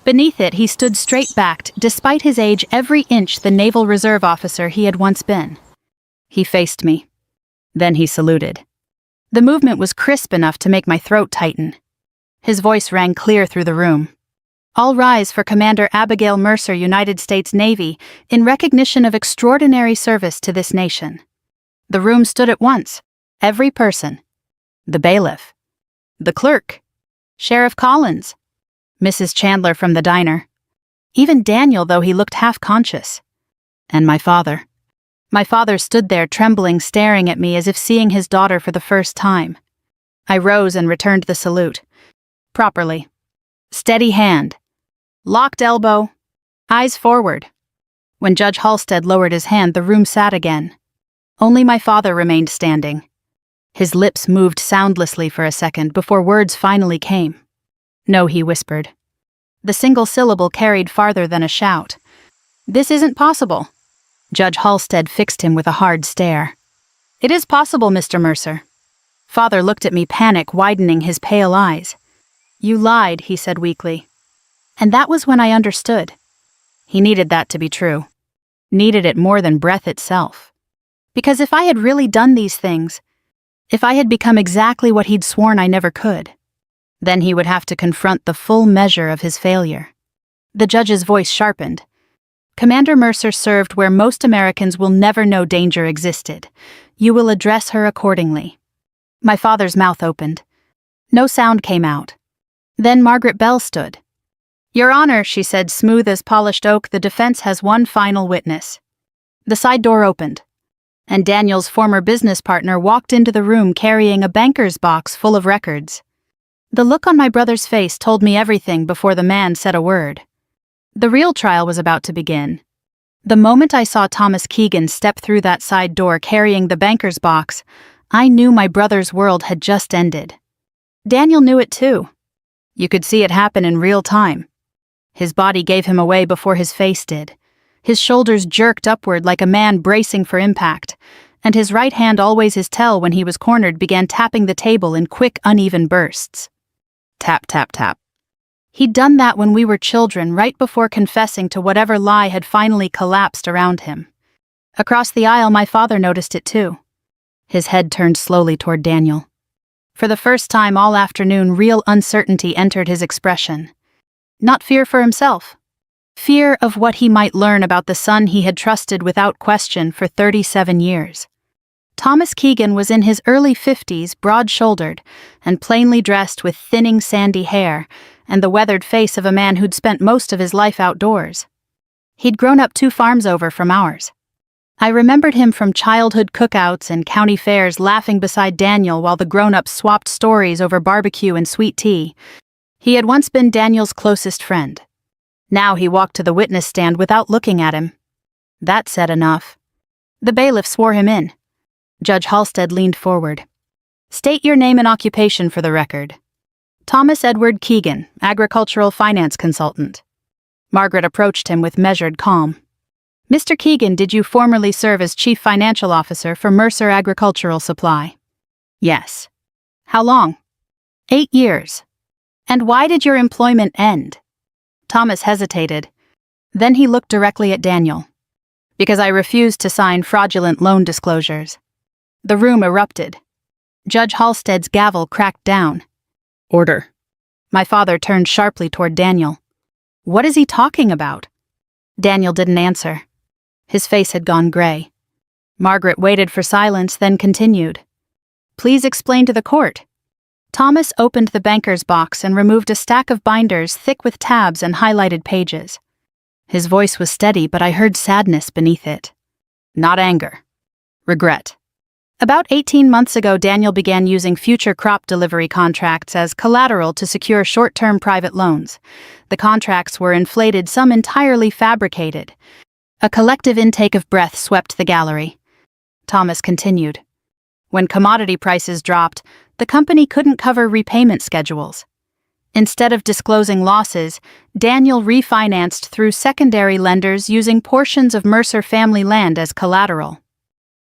Speaker 1: Beneath it, he stood straight-backed, despite his age every inch the Naval Reserve officer he had once been. He faced me. Then he saluted. The movement was crisp enough to make my throat tighten. His voice rang clear through the room. All rise for Commander Abigail Mercer, United States Navy, in recognition of extraordinary service to this nation. The room stood at once. Every person. The bailiff. The clerk. Sheriff Collins. Mrs. Chandler from the diner. Even Daniel, though he looked half-conscious. And my father. My father stood there trembling, staring at me as if seeing his daughter for the first time. I rose and returned the salute. Properly. Steady hand. Locked elbow. Eyes forward. When Judge Halstead lowered his hand, the room sat again. Only my father remained standing. His lips moved soundlessly for a second before words finally came. No, he whispered. The single syllable carried farther than a shout. This isn't possible. Judge Halstead fixed him with a hard stare. It is possible, Mr. Mercer. Father looked at me, panic widening his pale eyes. You lied, he said weakly. And that was when I understood. He needed that to be true. Needed it more than breath itself. Because if I had really done these things, if I had become exactly what he'd sworn I never could, then he would have to confront the full measure of his failure. The judge's voice sharpened. Commander Mercer served where most Americans will never know danger existed. You will address her accordingly. My father's mouth opened. No sound came out. Then Margaret Bell stood. Your Honor, she said, smooth as polished oak, the defense has one final witness. The side door opened, and Daniel's former business partner walked into the room carrying a banker's box full of records. The look on my brother's face told me everything before the man said a word. The real trial was about to begin. The moment I saw Thomas Keegan step through that side door carrying the banker's box, I knew my brother's world had just ended. Daniel knew it too. You could see it happen in real time. His body gave him away before his face did. His shoulders jerked upward like a man bracing for impact, and his right hand, always his tell when he was cornered, began tapping the table in quick, uneven bursts. Tap, tap, tap. He'd done that when we were children, right before confessing to whatever lie had finally collapsed around him. Across the aisle, my father noticed it too. His head turned slowly toward Daniel. For the first time all afternoon, real uncertainty entered his expression. Not fear for himself. Fear of what he might learn about the son he had trusted without question for 37 years. Thomas Keegan was in his early 50s, broad-shouldered, and plainly dressed with thinning sandy hair and the weathered face of a man who'd spent most of his life outdoors. He'd grown up 2 farms over from ours. I remembered him from childhood cookouts and county fairs, laughing beside Daniel while the grown-ups swapped stories over barbecue and sweet tea. He had once been Daniel's closest friend. Now he walked to the witness stand without looking at him. That said enough. The bailiff swore him in. Judge Halstead leaned forward. State your name and occupation for the record. Thomas Edward Keegan, agricultural finance consultant. Margaret approached him with measured calm. Mr. Keegan, did you formerly serve as chief financial officer for Mercer Agricultural Supply? Yes. How long? 8 years. And why did your employment end? Thomas hesitated. Then he looked directly at Daniel. Because I refused to sign fraudulent loan disclosures. The room erupted. Judge Halstead's gavel cracked down. Order. My father turned sharply toward Daniel. What is he talking about? Daniel didn't answer. His face had gone gray. Margaret waited for silence, then continued. Please explain to the court. Thomas opened the banker's box and removed a stack of binders thick with tabs and highlighted pages. His voice was steady, but I heard sadness beneath it. Not anger. Regret. About 18 months ago, Daniel began using future crop delivery contracts as collateral to secure short-term private loans. The contracts were inflated, some entirely fabricated. A collective intake of breath swept the gallery. Thomas continued. When commodity prices dropped, the company couldn't cover repayment schedules. Instead of disclosing losses, Daniel refinanced through secondary lenders using portions of Mercer family land as collateral.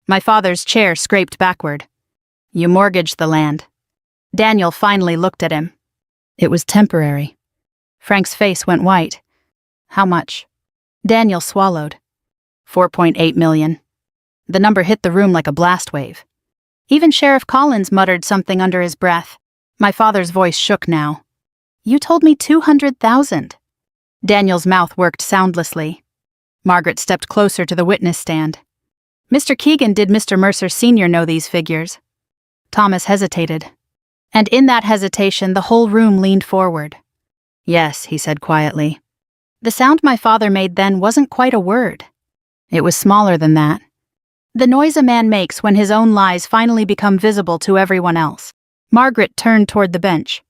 Speaker 1: My father's chair scraped backward. You mortgaged the land. Daniel finally looked at him. It was temporary. Frank's face went white. How much? Daniel swallowed. 4.8 million. The number hit the room like a blast wave. Even Sheriff Collins muttered something under his breath. My father's voice shook now. You told me 200,000. Daniel's mouth worked soundlessly. Margaret stepped closer to the witness stand. Mr. Keegan, did Mr. Mercer Sr. know these figures? Thomas hesitated. And in that hesitation, the whole room leaned forward. Yes, he said quietly. The sound my father made then wasn't quite a word. It was smaller than that. The noise a man makes when his own lies finally become visible to everyone else. Margaret turned toward the bench.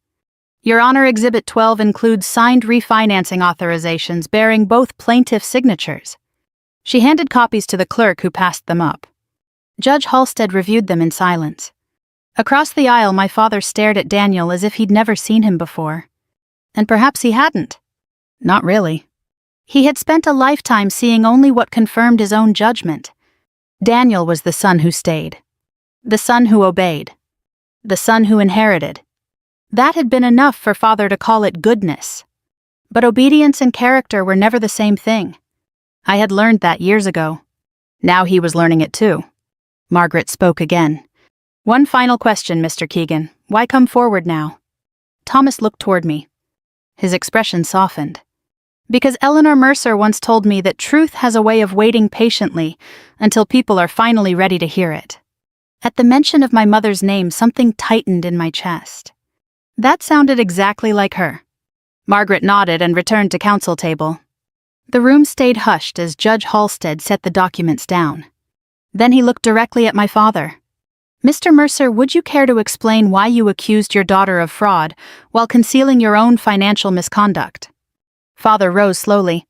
Speaker 1: Your Honor, Exhibit 12 includes signed refinancing authorizations bearing both plaintiffs' signatures. She handed copies to the clerk, who passed them up. Judge Halstead reviewed them in silence. Across the aisle, my father stared at Daniel as if he'd never seen him before. And perhaps he hadn't. Not really. He had spent a lifetime seeing only what confirmed his own judgment. Daniel was the son who stayed. The son who obeyed. The son who inherited. That had been enough for father to call it goodness. But obedience and character were never the same thing. I had learned that years ago. Now he was learning it too. Margaret spoke again. One final question, Mr. Keegan. Why come forward now? Thomas looked toward me. His expression softened. Because Eleanor Mercer once told me that truth has a way of waiting patiently until people are finally ready to hear it. At the mention of my mother's name, something tightened in my chest. That sounded exactly like her. Margaret nodded and returned to counsel table. The room stayed hushed as Judge Halstead set the documents down. Then he looked directly at my father. Mr. Mercer, would you care to explain why you accused your daughter of fraud while concealing your own financial misconduct? Father rose slowly.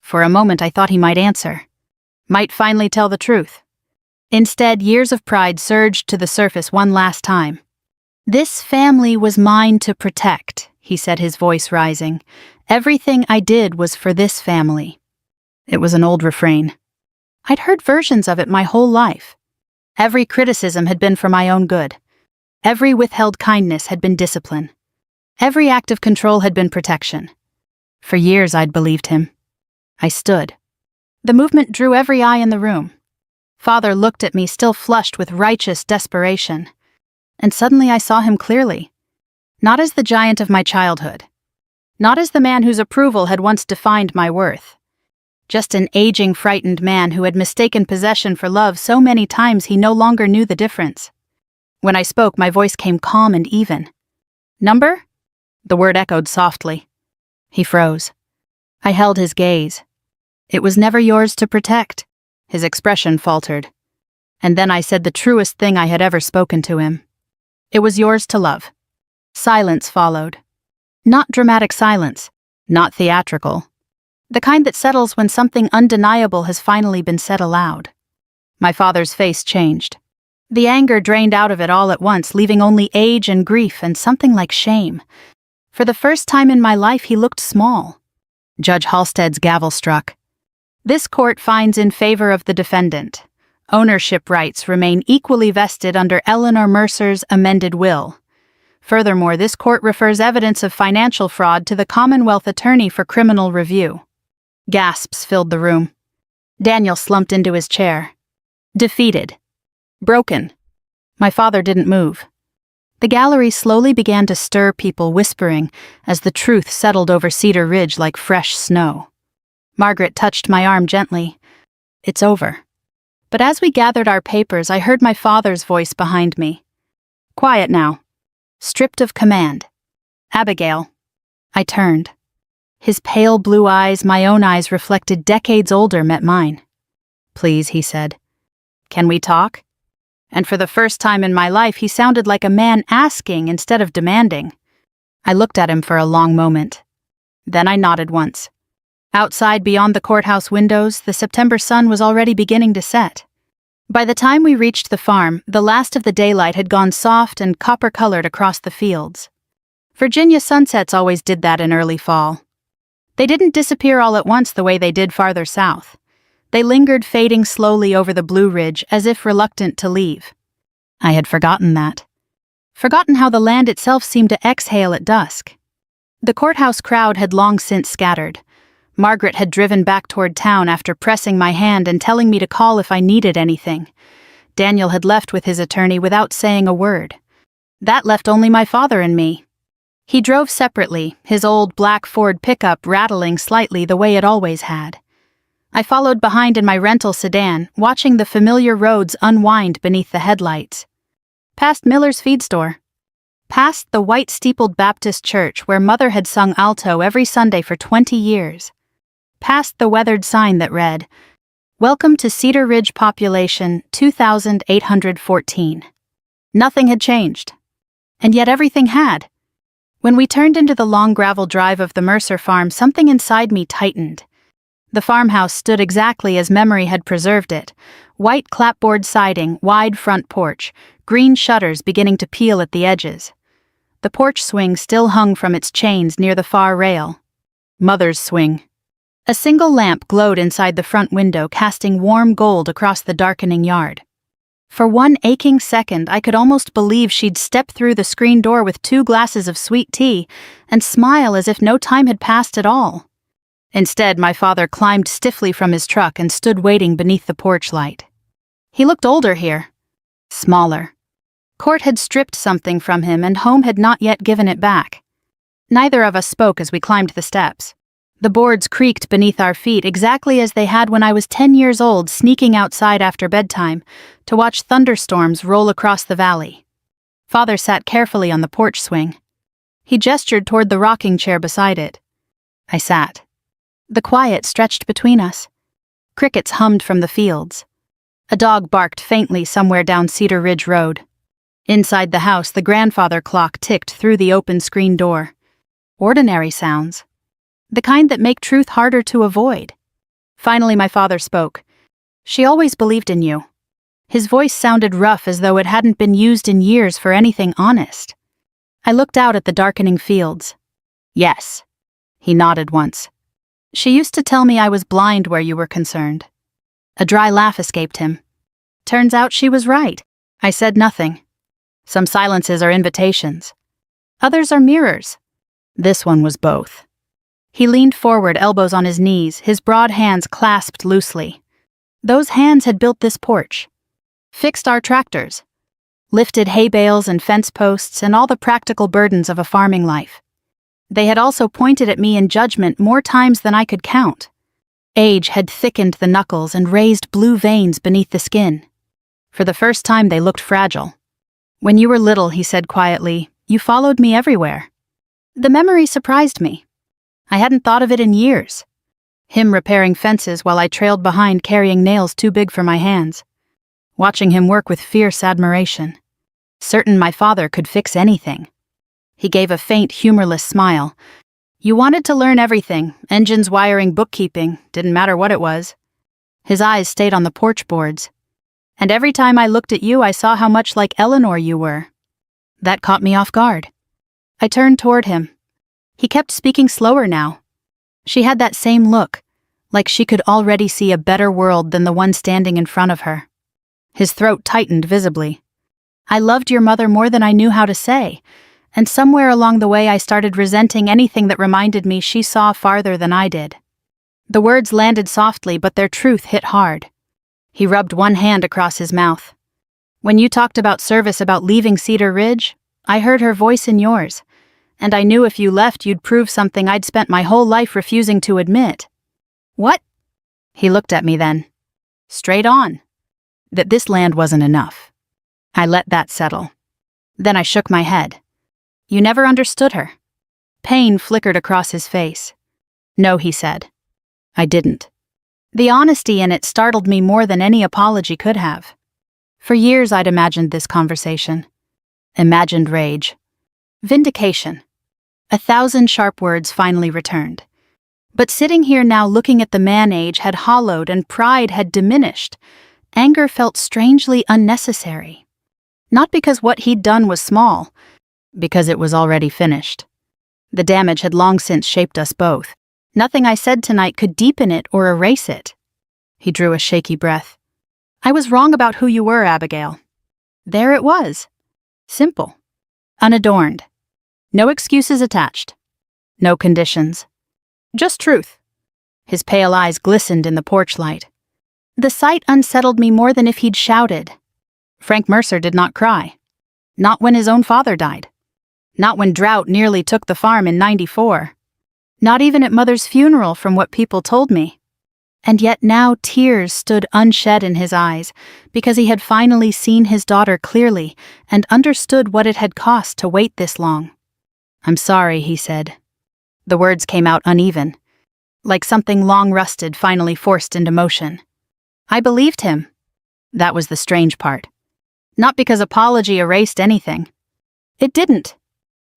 Speaker 1: For a moment I thought he might answer. Might finally tell the truth. Instead, years of pride surged to the surface one last time. This family was mine to protect, he said, his voice rising. Everything I did was for this family. It was an old refrain. I'd heard versions of it my whole life. Every criticism had been for my own good. Every withheld kindness had been discipline. Every act of control had been protection. For years I'd believed him. I stood. The movement drew every eye in the room. Father looked at me, still flushed with righteous desperation. And suddenly I saw him clearly. Not as the giant of my childhood. Not as the man whose approval had once defined my worth. Just an aging, frightened man who had mistaken possession for love so many times he no longer knew the difference. When I spoke, my voice came calm and even. Number? The word echoed softly. He froze. I held his gaze. It was never yours to protect. His expression faltered. And then I said the truest thing I had ever spoken to him. It was yours to love. Silence followed. Not dramatic silence. Not theatrical. The kind that settles when something undeniable has finally been said aloud. My father's face changed. The anger drained out of it all at once, leaving only age and grief and something like shame. For the first time in my life, he looked small. Judge Halstead's gavel struck. This court finds in favor of the defendant. Ownership rights remain equally vested under Eleanor Mercer's amended will. Furthermore, this court refers evidence of financial fraud to the Commonwealth Attorney for criminal review. Gasps filled the room. Daniel slumped into his chair. Defeated. Broken. My father didn't move. The gallery slowly began to stir, people whispering, as the truth settled over Cedar Ridge like fresh snow. Margaret touched my arm gently. It's over. But as we gathered our papers, I heard my father's voice behind me. Quiet now. Stripped of command. Abigail. I turned. His pale blue eyes, my own eyes reflected decades older, met mine. Please, he said. Can we talk? And for the first time in my life, he sounded like a man asking instead of demanding. I looked at him for a long moment. Then I nodded once. Outside, beyond the courthouse windows, the September sun was already beginning to set. By the time we reached the farm, the last of the daylight had gone soft and copper-colored across the fields. Virginia sunsets always did that in early fall. They didn't disappear all at once the way they did farther south. They lingered, fading slowly over the Blue Ridge, as if reluctant to leave. I had forgotten that. Forgotten how the land itself seemed to exhale at dusk. The courthouse crowd had long since scattered. Margaret had driven back toward town after pressing my hand and telling me to call if I needed anything. Daniel had left with his attorney without saying a word. That left only my father and me. He drove separately, his old black Ford pickup rattling slightly the way it always had. I followed behind in my rental sedan, watching the familiar roads unwind beneath the headlights. Past Miller's feed store. Past the white-steepled Baptist church where Mother had sung alto every Sunday for 20 years. Past the weathered sign that read, "Welcome to Cedar Ridge Population 2814. Nothing had changed. And yet everything had. When we turned into the long gravel drive of the Mercer farm, something inside me tightened. The farmhouse stood exactly as memory had preserved it. White clapboard siding, wide front porch, green shutters beginning to peel at the edges. The porch swing still hung from its chains near the far rail. Mother's swing. A single lamp glowed inside the front window, casting warm gold across the darkening yard. For one aching second, I could almost believe she'd step through the screen door with 2 glasses of sweet tea and smile as if no time had passed at all. Instead, my father climbed stiffly from his truck and stood waiting beneath the porch light. He looked older here. Smaller. Court had stripped something from him and home had not yet given it back. Neither of us spoke as we climbed the steps. The boards creaked beneath our feet exactly as they had when I was 10 years old, sneaking outside after bedtime to watch thunderstorms roll across the valley. Father sat carefully on the porch swing. He gestured toward the rocking chair beside it. I sat. The quiet stretched between us. Crickets hummed from the fields. A dog barked faintly somewhere down Cedar Ridge Road. Inside the house, the grandfather clock ticked through the open screen door. Ordinary sounds. The kind that make truth harder to avoid. Finally, my father spoke. "She always believed in you." His voice sounded rough, as though it hadn't been used in years for anything honest. I looked out at the darkening fields. "Yes." He nodded once. "She used to tell me I was blind where you were concerned." A dry laugh escaped him. "Turns out she was right." I said nothing. Some silences are invitations. Others are mirrors. This one was both. He leaned forward, elbows on his knees, his broad hands clasped loosely. Those hands had built this porch, fixed our tractors, lifted hay bales and fence posts and all the practical burdens of a farming life. They had also pointed at me in judgment more times than I could count. Age had thickened the knuckles and raised blue veins beneath the skin. For the first time they looked fragile. "When you were little," he said quietly, "you followed me everywhere." The memory surprised me. I hadn't thought of it in years. Him repairing fences while I trailed behind carrying nails too big for my hands. Watching him work with fierce admiration. Certain my father could fix anything. He gave a faint, humorless smile. "You wanted to learn everything, engines, wiring, bookkeeping, didn't matter what it was." His eyes stayed on the porch boards. "And every time I looked at you, I saw how much like Eleanor you were." That caught me off guard. I turned toward him. He kept speaking slower now. She had that same look, like she could already see a better world than the one standing in front of her. His throat tightened visibly. "I loved your mother more than I knew how to say, and somewhere along the way I started resenting anything that reminded me she saw farther than I did." The words landed softly, but their truth hit hard. He rubbed one hand across his mouth. "When you talked about service, about leaving Cedar Ridge, I heard her voice in yours, and I knew if you left you'd prove something I'd spent my whole life refusing to admit." "What?" He looked at me then. Straight on. That this land wasn't enough. I let that settle. Then I shook my head. "You never understood her." Pain flickered across his face. "No," he said. "I didn't." The honesty in it startled me more than any apology could have. For years I'd imagined this conversation. Imagined rage. Vindication. 1,000 sharp words finally returned. But sitting here now looking at the man age had hollowed and pride had diminished. Anger felt strangely unnecessary. Not because what he'd done was small, because it was already finished. The damage had long since shaped us both. Nothing I said tonight could deepen it or erase it. He drew a shaky breath. "I was wrong about who you were, Abigail." There it was. Simple. Unadorned. No excuses attached. No conditions. Just truth. His pale eyes glistened in the porch light. The sight unsettled me more than if he'd shouted. Frank Mercer did not cry. Not when his own father died. Not when drought nearly took the farm in '94. Not even at Mother's funeral, from what people told me. And yet now tears stood unshed in his eyes, because he had finally seen his daughter clearly and understood what it had cost to wait this long. "I'm sorry," he said. The words came out uneven, like something long rusted finally forced into motion. I believed him. That was the strange part. Not because apology erased anything. It didn't.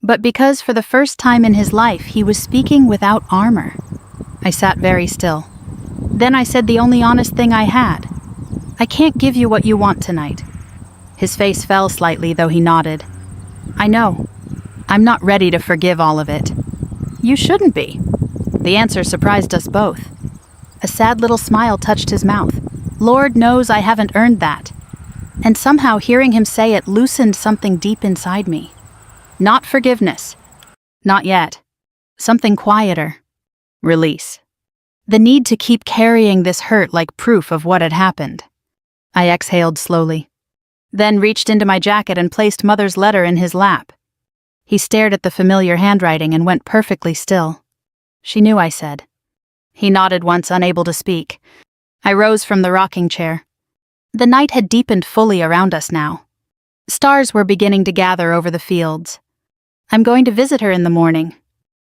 Speaker 1: But because for the first time in his life he was speaking without armor. I sat very still. Then I said the only honest thing I had. "I can't give you what you want tonight." His face fell slightly, though he nodded. "I know. I'm not ready to forgive all of it." "You shouldn't be." The answer surprised us both. A sad little smile touched his mouth. Lord knows I haven't earned that. And somehow hearing him say it loosened something deep inside me. Not forgiveness. Not yet. Something quieter. Release. The need to keep carrying this hurt like proof of what had happened. I exhaled slowly, then reached into my jacket and placed Mother's letter in his lap. He stared at the familiar handwriting and went perfectly still. "She knew," I said. He nodded once, unable to speak. I rose from the rocking chair. The night had deepened fully around us now. Stars were beginning to gather over the fields. "I'm going to visit her in the morning."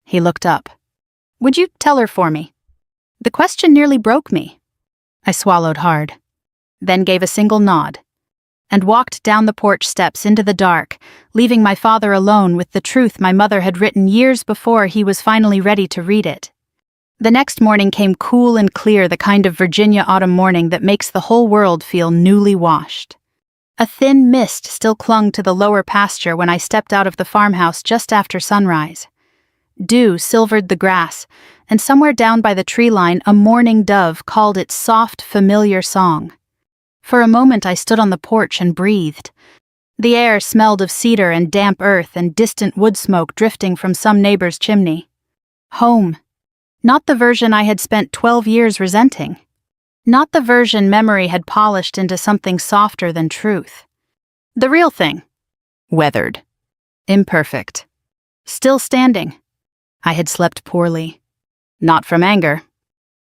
Speaker 1: He looked up. "Would you tell her for me?" The question nearly broke me. I swallowed hard, then gave a single nod, and walked down the porch steps into the dark, leaving my father alone with the truth my mother had written years before he was finally ready to read it. The next morning came cool and clear, the kind of Virginia autumn morning that makes the whole world feel newly washed. A thin mist still clung to the lower pasture when I stepped out of the farmhouse just after sunrise. Dew silvered the grass, and somewhere down by the tree line a mourning dove called its soft, familiar song. For a moment I stood on the porch and breathed. The air smelled of cedar and damp earth and distant wood smoke drifting from some neighbor's chimney. Home. Not the version I had spent 12 years resenting. Not the version memory had polished into something softer than truth. The real thing. Weathered. Imperfect. Still standing. I had slept poorly. Not from anger.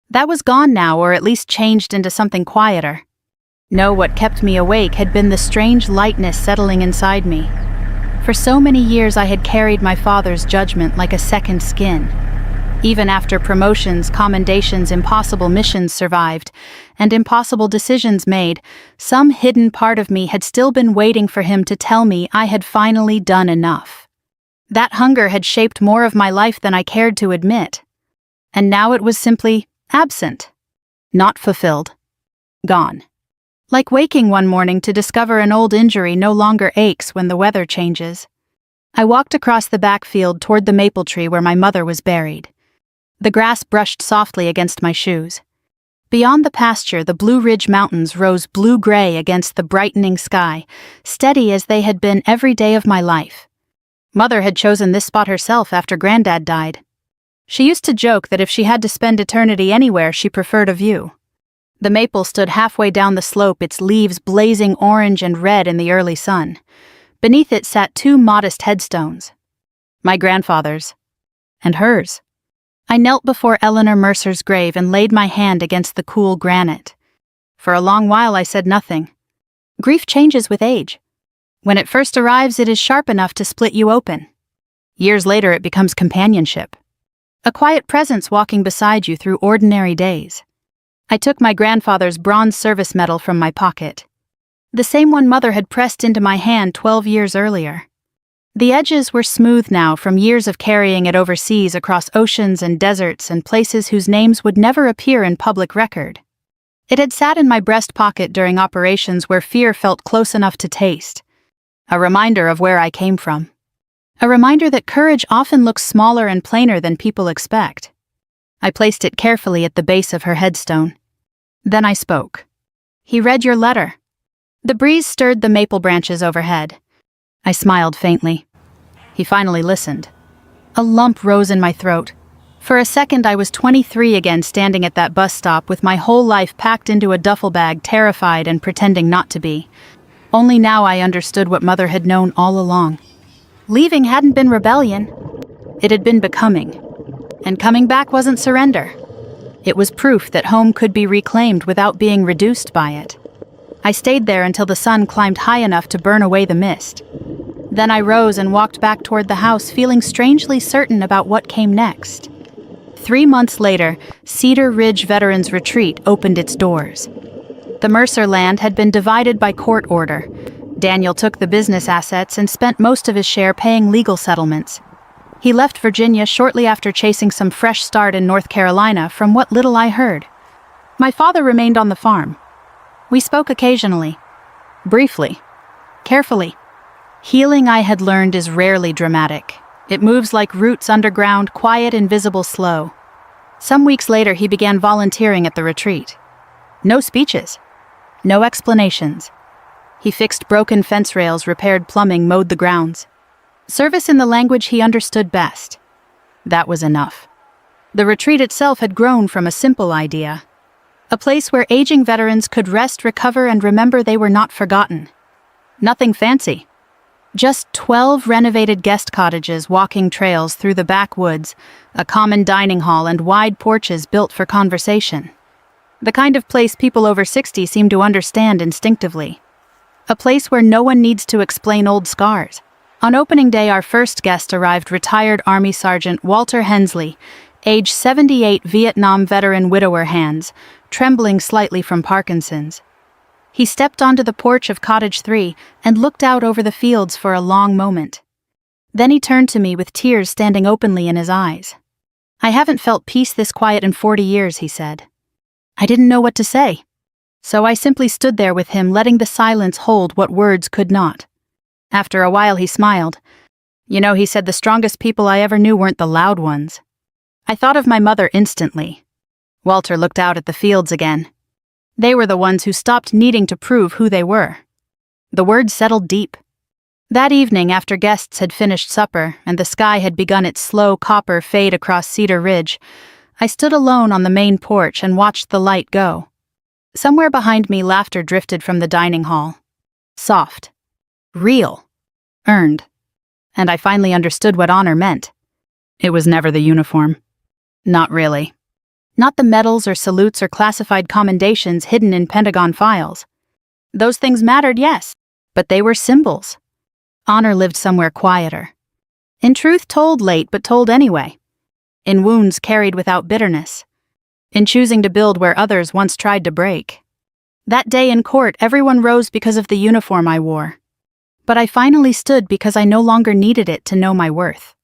Speaker 1: That was gone now, or at least changed into something quieter. No, what kept me awake had been the strange lightness settling inside me. For so many years I had carried my father's judgment like a second skin. Even after promotions, commendations, impossible missions survived, and impossible decisions made, some hidden part of me had still been waiting for him to tell me I had finally done enough. That hunger had shaped more of my life than I cared to admit. And now it was simply absent. Not fulfilled. Gone. Like waking one morning to discover an old injury no longer aches when the weather changes. I walked across the backfield toward the maple tree where my mother was buried. The grass brushed softly against my shoes. Beyond the pasture, the Blue Ridge Mountains rose blue-gray against the brightening sky, steady as they had been every day of my life. Mother had chosen this spot herself after Granddad died. She used to joke that if she had to spend eternity anywhere, she preferred a view. The maple stood halfway down the slope, its leaves blazing orange and red in the early sun. Beneath it sat two modest headstones. My grandfather's. And hers. I knelt before Eleanor Mercer's grave and laid my hand against the cool granite. For a long while I said nothing. Grief changes with age. When it first arrives, it is sharp enough to split you open. Years later, it becomes companionship. A quiet presence walking beside you through ordinary days. I took my grandfather's bronze service medal from my pocket. The same one Mother had pressed into my hand 12 years earlier. The edges were smooth now from years of carrying it overseas across oceans and deserts and places whose names would never appear in public record. It had sat in my breast pocket during operations where fear felt close enough to taste. A reminder of where I came from. A reminder that courage often looks smaller and plainer than people expect. I placed it carefully at the base of her headstone. Then I spoke. "He read your letter." The breeze stirred the maple branches overhead. I smiled faintly. He finally listened. A lump rose in my throat. For a second I was 23 again, standing at that bus stop with my whole life packed into a duffel bag, terrified and pretending not to be. Only now I understood what Mother had known all along. Leaving hadn't been rebellion. It had been becoming. And coming back wasn't surrender. It was proof that home could be reclaimed without being reduced by it. I stayed there until the sun climbed high enough to burn away the mist. Then I rose and walked back toward the house, feeling strangely certain about what came next. 3 months later, Cedar Ridge Veterans Retreat opened its doors. The Mercer land had been divided by court order. Daniel took the business assets and spent most of his share paying legal settlements. He left Virginia shortly after chasing some fresh start in North Carolina, from what little I heard. My father remained on the farm. We spoke occasionally, briefly, carefully. Healing, I had learned, is rarely dramatic. It moves like roots underground, quiet, invisible, slow. Some weeks later, he began volunteering at the retreat. No speeches. No explanations. He fixed broken fence rails, repaired plumbing, mowed the grounds. Service in the language he understood best. That was enough. The retreat itself had grown from a simple idea. A place where aging veterans could rest, recover, and remember they were not forgotten. Nothing fancy. Just 12 renovated guest cottages, walking trails through the backwoods, a common dining hall, and wide porches built for conversation. The kind of place people over 60 seem to understand instinctively. A place where no one needs to explain old scars. On opening day, our first guest arrived, retired Army Sergeant Walter Hensley, age 78, Vietnam veteran, widower hands, trembling slightly from Parkinson's. He stepped onto the porch of Cottage 3 and looked out over the fields for a long moment. Then he turned to me with tears standing openly in his eyes. "I haven't felt peace this quiet in 40 years, he said. I didn't know what to say. So I simply stood there with him, letting the silence hold what words could not. After a while, he smiled. "You know," he said, "the strongest people I ever knew weren't the loud ones." I thought of my mother instantly. Walter looked out at the fields again. They were the ones who stopped needing to prove who they were. The words settled deep. That evening, after guests had finished supper and the sky had begun its slow copper fade across Cedar Ridge, I stood alone on the main porch and watched the light go. Somewhere behind me, laughter drifted from the dining hall. Soft. Real. Earned. And I finally understood what honor meant. It was never the uniform. Not really. Not the medals or salutes or classified commendations hidden in Pentagon files. Those things mattered, yes, but they were symbols. Honor lived somewhere quieter. In truth told late, but told anyway. In wounds carried without bitterness. In choosing to build where others once tried to break. That day in court, everyone rose because of the uniform I wore. But I finally stood because I no longer needed it to know my worth.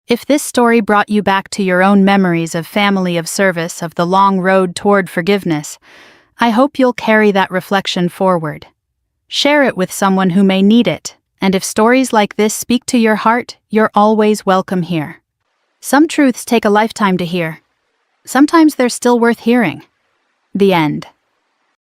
Speaker 1: If this story brought you back to your own memories of family, of service, of the long road toward forgiveness, I hope you'll carry that reflection forward. Share it with someone who may need it, and if stories like this speak to your heart, you're always welcome here. Some truths take a lifetime to hear. Sometimes they're still worth hearing. The end.